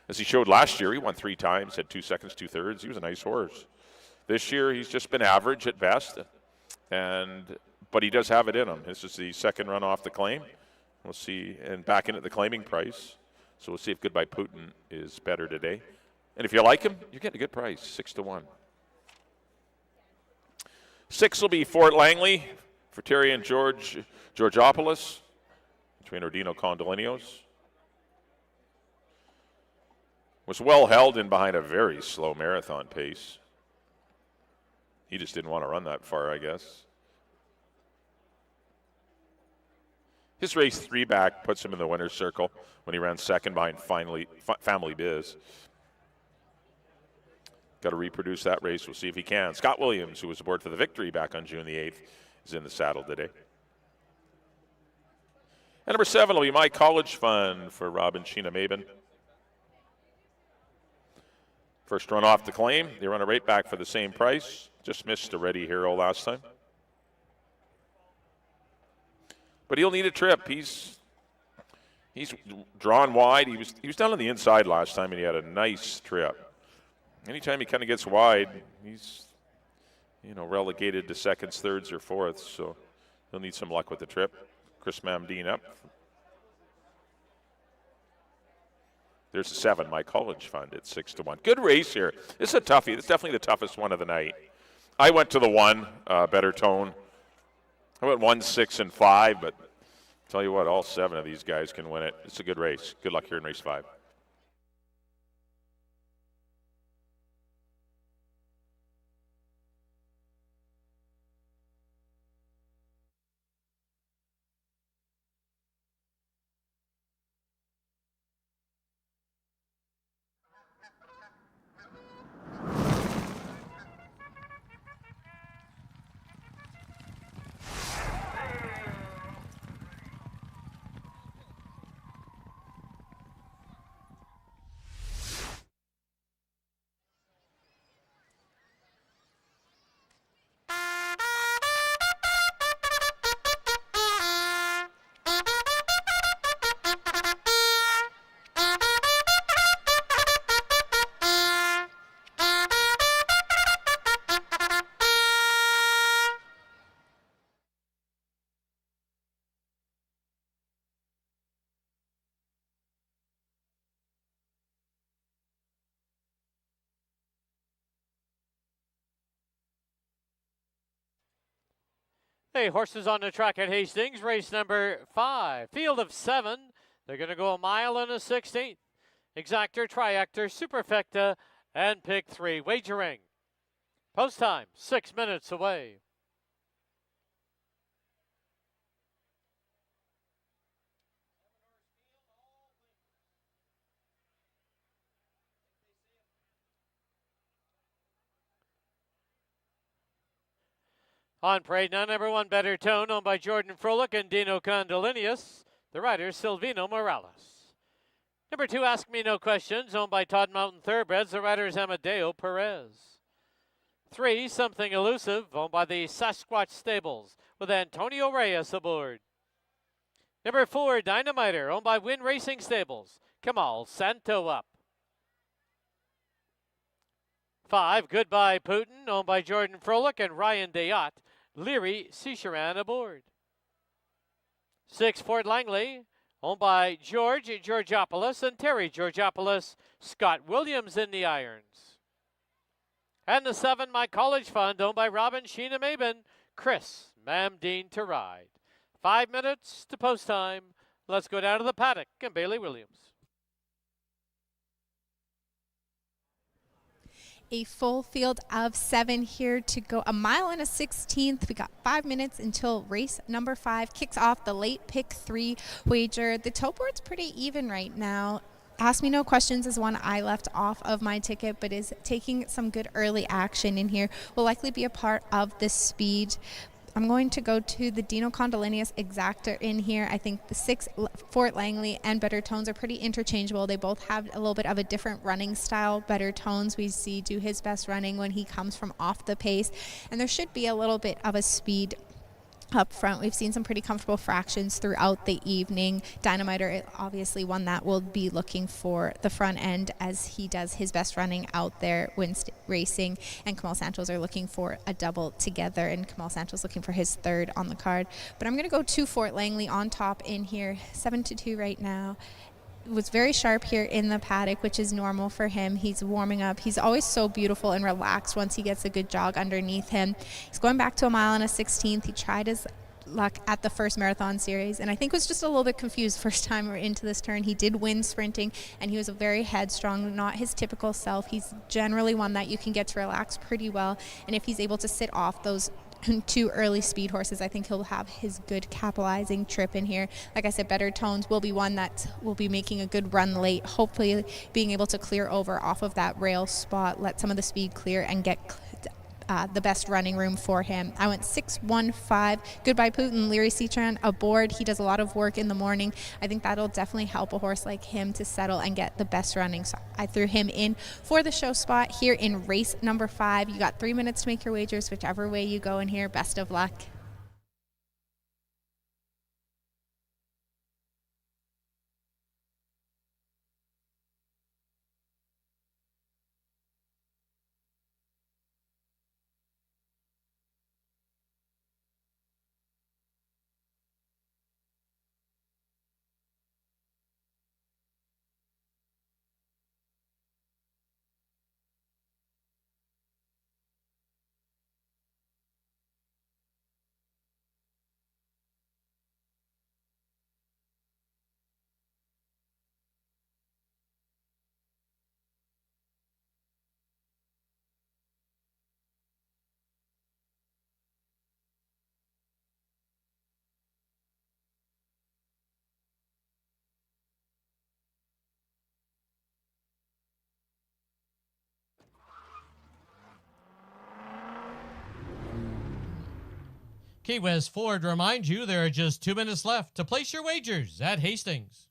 as he showed last year, he won 3 times, had 2 seconds, 2/3. He was a nice horse. This year, he's just been average at best, but he does have it in him. This is the 2nd run off the claim. We'll see, and back in at the claiming price. So we'll see if Goodbye Putin is better today. And if you like him, you're getting a good price, 6-1. 6 will be Fort Langley for Terry and Georgopoulos, trainer Dino Condolinos. Was well held in behind a very slow marathon pace. He just didn't want to run that far, I guess. His race 3 back puts him in the winner's circle when he ran 2nd behind Family Biz. Got to reproduce that race. We'll see if he can. Scott Williams, who was aboard for the victory back on June the 8th, is in the saddle today. And number 7 will be My College Fund for Rob and Sheena Maben. First run off the claim. They run it right back for the same price. Just missed a Ready Hero last time. But he'll need a trip. He's drawn wide. He was down on the inside last time, and he had a nice trip. Anytime he kind of gets wide, he's relegated to 2nds, 3rds, or 4ths. So he'll need some luck with the trip. Chris Mamdine up. There's a 7, My College Fund at 6-1. Good race here. This is a toughie. This is definitely the toughest one of the night. I went to the 1, Better Tone. I went 1, 6, and 5, but tell you what, all 7 of these guys can win it. It's a good race. Good luck here in race 5. Hey, horses on the track at Hastings, race number 5. Field of 7. They're going to go a mile and a 16th. Exactor, Triactor, Superfecta, and Pick 3. Wagering. Post time, 6 minutes away. On parade now, number 1, Better Tone, owned by Jordan Froelich and Dino Condolinius. The rider, Silvino Morales. Number 2, Ask Me No Questions, owned by Todd Mountain Thoroughbreds. The rider is Amadeo Perez. 3, Something Elusive, owned by the Sasquatch Stables, with Antonio Reyes aboard. Number 4, Dynamiter, owned by Win Racing Stables. Kamal Santo up. 5, Goodbye Putin, owned by Jordan Froelich and Ryan Deyot. Leary Cicheran aboard. 6, Fort Langley, owned by George Georgopoulos and Terry Georgopoulos. Scott Williams in the irons. And the 7, My College Fund, owned by Robin Sheena Maben. Chris Mamdeen to ride. 5 minutes to post time. Let's go down to the paddock and Bailey Williams. A full field of 7 here to go a mile and a 16th. We got 5 minutes until race number 5 kicks off. The late pick 3 wager. The toe board's pretty even right now. Ask Me No Questions is one I left off of my ticket, but is taking some good early action in here. Will likely be a part of the speed. I'm going to go to the Dino Condolinius Exactor in here. I think the 6, Fort Langley and Better Tones are pretty interchangeable. They both have a little bit of a different running style. Better Tones we see do his best running when he comes from off the pace. And there should be a little bit of a speed up front. We've seen some pretty comfortable fractions throughout the evening. Dynamiter, obviously one that will be looking for the front end as he does his best running out there when racing, and Kamal Santos are looking for a double together, and Kamal Santos looking for his 3rd on the card. But I'm going to go to Fort Langley on top in here, 7-2 right now. Was very sharp here in the paddock, which is normal for him. He's warming up. He's always so beautiful and relaxed once he gets a good jog underneath him. He's going back to a mile and a 16th. He tried his luck at the first marathon series, and I think was just a little bit confused first time into this turn. He did win sprinting, and he was a very headstrong, not his typical self. He's generally one that you can get to relax pretty well, and if he's able to sit off those 2 early speed horses, I think he'll have his good capitalizing trip in here. Like I said, Better Tones will be one that will be making a good run late, hopefully being able to clear over off of that rail spot, let some of the speed clear, and get the best running room for him. I went 6-1-5. Goodbye Putin, Leary Cicheran aboard. He does a lot of work in the morning. I think that'll definitely help a horse like him to settle and get the best running. So I threw him in for the show spot here in race number 5. You got 3 minutes to make your wagers, whichever way you go in here. Best of luck. Key West Ford reminds you there are just 2 minutes left to place your wagers at Hastings.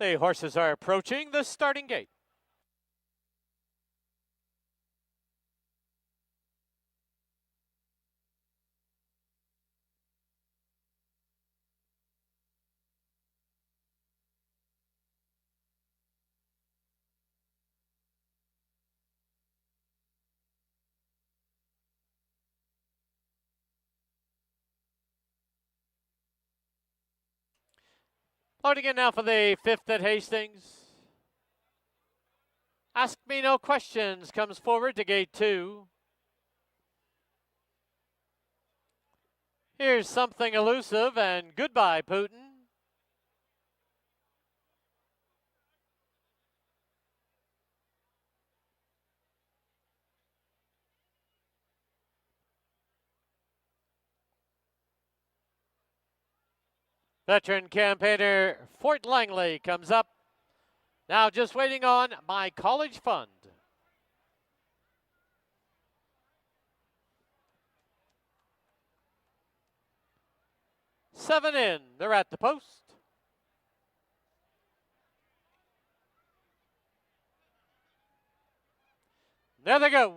The horses are approaching the starting gate. Loading in now for the 5th at Hastings. Ask Me No Questions comes forward to gate 2. Here's Something Elusive and Goodbye Putin. Veteran campaigner Fort Langley comes up. Now just waiting on My College Fund. Seven in, they're at the post. There they go.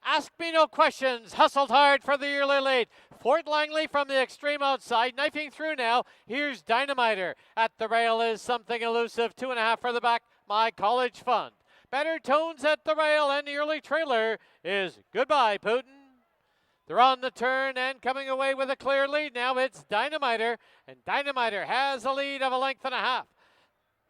Ask Me No Questions, hustled hard for the early lead. Fort Langley from the extreme outside, knifing through now. Here's Dynamiter. At the rail is Something Elusive, 2.5 for the back, My College Fund. Better Tones at the rail, and the early trailer is Goodbye Putin. They're on the turn and coming away with a clear lead. Now it's Dynamiter, and Dynamiter has a lead of 1.5 lengths.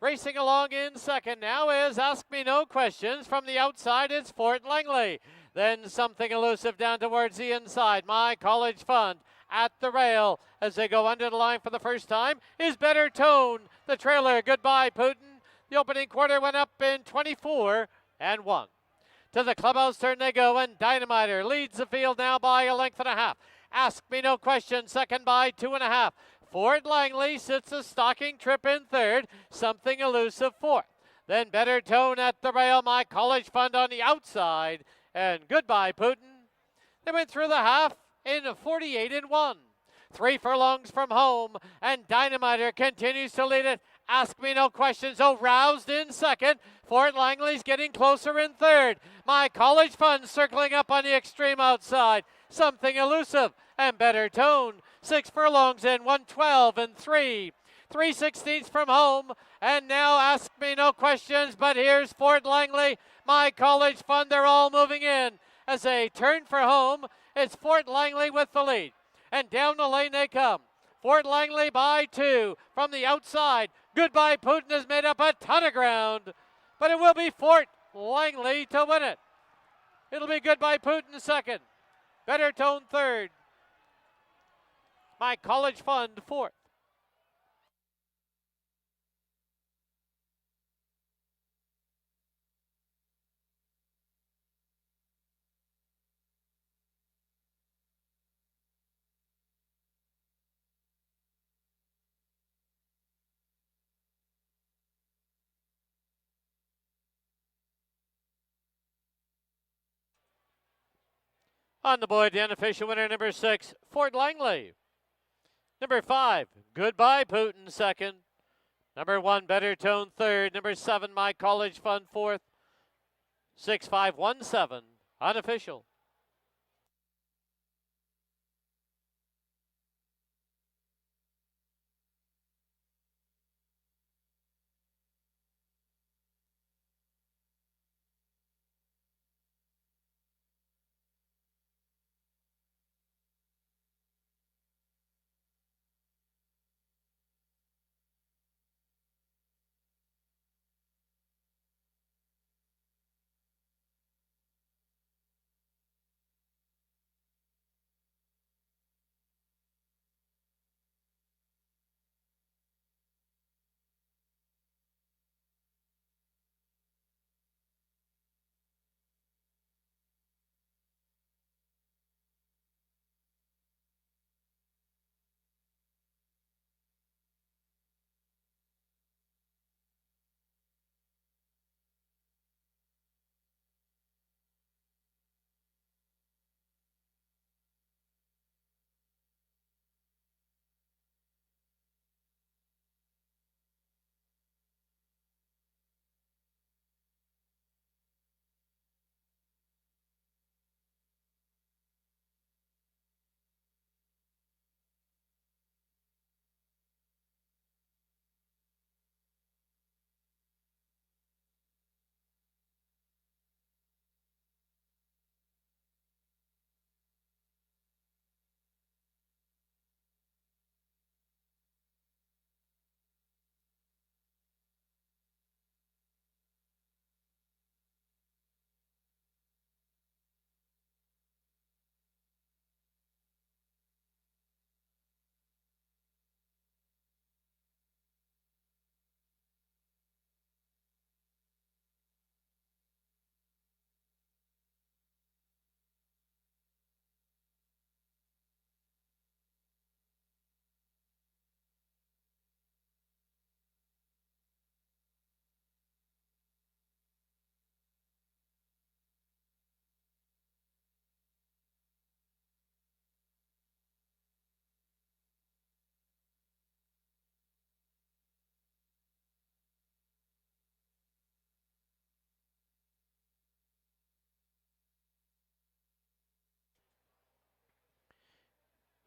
Racing along in second now is Ask Me No Questions. From the outside, it's Fort Langley. Then Something Elusive down towards the inside. My College Fund at the rail as they go under the line for the first time is Better Tone. The trailer, Goodbye Putin. The opening quarter went up in 24 and 1. To the clubhouse turn they go, and Dynamiter leads the field now by 1.5 lengths. Ask Me No Question, second by 2.5. Fort Langley sits a stalking trip in third. Something Elusive fourth. Then Better Tone at the rail. My College Fund on the outside. And Goodbye Putin. They went through the half in 48 and 1. 3 furlongs from home, and Dynamiter continues to lead it. Ask Me No Questions, roused in second. Fort Langley's getting closer in third. My College Fund circling up on the extreme outside. Something Elusive and Better Tone. 6 furlongs in, 112 and 3. 3/16 from home, and now Ask Me No Questions, but here's Fort Langley. My College Fund, they're all moving in. As they turn for home, it's Fort Langley with the lead. And down the lane they come. Fort Langley by 2 from the outside. Goodbye Putin has made up a ton of ground, but it will be Fort Langley to win it. It'll be Goodbye Putin second. Better Tone third. My College Fund fourth. On the board, the unofficial winner, number 6, Fort Langley. Number 5, Goodbye Putin, second. Number 1, Better Tone, third. Number 7, My College Fund, fourth. 6-5-1-7, unofficial.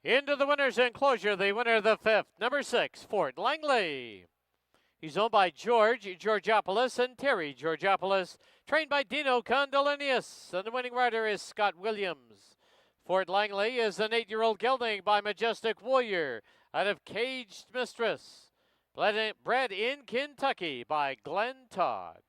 Into the winner's enclosure, the winner of the 5th, number 6, Fort Langley. He's owned by George Georgopoulos and Terry Georgopoulos, trained by Dino Condolinius, and the winning rider is Scott Williams. Fort Langley is an 8-year-old gelding by Majestic Warrior out of Caged Mistress, bred in Kentucky by Glenn Todd.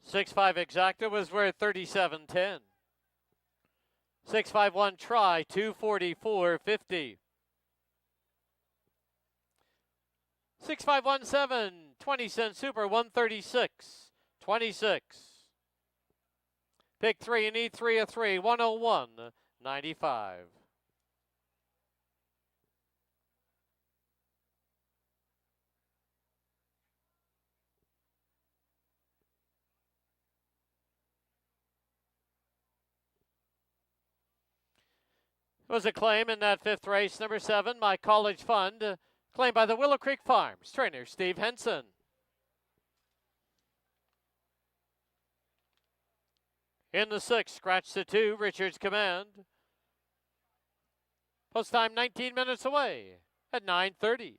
Six-five exacta was worth $37.10. 651 try, $244.50. 6517, 20-cent super, 136.26. Pick 3 and need 3 of 3, 101.95. It was a claim in that 5th race, number 7, My College Fund, claimed by the Willow Creek Farms, trainer Steve Henson. In the 6th, scratch the 2, Richard's Command. Post time 19 minutes away at 9:30.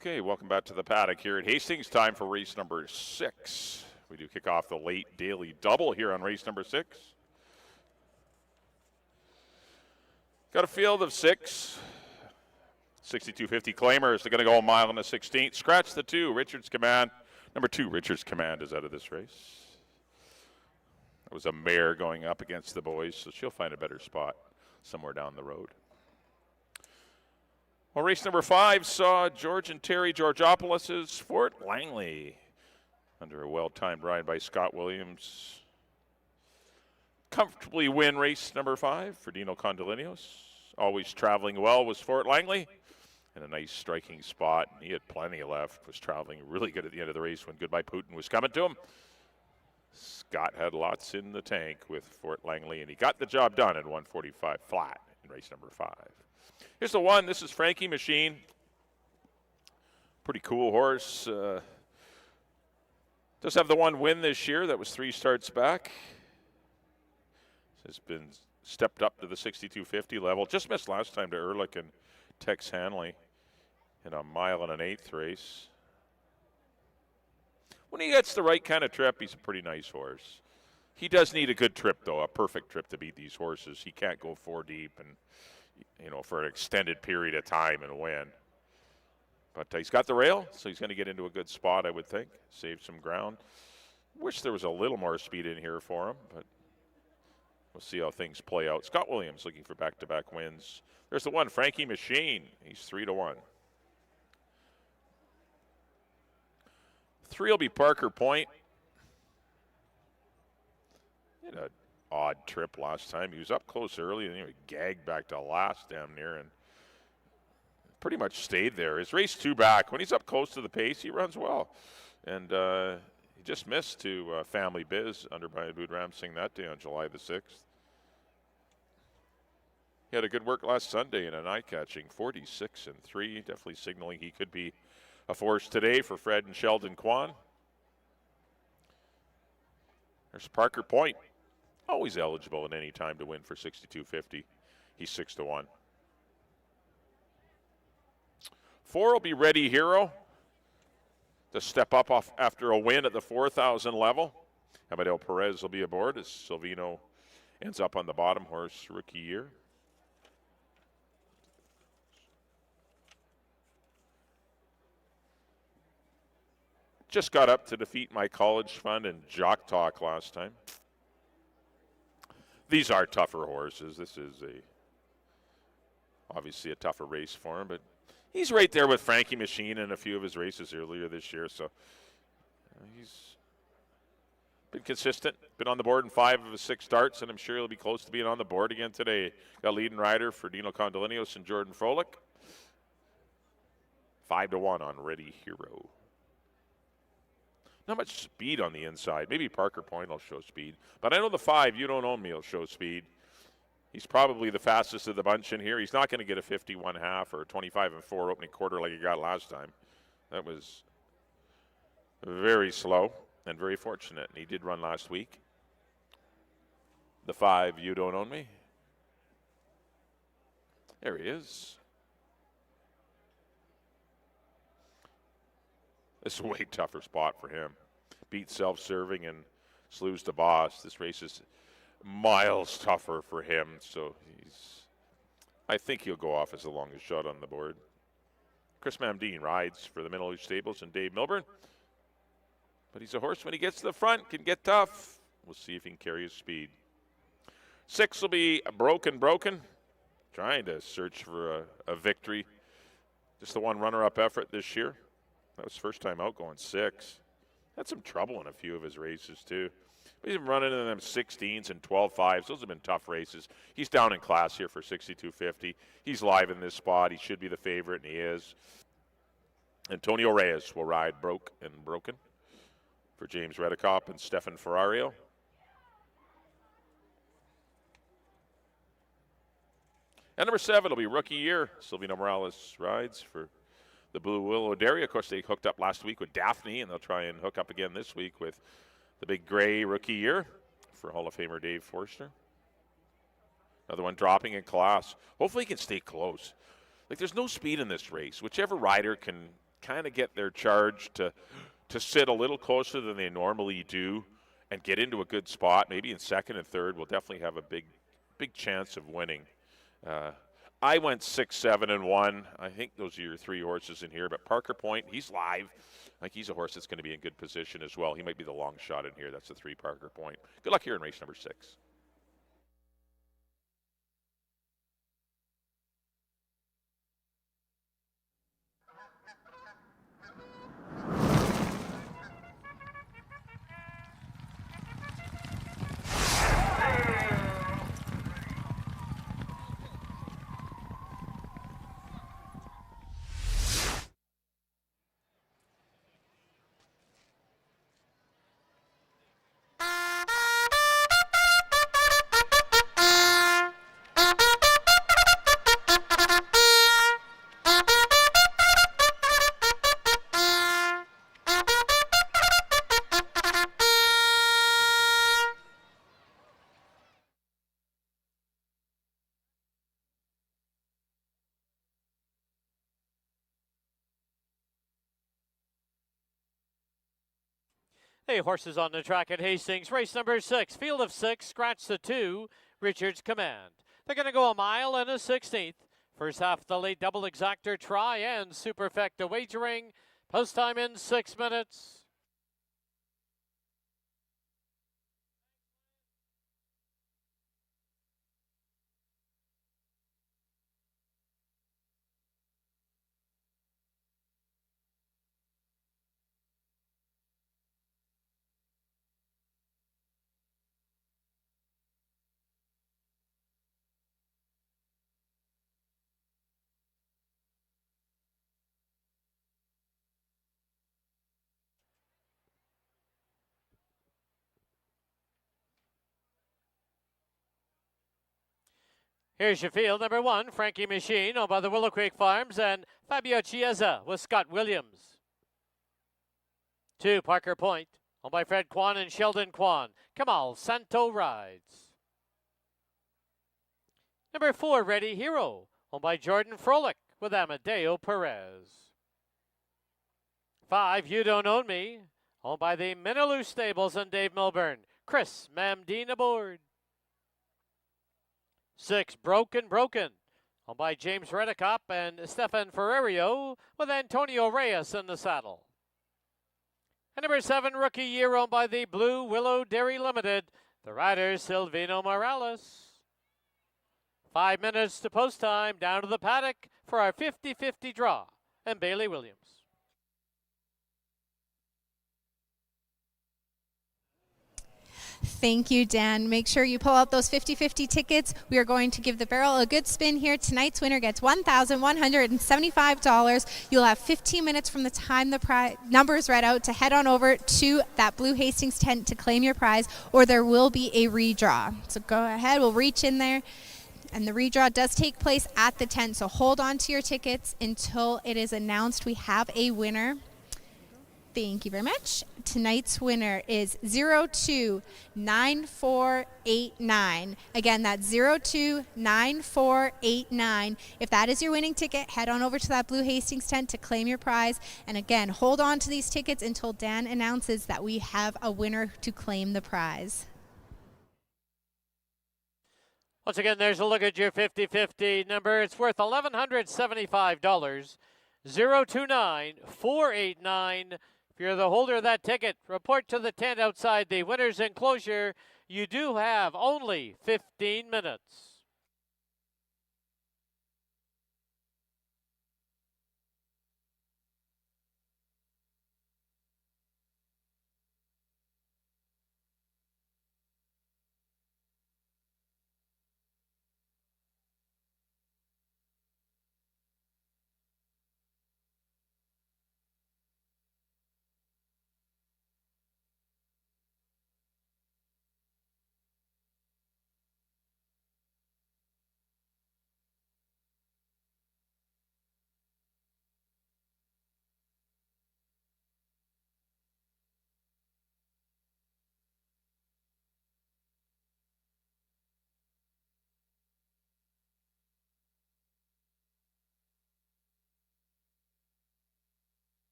Okay, welcome back to the paddock here at Hastings. Time for race number 6. We do kick off the late daily double here on race number 6. Got a field of 6. 6250 claimers. They're going to go a mile and a 16th. Scratch the 2. Richards Command. Number 2, Richards Command, is out of this race. It was a mare going up against the boys, so she'll find a better spot somewhere down the road. Well, race number 5 saw George and Terry Georgopoulos' Fort Langley under a well-timed ride by Scott Williams. Comfortably win race number 5 for Dino Condolinos. Always traveling well was Fort Langley. In a nice striking spot. He had plenty left, was traveling really good at the end of the race when Goodbye Putin was coming to him. Scott had lots in the tank with Fort Langley, and he got the job done at 145 flat in race number 5. Here's the one. This is Frankie Machine. Pretty cool horse. Does have the one win this year. That was 3 starts back. Has been stepped up to the 6250 level. Just missed last time to Ehrlich and Tex Hanley in a mile and an 1/8 race. When he gets the right kind of trip, he's a pretty nice horse. He does need a good trip, though, a perfect trip to beat these horses. He can't go 4 deep and, for an extended period of time and win. But he's got the rail, so he's going to get into a good spot, I would think. Save some ground. Wish there was a little more speed in here for him, but we'll see how things play out. Scott Williams looking for back-to-back wins. There's the one, Frankie Machine. He's 3-1. 3 will be Parker Point. He had an odd trip last time. He was up close early and he gagged back to last damn near and pretty much stayed there. His race 2 back. When he's up close to the pace, he runs well. And he just missed to Family Biz under Brian Boudram Singh that day on July the 6th. He had a good work last Sunday in an eye-catching 46-3, definitely signaling he could be a force today for Fred and Sheldon Kwan. There's Parker Point, always eligible at any time to win for 6250. He's 6-1. 4 will be Ready Hero to step up off after a win at the 4,000 level. Amadeo Perez will be aboard as Silvino ends up on the bottom horse rookie year. Just got up to defeat my college fund in Jock Talk last time. These are tougher horses. This is obviously a tougher race for him, but he's right there with Frankie Machine in a few of his races earlier this year, so he's been consistent, been on the board in 5 of his 6 starts, and I'm sure he'll be close to being on the board again today. Got leading rider for Dino Condolinos and Jordan Froelich. 5-1 on Ready Hero. Not much speed on the inside. Maybe Parker Point will show speed. But I know the 5, You Don't Own Me, will show speed. He's probably the fastest of the bunch in here. He's not going to get a 51.5 or a 25-4 opening quarter like he got last time. That was very slow and very fortunate. And he did run last week. The 5, You Don't Own Me. There he is. This is a way tougher spot for him. Beat self-serving and slews to boss. This race is miles tougher for him, so I think he'll go off as the longest shot on the board. Chris Mamdine rides for the Middle East Stables and Dave Milburn. But he's a horse when he gets to the front, can get tough. We'll see if he can carry his speed. 6 will be Broken. Trying to search for a victory. Just the one runner-up effort this year. That was first time out going 6. Had some trouble in a few of his races, too. But he's been running in them 16s and 12.5s. Those have been tough races. He's down in class here for 6250. He's live in this spot. He should be the favorite, and he is. Antonio Reyes will ride Broken for James Redekop and Stefan Ferrario. And number 7 will be Rookie Year. Silvino Morales rides for the Blue Willow Dairy. Of course, they hooked up last week with Daphne, and they'll try and hook up again this week with the Big Gray Rookie Year for Hall of Famer Dave Forster. Another one dropping in class. Hopefully he can stay close. Like, there's no speed in this race. Whichever rider can kind of get their charge to sit a little closer than they normally do and get into a good spot, maybe in second and third, will definitely have a big chance of winning. I went 6, 7, and 1. I think those are your 3 horses in here. But Parker Point, he's live. I think he's a horse that's going to be in good position as well. He might be the long shot in here. That's the 3 Parker Point. Good luck here in race number 6. Hey, horses on the track at Hastings. Race number 6, field of 6, scratch the 2, Richard's Command. They're going to go a mile and a 16th. First half, the late double exactor try and superfecta wagering. Post time in 6 minutes. Here's your field. Number 1, Frankie Machine, owned by the Willow Creek Farms, and Fabio Chiesa with Scott Williams. 2, Parker Point, owned by Fred Kwan and Sheldon Kwan. Kamal Santo rides. Number 4, Ready Hero, owned by Jordan Frolick with Amadeo Perez. 5, You Don't Own Me, owned by the Minaloo Stables and Dave Milburn. Chris Mamdine aboard. 6, Broken, owned by James Redicop and Stefan Ferrerio with Antonio Reyes in the saddle. And number 7, Rookie Year, owned by the Blue Willow Dairy Limited, the rider Silvino Morales. 5 minutes to post time, down to the paddock for our 50-50 draw, and Bailey Williams. Thank you, Dan. Make sure you pull out those 50-50 tickets. We are going to give the barrel a good spin here. Tonight's winner gets $1,175. You'll have 15 minutes from the time the number is read out to head on over to that Blue Hastings tent to claim your prize, or there will be a redraw. So go ahead. We'll reach in there. And the redraw does take place at the tent, so hold on to your tickets until it is announced we have a winner. Thank you very much. Tonight's winner is 029489. Again, that's 029489. If that is your winning ticket, head on over to that Blue Hastings tent to claim your prize. And again, hold on to these tickets until Dan announces that we have a winner to claim the prize. Once again, there's a look at your 50-50 number. It's worth $1,175. 029489. If you're the holder of that ticket, report to the tent outside the winner's enclosure. You do have only 15 minutes.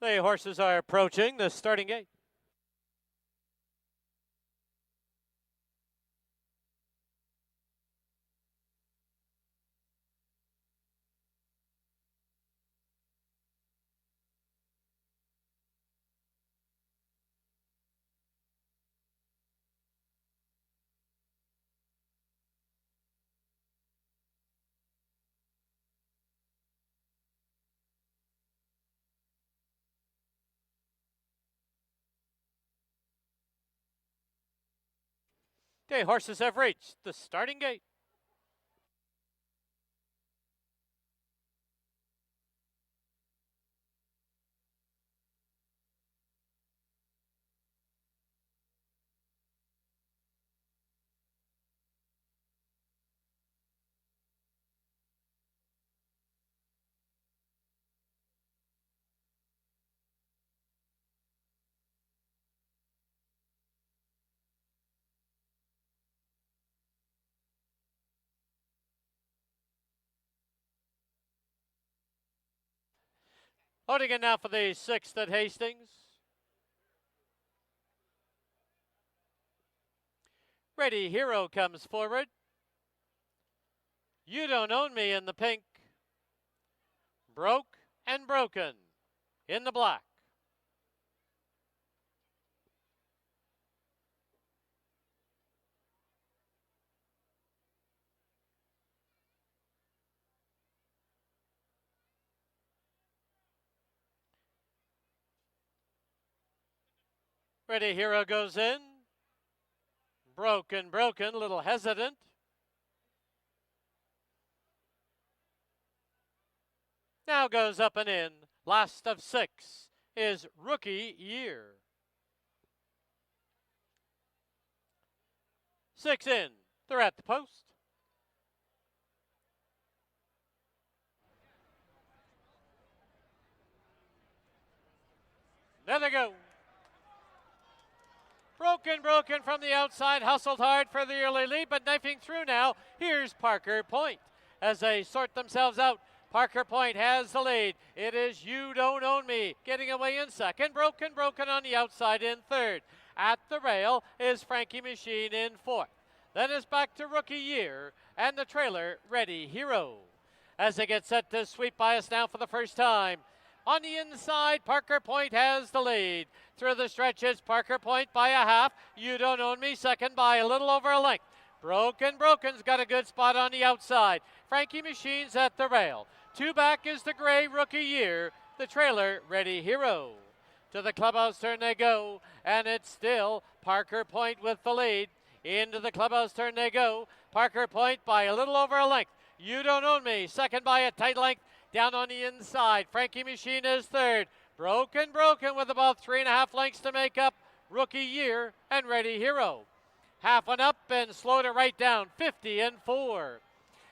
The horses are approaching the starting gate. Okay, horses have reached the starting gate. Loading in now for the 6th at Hastings. Ready Hero comes forward. You Don't Own Me in the pink. Broke and Broken in the black. Ready Hero goes in. Broken, a little hesitant. Now goes up and in. Last of 6 is Rookie Year. 6 in. They're at the post. There they go. Broken from the outside, hustled hard for the early lead, but knifing through now. Here's Parker Point as they sort themselves out. Parker Point has the lead. It is You Don't Own Me getting away in second. Broken on the outside in third. At the rail is Frankie Machine in fourth. Then it's back to Rookie Year and the trailer Ready Hero. As they get set to sweep by us now for the first time. On the inside, Parker Point has the lead. Through the stretches, Parker Point by a half. You Don't Own Me second by a little over a length. Broken's got a good spot on the outside. Frankie Machine's at the rail. 2 back is the gray Rookie Year. The trailer Ready Hero. To the clubhouse turn they go, and it's still Parker Point with the lead. Into the clubhouse turn they go. Parker Point by a little over a length. You Don't Own Me second by a tight length. Down on the inside, Frankie Machine is third. Broken with about 3.5 lengths to make up Rookie Year and Ready Hero. Half and up and slowed it right down, 50 and 4.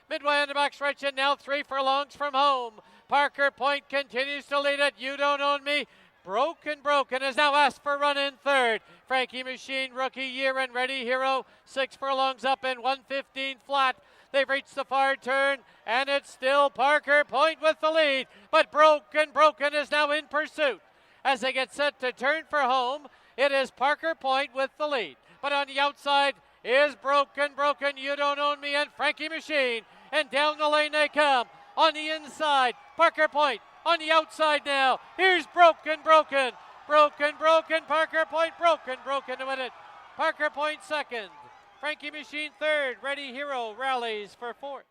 Midway on the back stretch and now 3 furlongs from home. Parker Point continues to lead it. You Don't Own Me. Broken has now asked for run in third. Frankie Machine, Rookie Year and Ready Hero. 6 furlongs up and 1:15 flat. They've reached the far turn, and it's still Parker Point with the lead. But Broken is now in pursuit. As they get set to turn for home, it is Parker Point with the lead. But on the outside is Broken, You Don't Own Me, and Frankie Machine. And down the lane they come. On the inside, Parker Point. On the outside now, here's Broken. Parker Point, Broken to win it. Parker Point second. Frankie Machine third. Ready Hero rallies for fourth.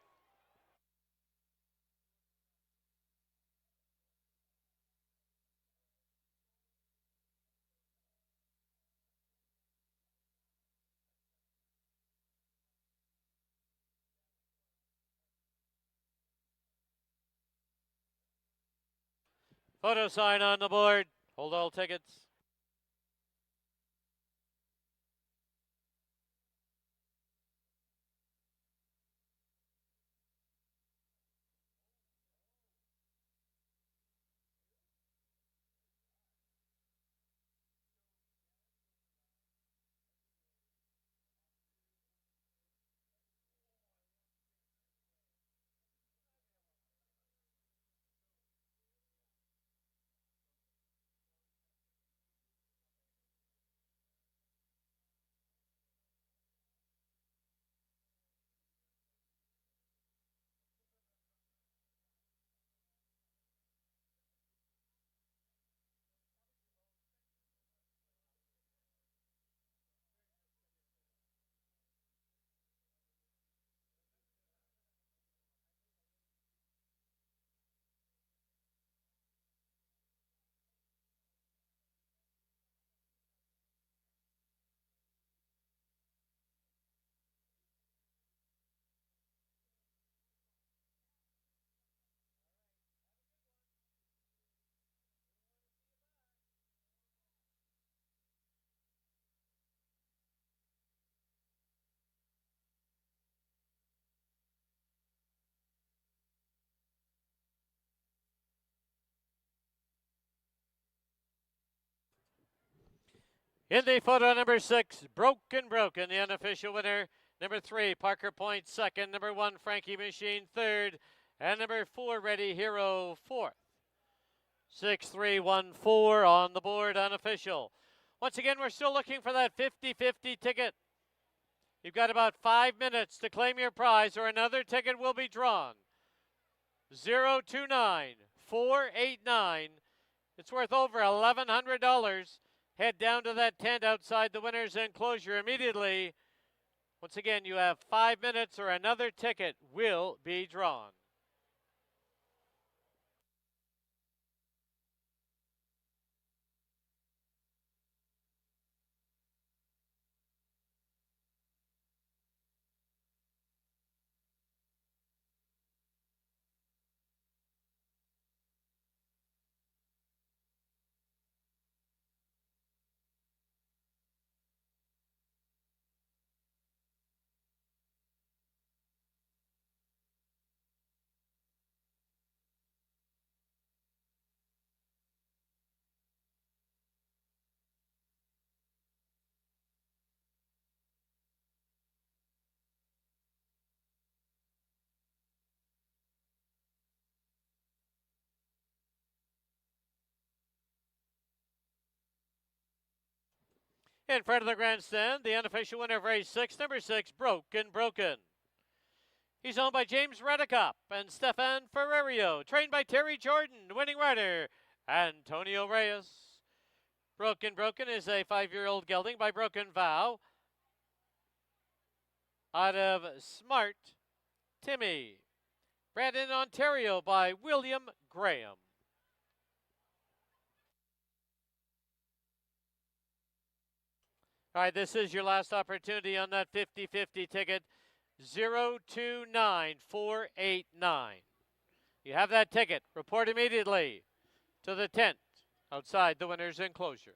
Photo sign on the board. Hold all tickets. In the photo, number 6, Broken, the unofficial winner. Number 3, Parker Point, second. Number 1, Frankie Machine, third. And number 4, Ready Hero, fourth. 6-3-1-4 on the board, unofficial. Once again, we're still looking for that 50-50 ticket. You've got about 5 minutes to claim your prize or another ticket will be drawn. 029-489. It's worth over $1,100. Head down to that tent outside the winner's enclosure immediately. Once again, you have 5 minutes or another ticket will be drawn. In front of the grandstand, the unofficial winner of race 6, number 6, Broken. He's owned by James Redicop and Stefan Ferrario, trained by Terry Jordan, winning rider Antonio Reyes. Broken is a 5-year-old gelding by Broken Vow out of Smart Timmy. Bred in Ontario by William Graham. All right, this is your last opportunity on that 50-50 ticket, 029489. You have that ticket. Report immediately to the tent outside the winner's enclosure.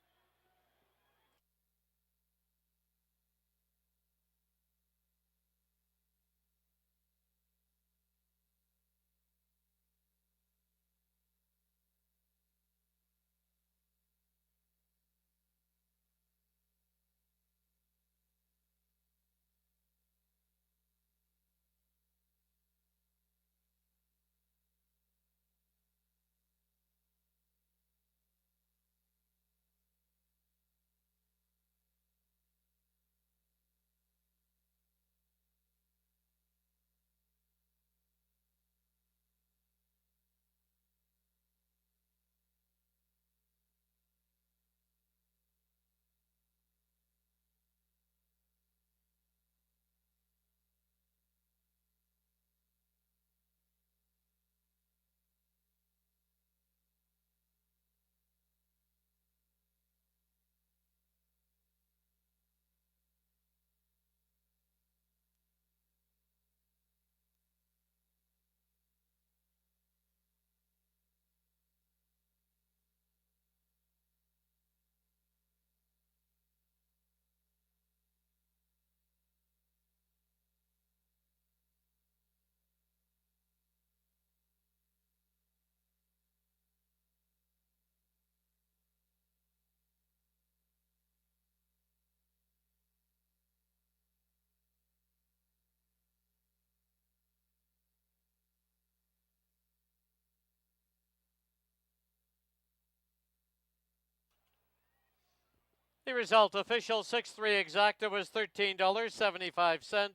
The result, official 6-3 exacta was $13.75.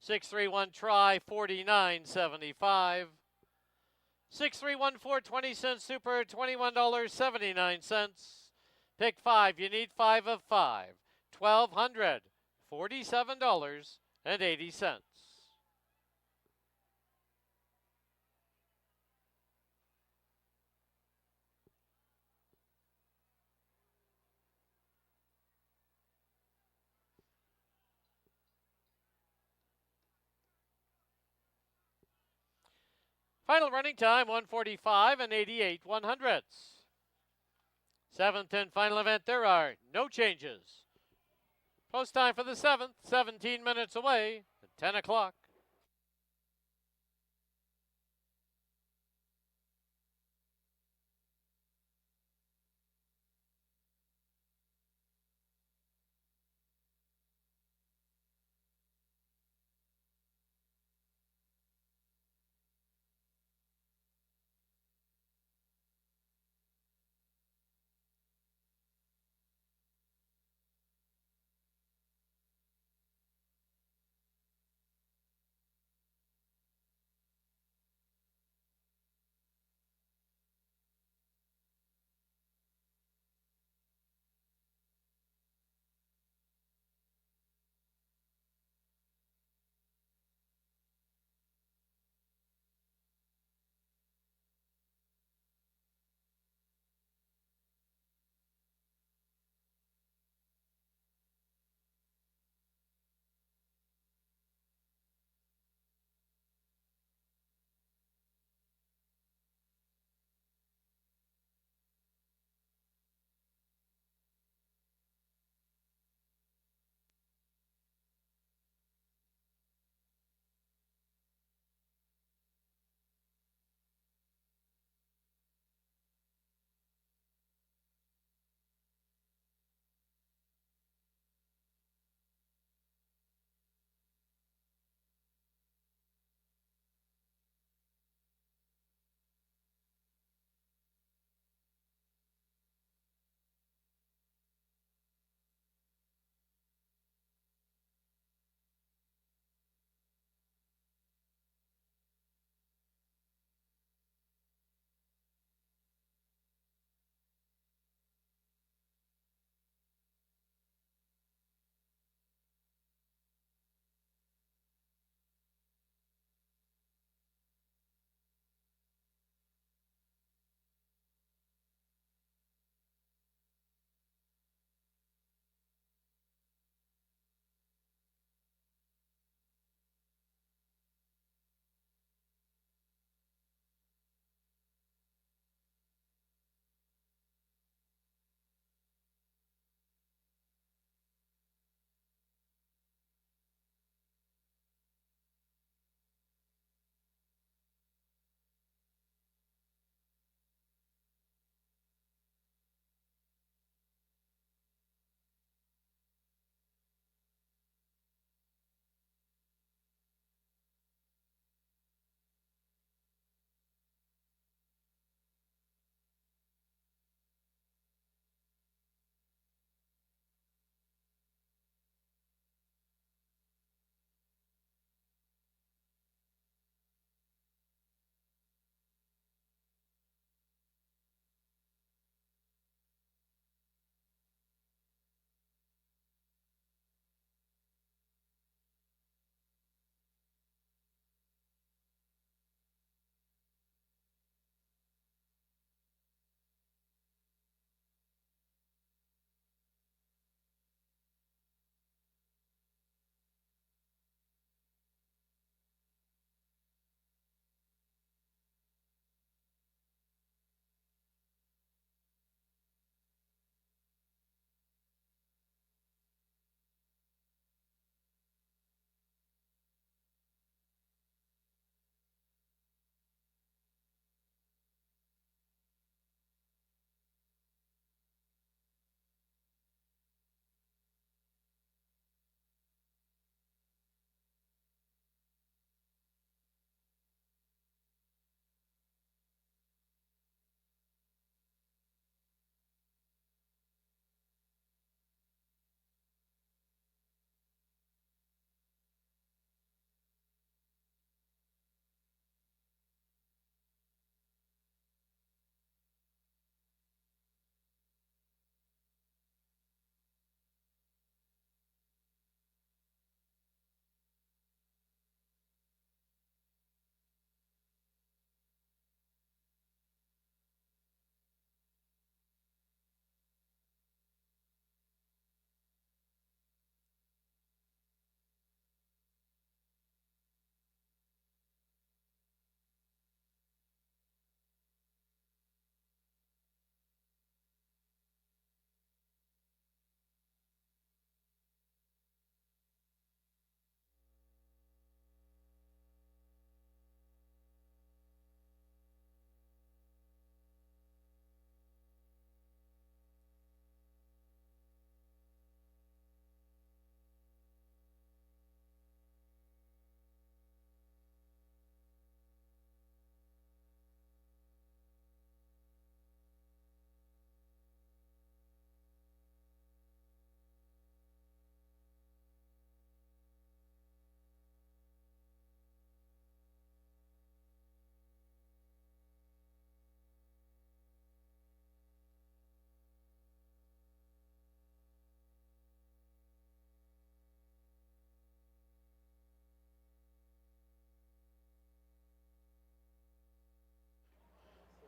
6-3-1 try, $49.75. 6-3-1-4, 20 cents super, $21.79. Pick 5, you need 5 of 5. $1,247.80. Final running time, 1:45 and 88/100. Seventh and final event, there are no changes. Post time for the 7th, 17 minutes away at 10 o'clock.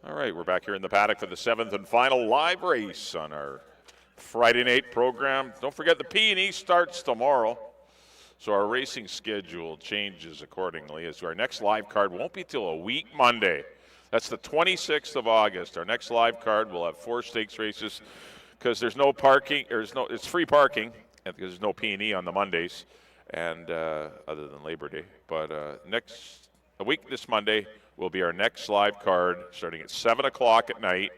All right, we're back here in the paddock for the 7th and final live race on our Friday night program. Don't forget the P&E starts tomorrow, so our racing schedule changes accordingly, as our next live card won't be till a week Monday. That's the 26th of August. Our next live card will have 4 stakes races because there's no parking. It's free parking because there's no P&E on the Mondays, and other than Labor Day. But a week this Monday will be our next live card, starting at 7 o'clock at night.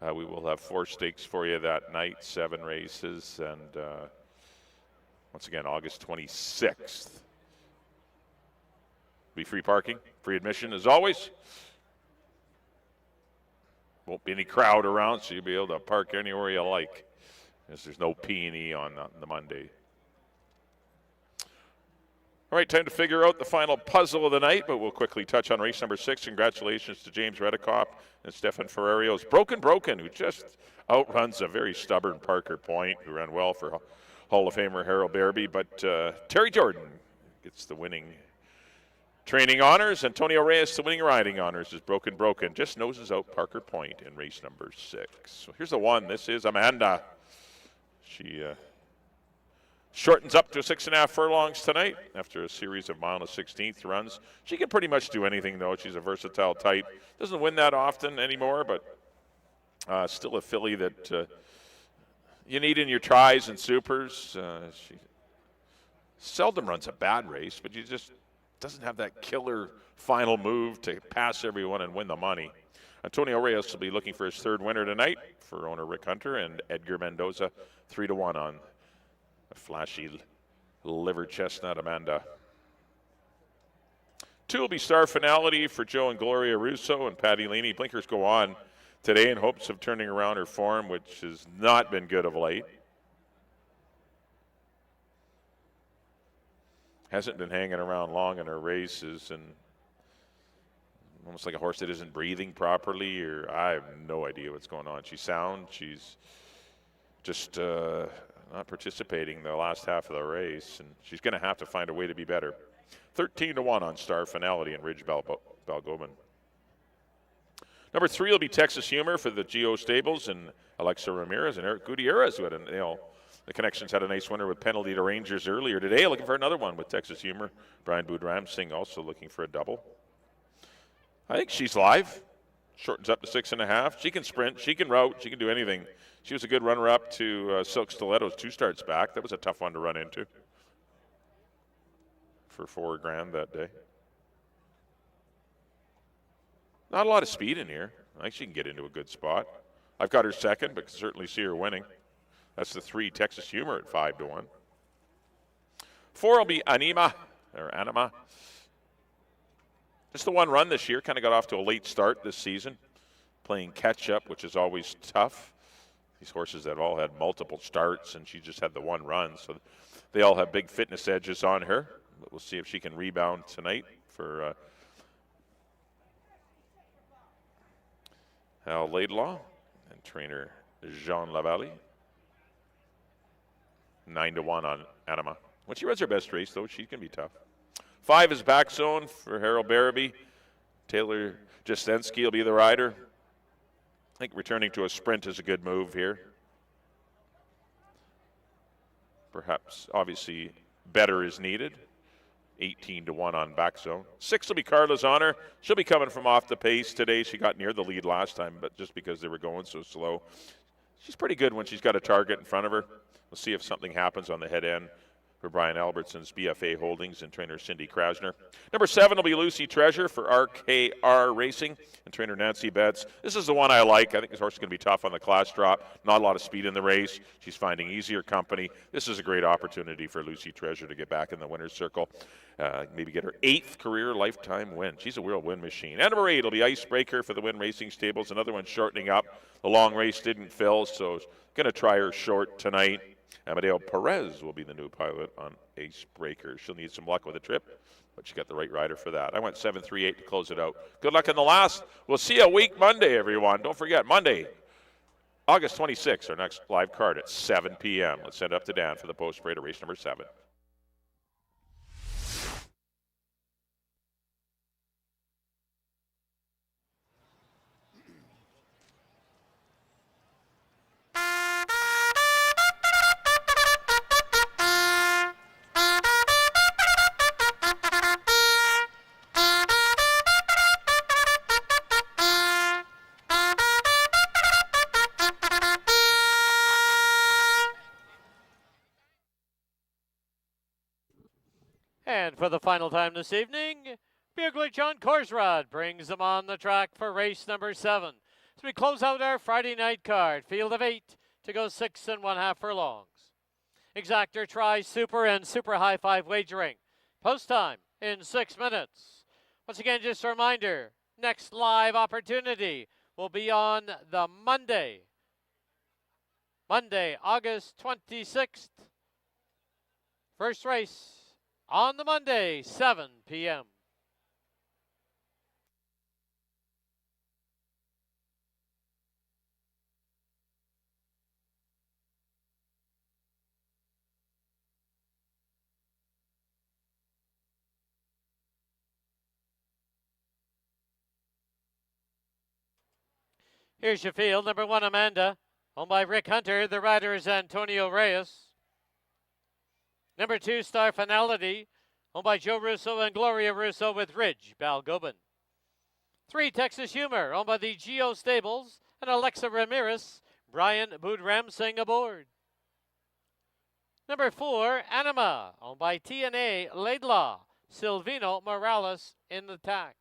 We will have 4 stakes for you that night, 7 races, and once again, August 26th. Be free parking, free admission as always. Won't be any crowd around, so you'll be able to park anywhere you like, as there's no P&E on the Monday. All right, time to figure out the final puzzle of the night, but we'll quickly touch on race number 6. Congratulations to James Redekop and Stefan Ferrario's Broken, who just outruns a very stubborn Parker Point, who ran well for Hall of Famer Harold Berby. But Terry Jordan gets the winning training honors. Antonio Reyes the winning riding honors as Broken just noses out Parker Point in race number 6. So here's the one. This is Amanda. She shortens up to 6.5 furlongs tonight after a series of mile and 16th runs. She can pretty much do anything, though. She's a versatile type. Doesn't win that often anymore, but still a filly that you need in your tries and supers. She seldom runs a bad race, but you just doesn't have that killer final move to pass everyone and win the money. Antonio Reyes will be looking for his 3rd winner tonight for owner Rick Hunter, and Edgar Mendoza 3-1 on a flashy liver chestnut Amanda. 2 will be Star Finality for Joe and Gloria Russo and Patty Laney. Blinkers go on today in hopes of turning around her form, which has not been good of late. Hasn't been hanging around long in her races, and almost like a horse that isn't breathing properly, or I have no idea what's going on. She's sound. She's just not participating the last half of the race, and she's going to have to find a way to be better. 13-1 on Star Finality and Ridge Balgoman. Number 3 will be Texas Humor for the Geo Stables and Alexa Ramirez and Eric Gutierrez, who had the Connections had a nice winner with Penalty to Rangers earlier today. Looking for another one with Texas Humor. Brian Boudram Singh also looking for a double. I think she's live. Shortens up to 6.5. She can sprint. She can route. She can do anything. She was a good runner-up to Silk Stilettos 2 starts back. That was a tough one to run into for $4,000 that day. Not a lot of speed in here. I think she can get into a good spot. I've got her 2nd, but can certainly see her winning. That's the 3, Texas Humor at 5-1. 4 will be Anima. Just the 1 run this year. Kind of got off to a late start this season, playing catch-up, which is always tough. These horses have all had multiple starts, and she just had the 1 run, so they all have big fitness edges on her. But we'll see if she can rebound tonight for Al Laidlaw and trainer Jean Lavallee. 9-1 on Anima. When she runs her best race, though, she can be tough. 5 is Back Zone for Harold Berby. Taylor Jasensky will be the rider. I think returning to a sprint is a good move here. Perhaps, obviously, better is needed. 18-1 on Back Zone. 6 will be Carla's Honor. She'll be coming from off the pace today. She got near the lead last time, but just because they were going so slow. She's pretty good when she's got a target in front of her. We'll see if something happens on the head end for Brian Albertson's BFA Holdings and trainer Cindy Krasner. Number 7 will be Lucy Treasure for RKR Racing and trainer Nancy Betts. This is the one I like. I think this horse is going to be tough on the class drop. Not a lot of speed in the race. She's finding easier company. This is a great opportunity for Lucy Treasure to get back in the winner's circle. Maybe get her 8th career lifetime win. She's a real win machine. And number 8 will be Icebreaker for the Win Racing Stables. Another one shortening up. The long race didn't fill, so going to try her short tonight. Amadeo Perez will be the new pilot on Icebreaker. She'll need some luck with the trip, but she got the right rider for that. I went 7-3-8 to close it out. Good luck in the last. We'll see you a week Monday, everyone. Don't forget, Monday, August 26th, our next live card at 7 p.m. Let's send it up to Dan for the post-parade of race number 7. And for the final time this evening, Bugler John Korsrod brings them on the track for race number 7. As we close out our Friday night card, field of 8 to go 6 1/2 furlongs. Exactor tries super and super high 5 wagering. Post time in 6 minutes. Once again, just a reminder, next live opportunity will be on the Monday, August 26th. First race on the Monday, 7 p.m. Here's your field. Number 1, Amanda, owned by Rick Hunter. The rider is Antonio Reyes. Number 2, Star Finality, owned by Joe Russo and Gloria Russo with Ridge Balgobin. 3, Texas Humor, owned by the Geo Stables and Alexa Ramirez, Brian Budramsing aboard. Number 4, Anima, owned by TNA Laidlaw, Silvino Morales in the tack.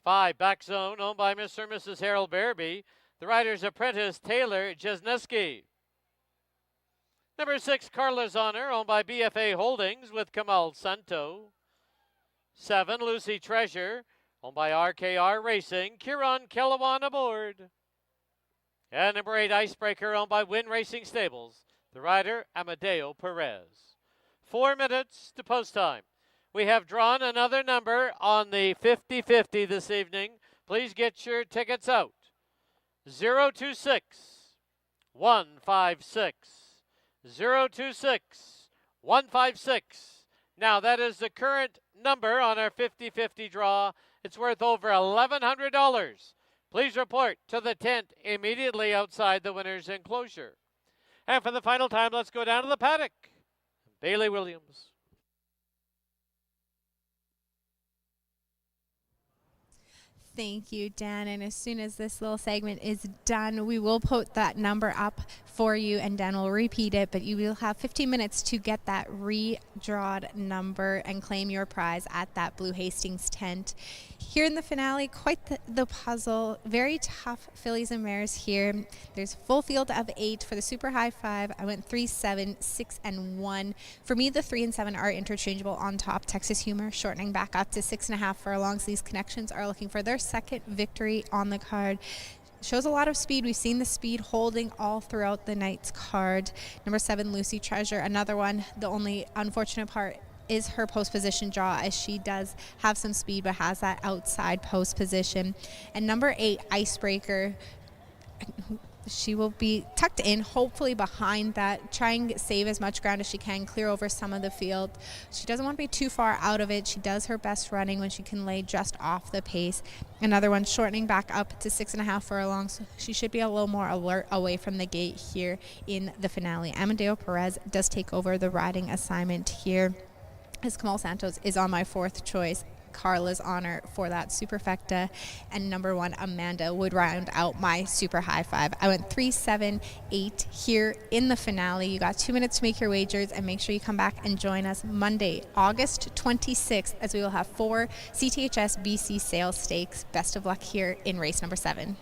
5, Back Zone, owned by Mr. and Mrs. Harold Bearby, the rider's apprentice Taylor Jesneski. Number 6, Carla's Honor, owned by BFA Holdings with Kamal Santo. 7, Lucy Treasure, owned by RKR Racing, Kieran Kellawan aboard. And number 8, Icebreaker, owned by Win Racing Stables, the rider Amadeo Perez. 4 minutes to post time. We have drawn another number on the 50-50 this evening. Please get your tickets out. 026 156. 026 156. Now that is the current number on our 50-50 draw. It's worth over $1,100. Please report to the tent immediately outside the winner's enclosure. And for the final time, let's go down to the paddock. Bailey Williams. Thank you, Dan. And as soon as this little segment is done, we will put that number up for you, and Dan will repeat it, but you will have 15 minutes to get that redrawed number and claim your prize at that Blue Hastings tent. Here in the finale, quite the puzzle. Very tough fillies and mares here. There's a full field of 8 for the super high 5. I went 3, 7, 6, and 1. For me, the 3 and 7 are interchangeable on top. Texas Humor shortening back up to 6.5 furlongs. These connections are looking for their second victory on the card. Shows a lot of speed. We've seen the speed holding all throughout the night's card. Number 7, Lucy Treasure, another one. The only unfortunate part is her post position draw, as she does have some speed but has that outside post position. And number 8, Icebreaker, she will be tucked in, hopefully behind that, try and save as much ground as she can, clear over some of the field. She doesn't want to be too far out of it. She does her best running when she can lay just off the pace. Another one shortening back up to 6.5 furlongs. She should be a little more alert away from the gate here in the finale. Amadeo Perez does take over the riding assignment here, as Kamal Santos is on my 4th choice. Carla's Honor for that superfecta, and number 1, Amanda, would round out my super high 5. I went 3, 7, 8 here in the finale. You got 2 minutes to make your wagers, and make sure you come back and join us Monday, August 26th, as we will have 4 CTHS BC sales stakes. Best of luck here in race number 7.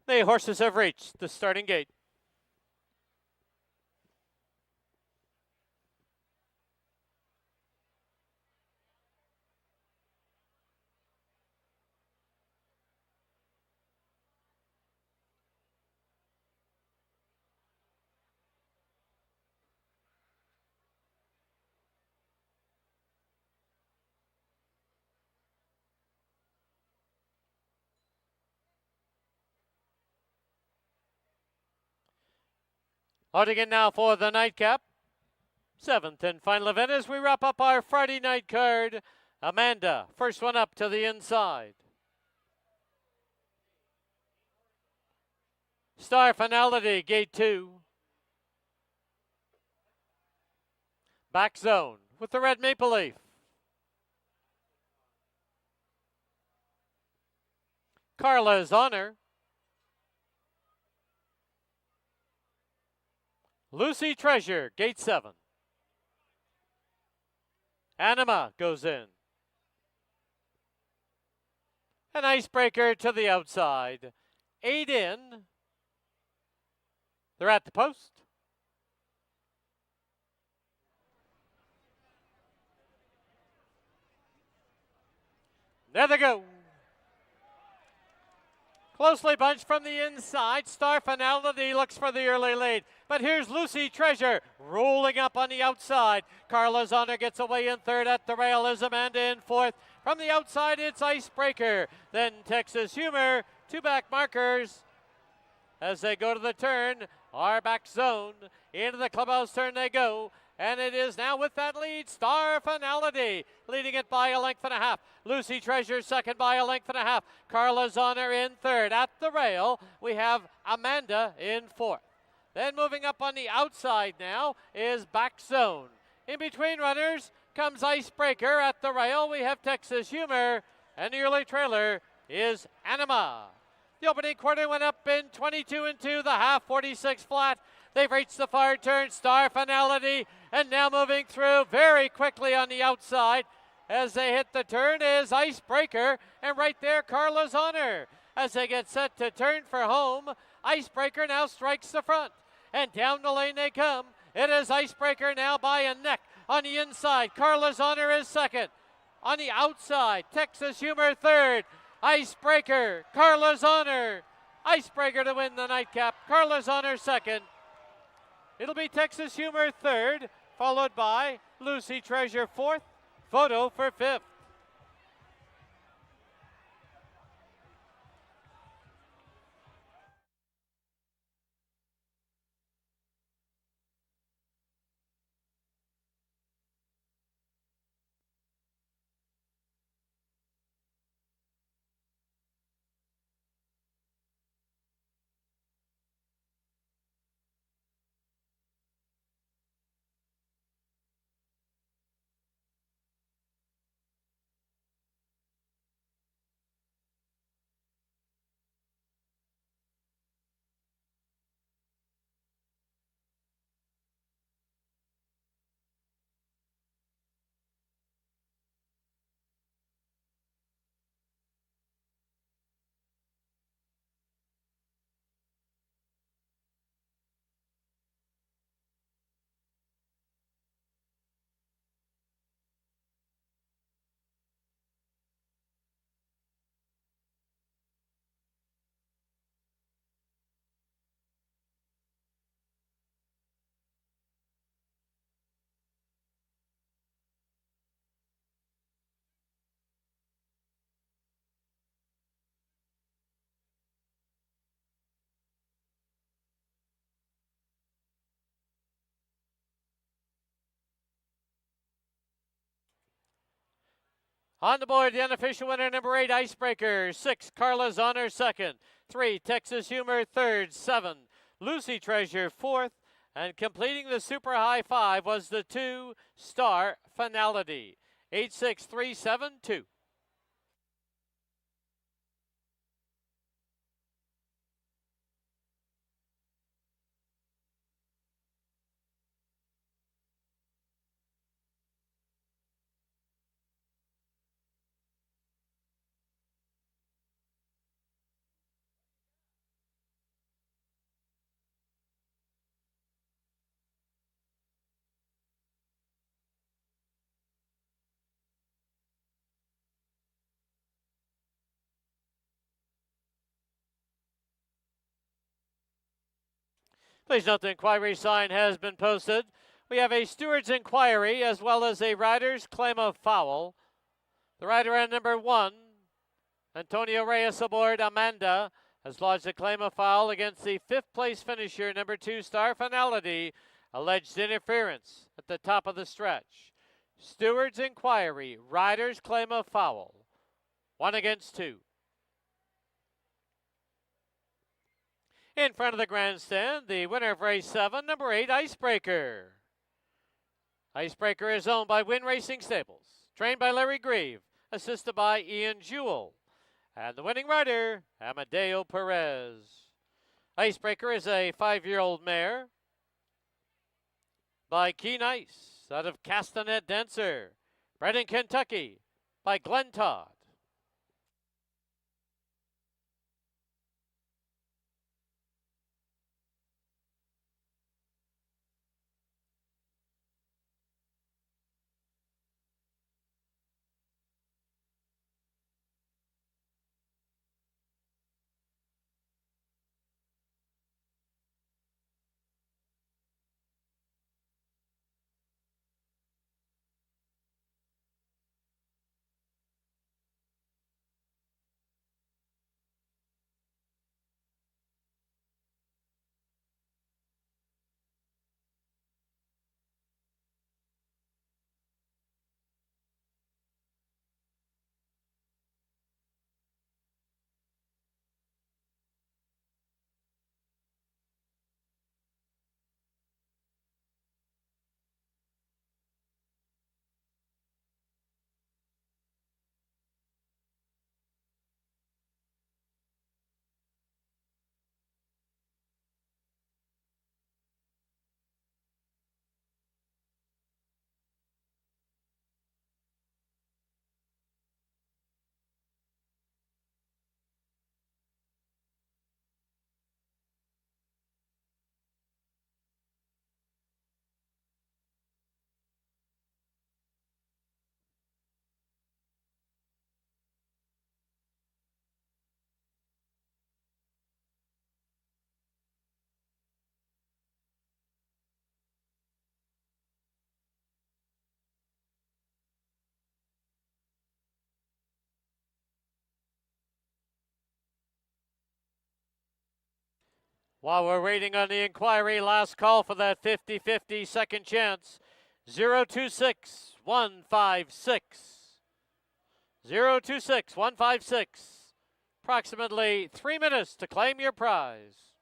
The horses have reached the starting gate. Out again now for the nightcap. 7th and final event as we wrap up our Friday night card. Amanda, first one up to the inside. Star Finality, gate 2. Back zone with the red maple leaf. Carla's Honor. Lucy Treasure, gate 7. Anima goes in. An icebreaker to the outside. 8 in. They're at the post. There they go. Closely bunched from the inside. Star Finality looks for the early lead. But here's Lucy Treasure rolling up on the outside. Carla's Honor gets away in third. At the rail is Amanda in fourth. From the outside, it's Icebreaker. Then Texas Humor. 2 back markers as they go to the turn. Our back zone. Into the clubhouse turn they go. And it is now with that lead, Star Finality, leading it by a length and a half. Lucy Treasure second by a length and a half. Carla's Honor in third. At the rail, we have Amanda in fourth. Then moving up on the outside now is Back Zone. In between runners comes Icebreaker. At the rail, we have Texas Humor. And the early trailer is Anima. The opening quarter went up in 22 and 2, the half 46 flat. They've reached the far turn, Star Finality, and now moving through very quickly on the outside. As they hit the turn is Icebreaker, and right there Carla's Honor. As they get set to turn for home, Icebreaker now strikes the front, and down the lane they come. It is Icebreaker now by a neck on the inside. Carla's Honor is second. On the outside, Texas Humor third. Icebreaker, Carla's Honor. Icebreaker to win the nightcap. Carla's Honor second. It'll be Texas Humor third, followed by Lucy Treasure fourth, Photo for fifth. On the board, the unofficial winner, number 8, Icebreaker. 6, Carla's Honor, second. 3, Texas Humor, third. 7, Lucy Treasure, fourth. And completing the super high 5 was the 2, Star Finality. 8-6-3-7-2. Please note the inquiry sign has been posted. We have a steward's inquiry as well as a rider's claim of foul. The rider on number 1, Antonio Reyes aboard Amanda, has lodged a claim of foul against the 5th place finisher, number 2, Star Finality, alleged interference at the top of the stretch. Steward's inquiry, rider's claim of foul. 1 against 2. In front of the grandstand, the winner of race 7, number 8, Icebreaker. Icebreaker is owned by Win Racing Stables, trained by Larry Grieve, assisted by Ian Jewell, and the winning rider, Amadeo Perez. Icebreaker is a 5-year-old mare by Key Nice out of Castanet Dancer, bred in Kentucky by Glenn Todd. While we're waiting on the inquiry, last call for that 50-50 second chance. 026-156. 026-156. Approximately 3 minutes to claim your prize.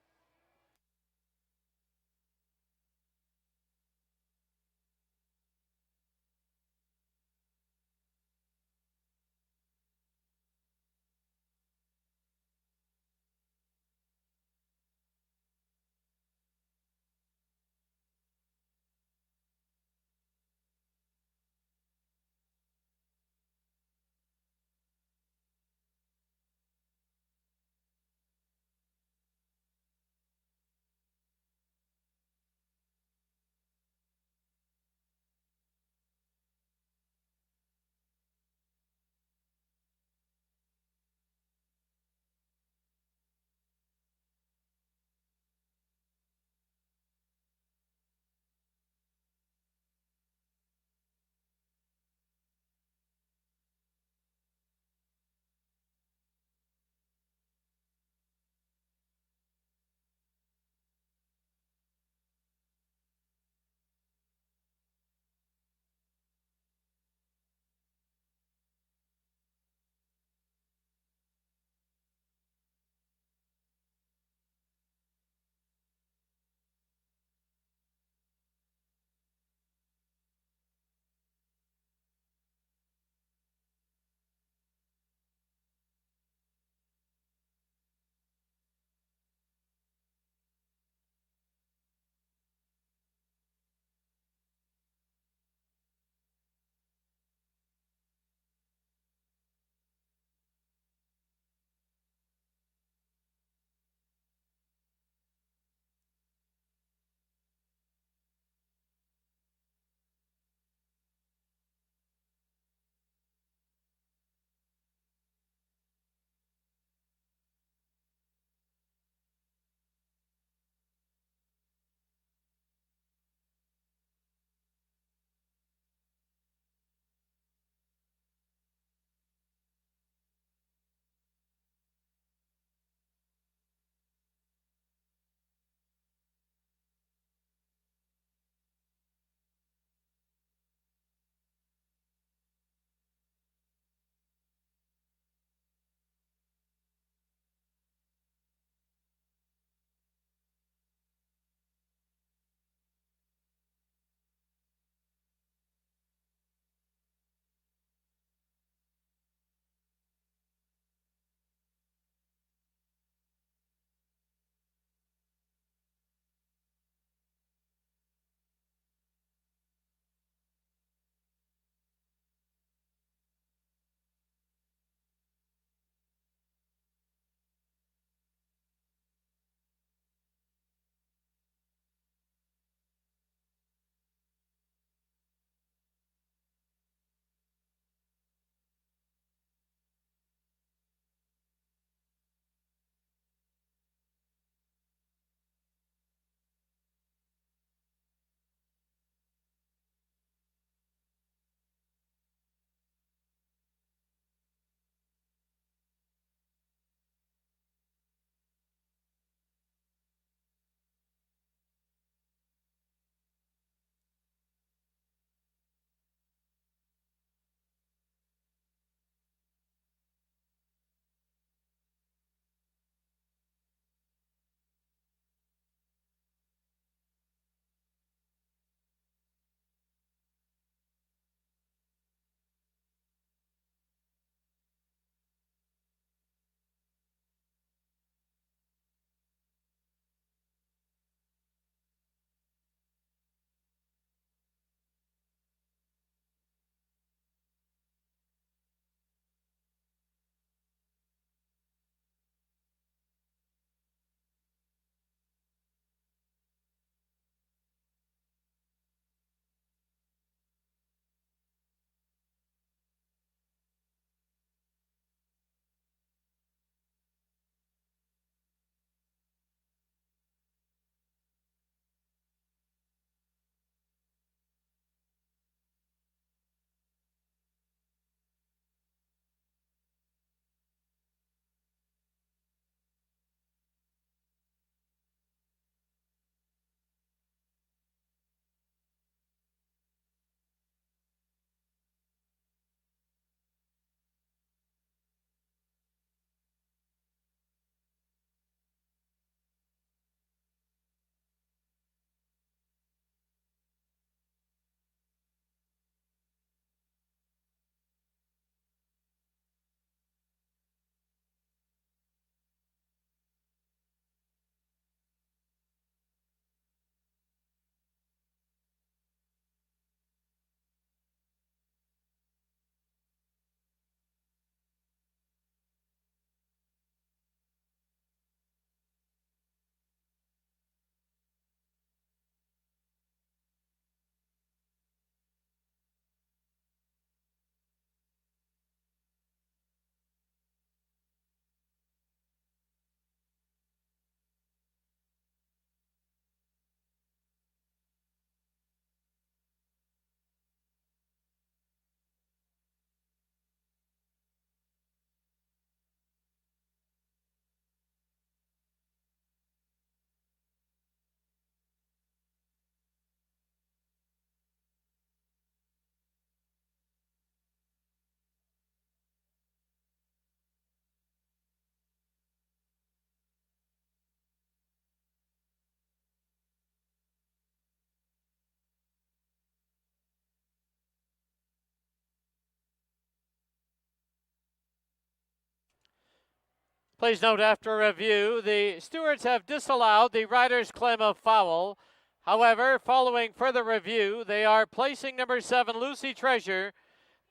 Please note after review, the stewards have disallowed the rider's claim of foul. However, following further review, they are placing number 7, Lucy Treasure,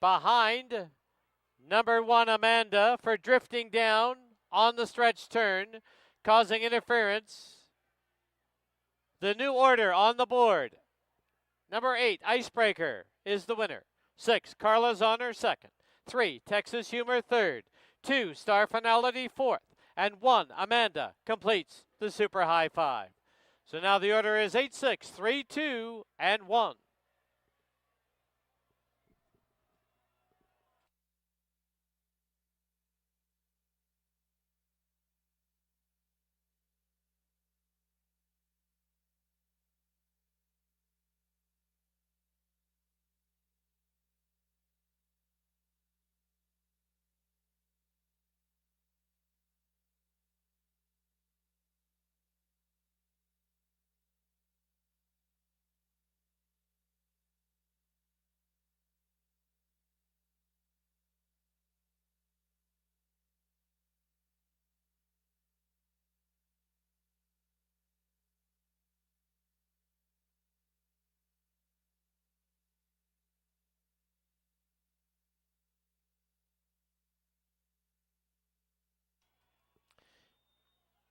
behind number 1, Amanda, for drifting down on the stretch turn, causing interference. The new order on the board. Number 8, Icebreaker, is the winner. 6, Carla's Honor, second. 3, Texas Humor, third. 2, Star Finality, fourth. And 1, Amanda, completes the Super High Five. So now the order is 8, 6, 3, 2, and 1.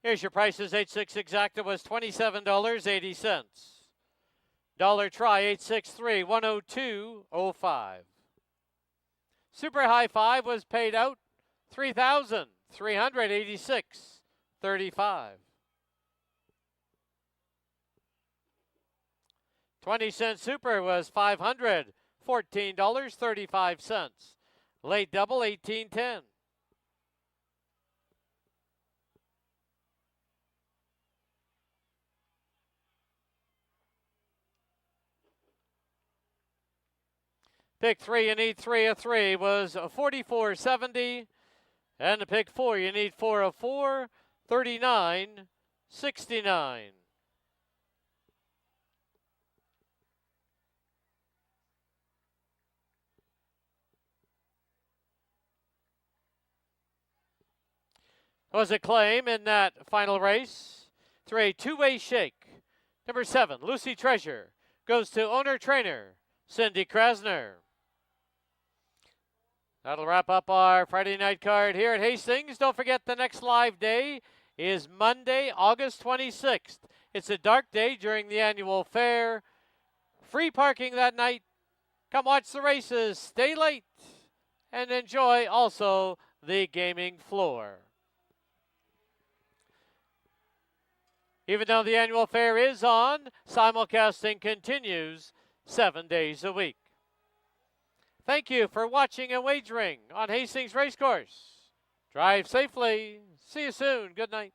Here's your prices. 8-6 exacta was $27.80. Dollar try 863 102.05. Super High Five was paid out $3,386.35. 20-cent super was $514.35. Late double 1810. Pick 3, you need 3 of 3 was $44.70. And the pick 4, you need 4 of 4, $39.69. Was a claim in that final race through a two-way shake. Number 7, Lucy Treasure, goes to owner-trainer Cindy Krasner. That'll wrap up our Friday night card here at Hastings. Don't forget the next live day is Monday, August 26th. It's a dark day during the annual fair. Free parking that night. Come watch the races, stay late, and enjoy also the gaming floor. Even though the annual fair is on, simulcasting continues 7 days a week. Thank you for watching and wagering on Hastings Racecourse. Drive safely. See you soon. Good night.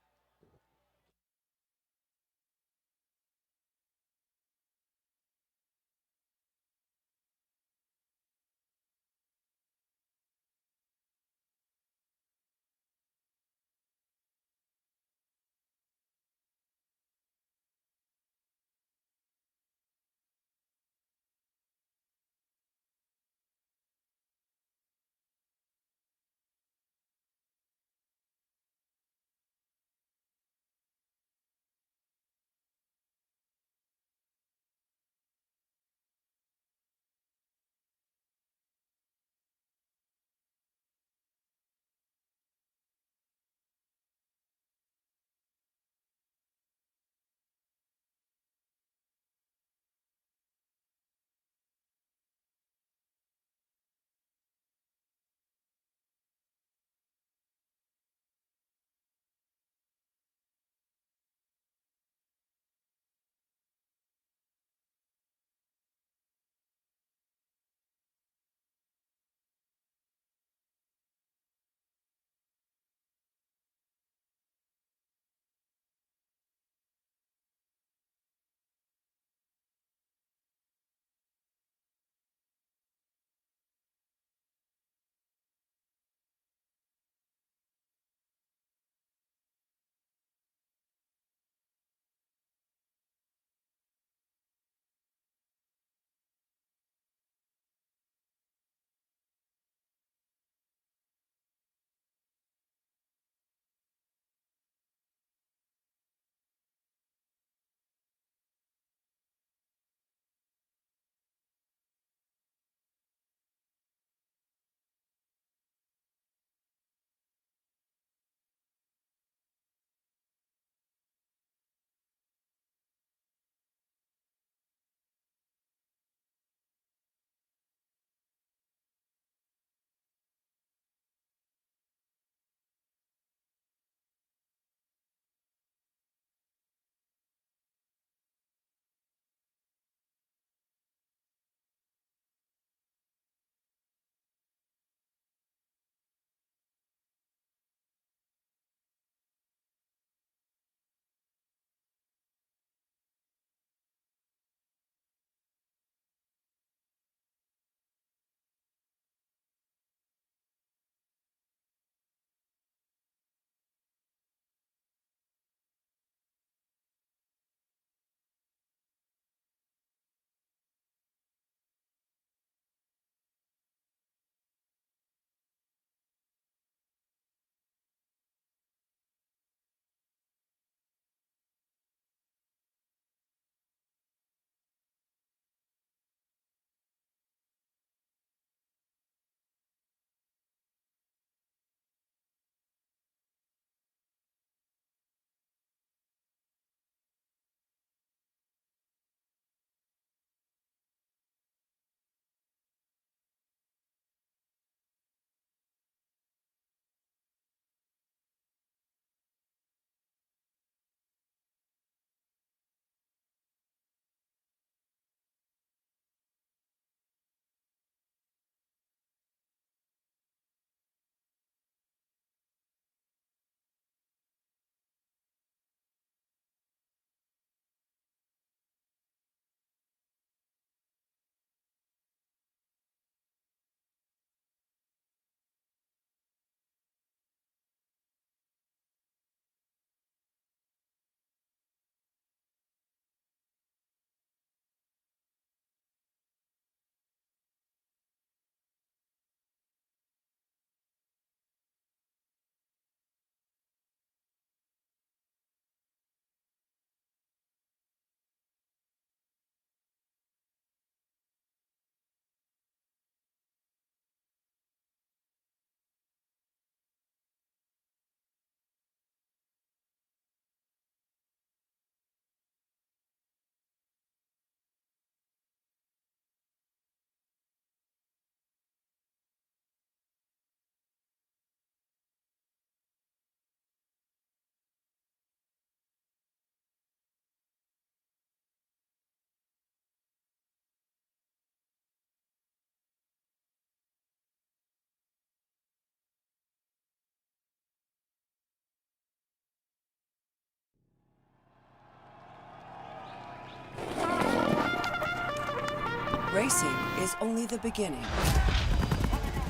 Racing is only the beginning.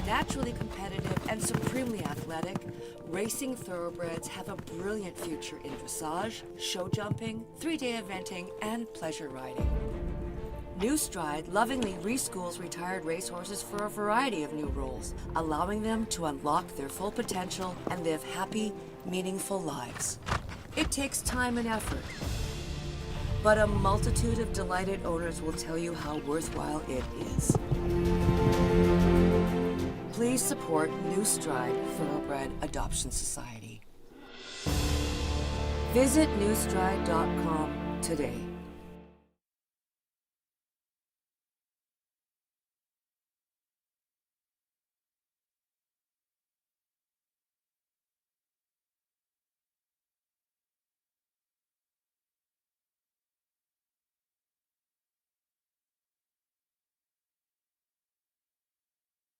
Naturally competitive and supremely athletic, racing thoroughbreds have a brilliant future in dressage, show jumping, 3-day eventing, and pleasure riding. New Stride lovingly reschools retired racehorses for a variety of new roles, allowing them to unlock their full potential and live happy, meaningful lives. It takes time and effort, but a multitude of delighted owners will tell you how worthwhile it is. Please support New Stride Thoroughbred Adoption Society. Visit newstride.com today.